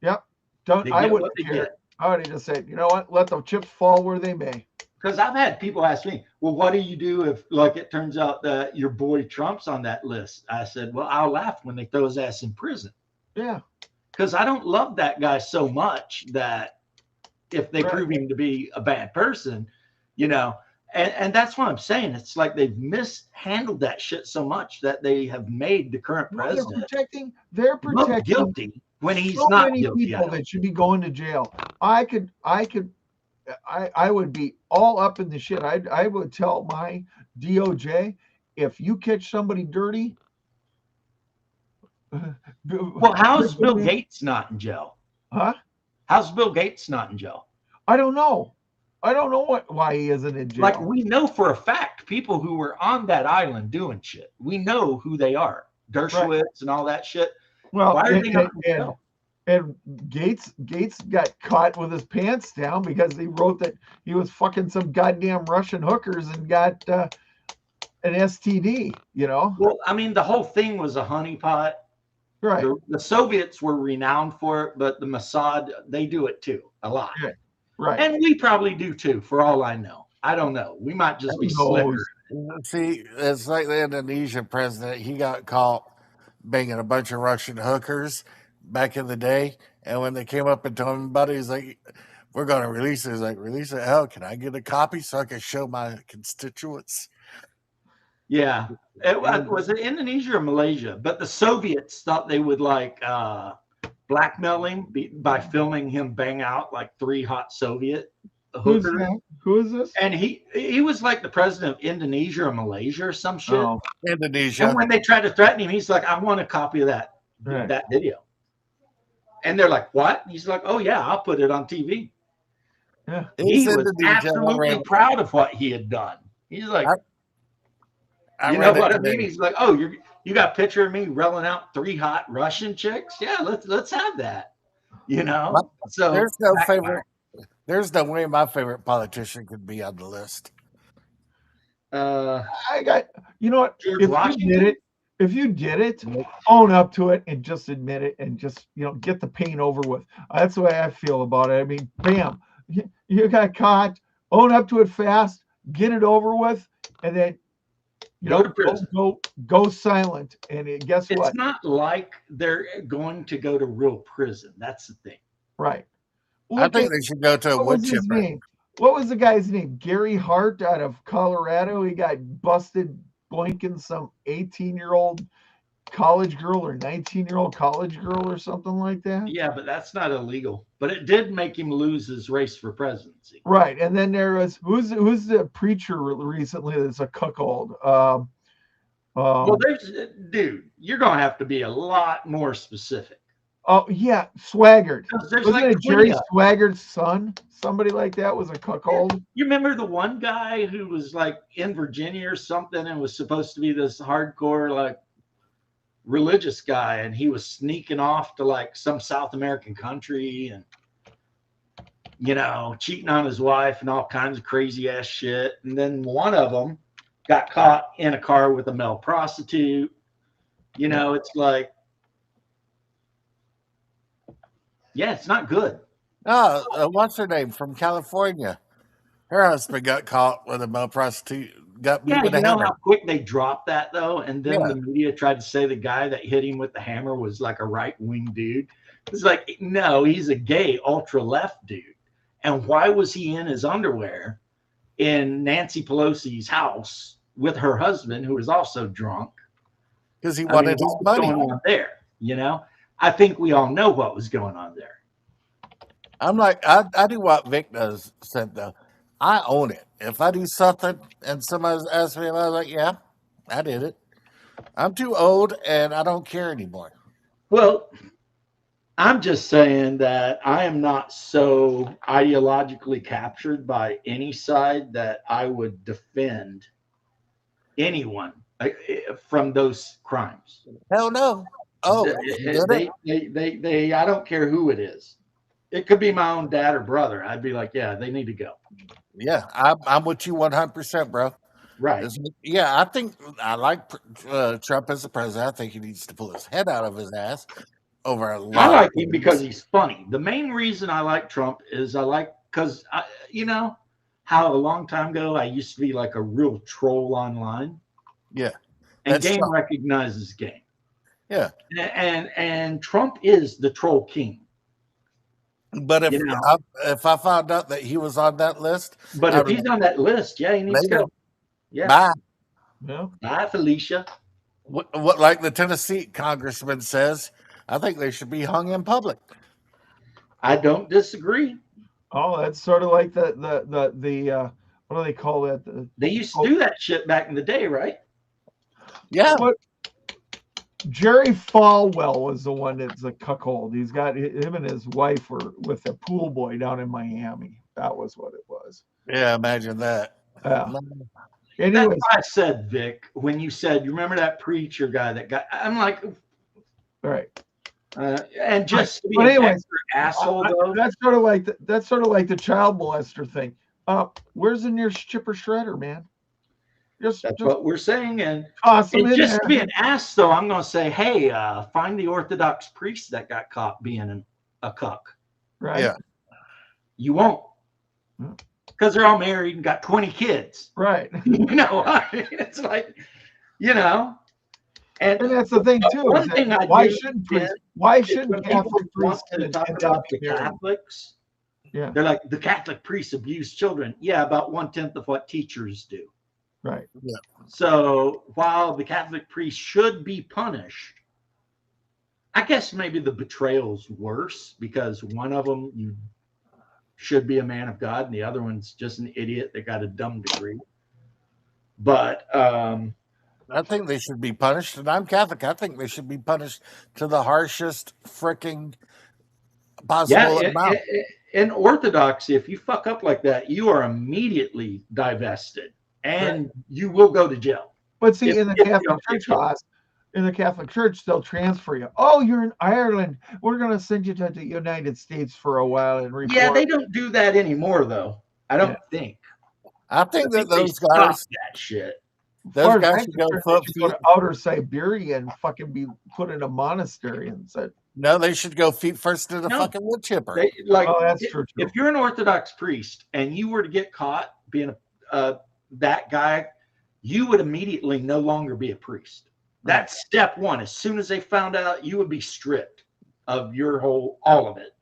Yep. I wouldn't care. I would have just said, you know what? Let the chips fall where they may. Because I've had people ask me, well, what do you do if, like, it turns out that your boy Trump's on that list? I said, well, I'll laugh when they throw his ass in prison. Yeah. Because I don't love that guy so much that if they prove him to be a bad person, and that's what I'm saying. It's like they've mishandled that shit so much that they have made the current president they're protecting guilty when he's so not many guilty. People that should be going to jail. I would be all up in the shit. I would tell my DOJ, if you catch somebody dirty. Well, how's Bill Gates not in jail? Huh? How's Bill Gates not in jail? I don't know. I don't know why he isn't in jail. Like, we know for a fact people who were on that island doing shit. We know who they are. Dershowitz and all that shit. Well, why are they not in jail? And Gates got caught with his pants down because he wrote that he was fucking some goddamn Russian hookers and got an STD, Well, I mean, the whole thing was a honeypot. Right. The Soviets were renowned for it, but the Mossad, they do it too, a lot. Right. And we probably do too, for all I know. I don't know. We might just be slicker. See, it's like the Indonesian president. He got caught banging a bunch of Russian hookers back in the day, and when they came up and told him about it, he's like, we're going to release it. He's like, release it? Hell, can I get a copy so I can show my constituents? Yeah. Was it Indonesia or Malaysia? But the Soviets thought they would blackmail him by filming him bang out like 3 hot Soviet hookers. Who is this? And he was like the president of Indonesia or Malaysia or some shit. Oh. Indonesia. And when they tried to threaten him, he's like, I want a copy of that video. And they're like, what? And he's like, oh, yeah, I'll put it on TV. Yeah. He was absolutely proud of what he had done. He's like, you know what I mean? He's like, oh, you got a picture of me rolling out 3 hot Russian chicks? Yeah, let's have that. you know? So There's no backfire. favorite. There's no way my favorite politician could be on the list. I got, you know what? George If Washington? you did it, own up to it and just admit it and just, get the pain over with. That's the way I feel about it. I mean, bam, you got caught, own up to it fast, get it over with, and then, Go to prison. go silent. And guess It's what? not like they're going to go to real prison. That's the thing. Right. I Look think at, they should go to a what wood was his chipper. name? What was the guy's name? Gary Hart out of Colorado. He got busted boinking some 18-year-old college girl or 19-year-old college girl or something like that. Yeah, but that's not illegal. But it did make him lose his race for Right. And then there was who's the preacher recently that's a cuckold? Well, dude, you're gonna have to be a lot more specific. Oh yeah, Swaggart. 'Cause there's Wasn't like it Jerry 20 of them. Swaggart's son? Somebody like that was a cuckold. You remember the one guy who was like in Virginia or something and was supposed to be this hardcore like religious guy, and he was sneaking off to like some South American country and cheating on his wife and all kinds of crazy ass shit. And then one of them got caught in a car with a male prostitute. It's like, yeah, it's not good. What's her name from California? Her husband got caught with a male prostitute. Got beat Yeah, with a you know hammer. how quick they dropped that though, and then Yeah. the media tried to say the guy that hit him with the hammer was like a right-wing dude. It's like, no, he's a gay ultra-left dude. And why was he in his underwear in Nancy Pelosi's house with her husband, who was also drunk? Because he I mean, wanted his what was money. going on there? I think we all know what was going on there. I'm like, I do what Vic does, said though. I own it. If I do something and somebody asks me, I'm like, yeah, I did it. I'm too old and I don't care anymore. Well, I'm just saying that I am not so ideologically captured by any side that I would defend anyone from those crimes. Hell no. Oh, you did it? They I don't care who it is. It could be my own dad or brother. I'd be like, yeah, they need to go. Yeah, I'm with you 100%, bro. Right. Yeah, I think I like Trump as the president. I think he needs to pull his head out of his ass over a lot. I like of him things. because he's funny. The main reason I like Trump is because how a long time ago I used to be like a real troll online. Yeah. And That's game Trump. recognizes game. Yeah. And Trump is the troll king. But if I found out that he was on that list, But if he's on that list, yeah, he needs to Later. go. Yeah. bye. Yeah. Bye, Felicia. What like the Tennessee congressman says, I think they should be hung in public. I don't disagree. Oh, that's sort of like the what do they call that? They used to do that shit back in the day, right? Yeah. What? Jerry Falwell was the one that's a cuckold. He's got him and his wife were with a pool boy down in Miami. That was what it was. Yeah, imagine that. Yeah. That's Anyways, what I said, Vic, when you said, you remember that preacher guy that got, I'm like, all right. and just to be But an anyways, extra asshole, though. That's sort of like the child molester thing. Where's the nearest chipper shredder, man? Just That's what we're saying. And toss them in just there. to be an ass, though, I'm going to say, hey, find the Orthodox priest that got caught being a cuck. Right. Yeah. You won't. Hmm. Because they're all married and got 20 kids. Right. It's like, And And that's the thing too. One is that thing I why do shouldn't is why when shouldn't people Catholic want priests to talk end about up the married? Catholics, Yeah. they're like, the Catholic priests abuse children. Yeah, about 1/10 of what teachers do. Right. So while the Catholic priest should be punished, I guess maybe the betrayal's worse because one of them you should be a man of God and the other one's just an idiot that got a dumb degree. But I think they should be punished, and I'm Catholic. I think they should be punished to the harshest freaking possible amount. In Orthodoxy, if you fuck up like that, you are immediately divested and you will go to jail. But see, If- in the if you Catholic don't Church, get Haas, in the Catholic Church, they'll transfer you. Oh, you're in Ireland. We're going to send you to the United States for a while and reform. Yeah, they don't do that anymore, though. I don't think. I think I that think they those stopped guys, that shit. As those far as guys I'm should go concerned, foot they should go feet. to outer Siberia and fucking be put in a monastery and said, No, they should go feet first to the No. fucking wood chipper. They, like, "Oh, that's true." if you're an Orthodox priest and you were to get caught being that guy, you would immediately no longer be a priest. That's step one. As soon as they found out, you would be stripped of your all of it.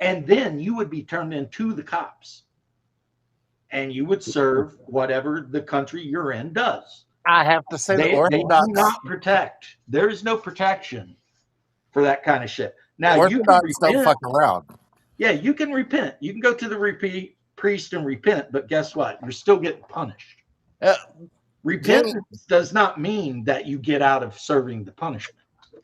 And then you would be turned into the cops. And you would serve whatever the country you're in does. I have to say, They the do Orthodox, not protect. There is no protection for that kind of shit. Now, you can Orthodox don't repent. fuck around. Yeah, you can repent. You can go to the priest and repent, but guess what? You're still getting punished. Repentance does not mean that you get out of serving the punishment.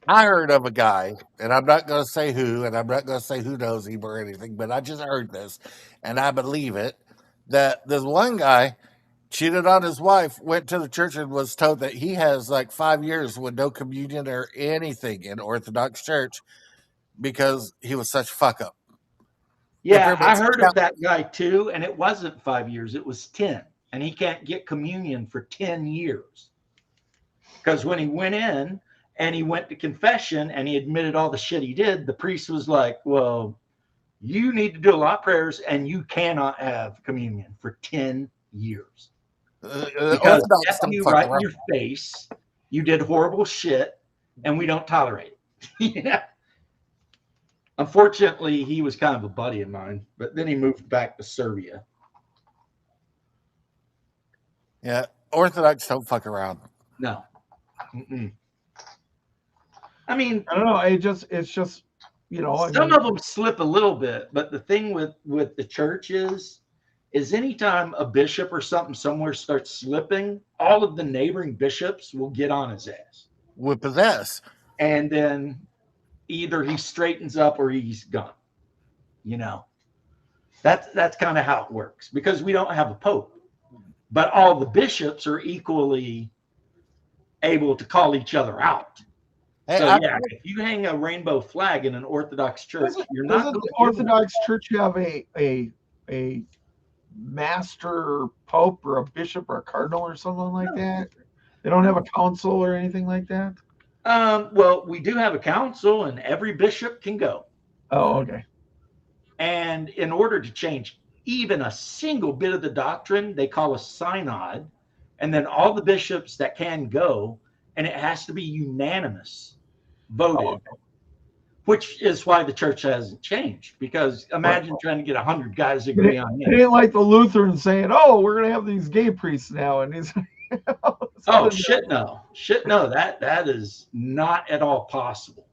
I heard of a guy, and I'm not going to say who, and I'm not going to say who knows him or anything, but I just heard this, and I believe it, that this one guy cheated on his wife, went to the church and was told that he has like 5 years with no communion or anything in Orthodox church because he was such a fuck up. Yeah, I heard of that guy too, and it wasn't 5 years, it was 10. And he can't get communion for 10 years. Because when he went in and he went to confession and he admitted all the shit he did, the priest was like, well, you need to do a lot of prayers and you cannot have communion for 10 years. Because that's you right in your face, you did horrible shit, and we don't tolerate it. Yeah. Unfortunately, he was kind of a buddy of mine, but then he moved back to Serbia. Yeah, Orthodox don't fuck around. No. Mm-mm. I mean, I don't know. It's just, some of them slip a little bit, but the thing with the church is anytime a bishop or something somewhere starts slipping, all of the neighboring bishops will get on his ass. With possess. And then either he straightens up or he's gone. That's kind of how it works, because we don't have a pope. But all the bishops are equally able to call each other out. Hey, So if you hang a rainbow flag in an Orthodox church, you're not Doesn't the Orthodox Church have a master pope or a bishop or a cardinal or something like that? They don't have a council or anything like that? Well, we do have a council, and every bishop can go. Oh, okay. And in order to change even a single bit of the doctrine, they call a synod, and then all the bishops that can go, and it has to be unanimous voted, which is why the church hasn't changed. Because imagine trying to get 100 guys to agree on It it. ain't like the Lutherans saying, "Oh, we're gonna have these gay priests now," and he's Oh shit no, that is not at all possible.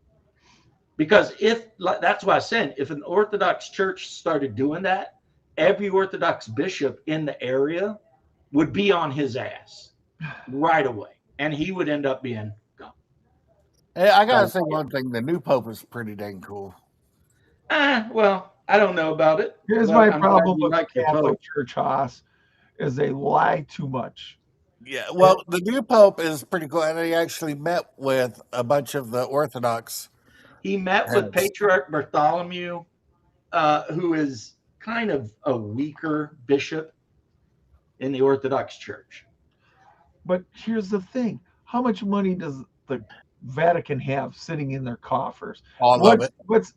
Because that's why I said, if an Orthodox church started doing that, every Orthodox bishop in the area would be on his ass right away, and he would end up being gone. Hey, I gotta say one thing: the new pope is pretty dang cool. Well, I don't know about it. Here's but my I'm problem glad you with like the your Catholic pope. Church, Haas, is they lie too much. Yeah, well, the new pope is pretty cool, and he actually met with a bunch of the Orthodox. He met with Patriarch Bartholomew, who is kind of a weaker bishop in the Orthodox Church. But here's the thing: how much money does the Vatican have sitting in their coffers? All of it.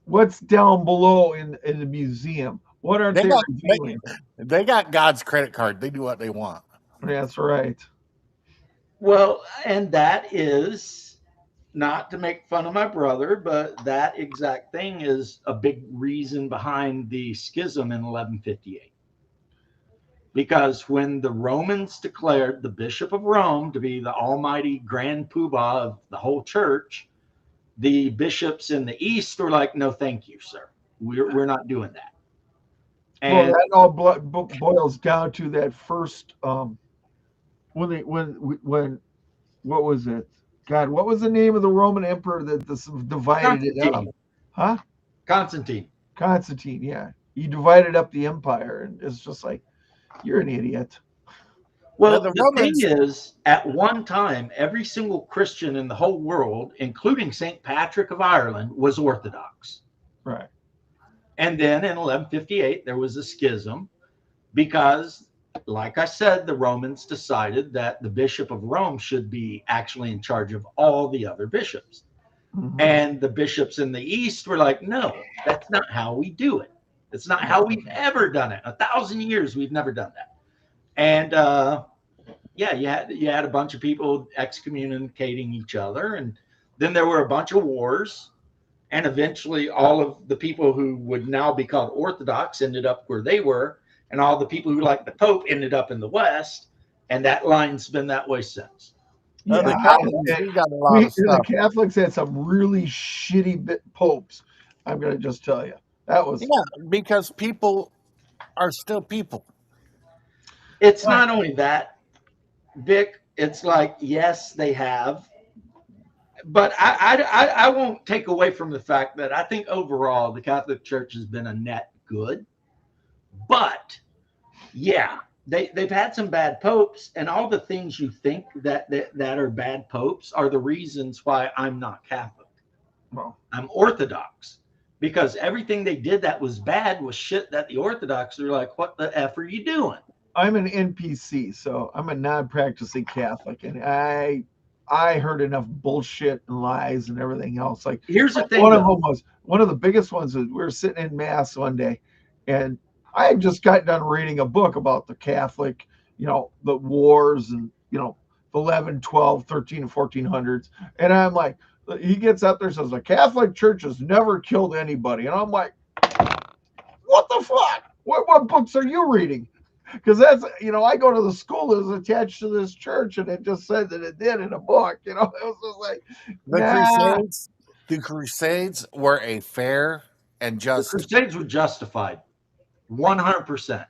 What's down below in the museum? What are they revealing? They got God's credit card. They do what they want. That's right. Well, and that is not to make fun of my brother, but that exact thing is a big reason behind the schism in 1158. Because when the Romans declared the Bishop of Rome to be the almighty grand poobah of the whole church, the bishops in the East were like, no, thank you, sir. We're not doing that. And Well, that all boils down to that first when what was it? God, what was the name of the Roman emperor that divided it up? Huh? Constantine. Constantine, yeah. He divided up the empire, and it's just like, you're an idiot. Well, the the thing Romans- is, at one time, every single Christian in the whole world, including St. Patrick of Ireland, was Orthodox. Right. And then in 1158, there was a schism because, like I said, the Romans decided that the Bishop of Rome should be actually in charge of all the other bishops. Mhm. And the bishops in the East were like, no, that's not how we do it. It's not how we've ever done it. 1,000 years, we've never done that. And yeah, you had a bunch of people excommunicating each other. And then there were a bunch of wars. And eventually, all of the people who would now be called Orthodox ended up where they were. And all the people who liked the Pope ended up in the West. And that line's been that way since. the Yeah, Catholics, we got a lot of the stuff. Catholics had some really shitty popes. I'm going to just tell you. That was Yeah, because people are still people. It's not only that, Vic, it's like, yes, they have. But I won't take away from the fact that I think overall the Catholic Church has been a net good. But yeah, they've had some bad popes, and all the things you think that are bad popes are the reasons why I'm not Catholic. well, I'm Orthodox. Because everything they did that was bad was shit that the Orthodox are like, what the F are you doing? I'm an NPC, so I'm a non-practicing Catholic, and I heard enough bullshit and lies and everything else. Like Here's the thing. one of though. them was one of the biggest ones. Is we were sitting in mass one day, and I had just got done reading a book about the Catholic, the wars and the 11, 12, 13, and 1400s, and I'm like, he gets up there and says the Catholic Church has never killed anybody, and I'm like, what the fuck? What books are you reading? Because that's, I go to the school that was attached to this church, and it just said that it did in a book. It was just like, The Crusades were a fair and The just. Crusades were justified, 100%.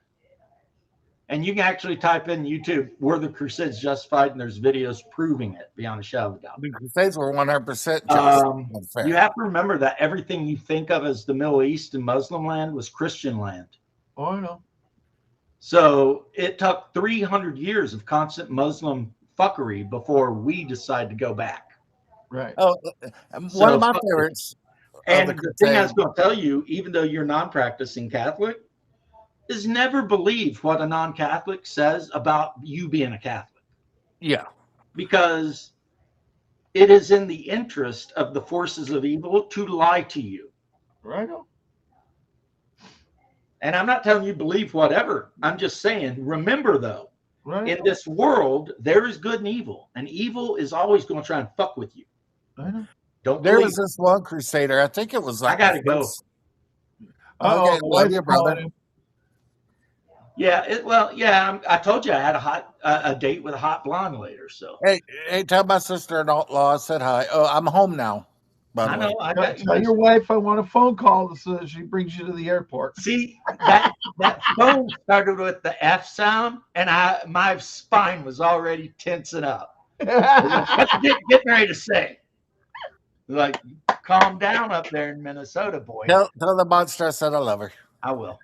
And you can actually type in YouTube, were the Crusades justified? And there's videos proving it beyond a shadow of a doubt. The Crusades were 100% just and fair. You have to remember that everything you think of as the Middle East and Muslim land was Christian land. oh, I know. So it took 300 years of constant Muslim fuckery before we decide to go back. Right. Oh, one of my favorites. And the the thing I was Crusade. going to tell you, even though you're non-practicing Catholic, is never believe what a non-Catholic says about you being a Catholic. Yeah. Because it is in the interest of the forces of evil to lie to you. Right. And I'm not telling you believe whatever. I'm just saying, remember though, Right. in this world, there is good and evil. And evil is always going to try and fuck with you. I know. Don't There believe was this one Crusader. I think it was I like. gotta go. Okay, the love wife's you, brother. calling him. Yeah, I told you I had a date with a hot blonde later. So Hey, tell my sister-in-law I said hi. Oh, I'm home now. By the I way. know I got Tell your wife I want a phone call so that she brings you to the airport. See that phone started with the F sound, and my spine was already tensing up. What's getting ready to say? Like, calm down up there in Minnesota, boy. Tell the monster I said I love her. I will.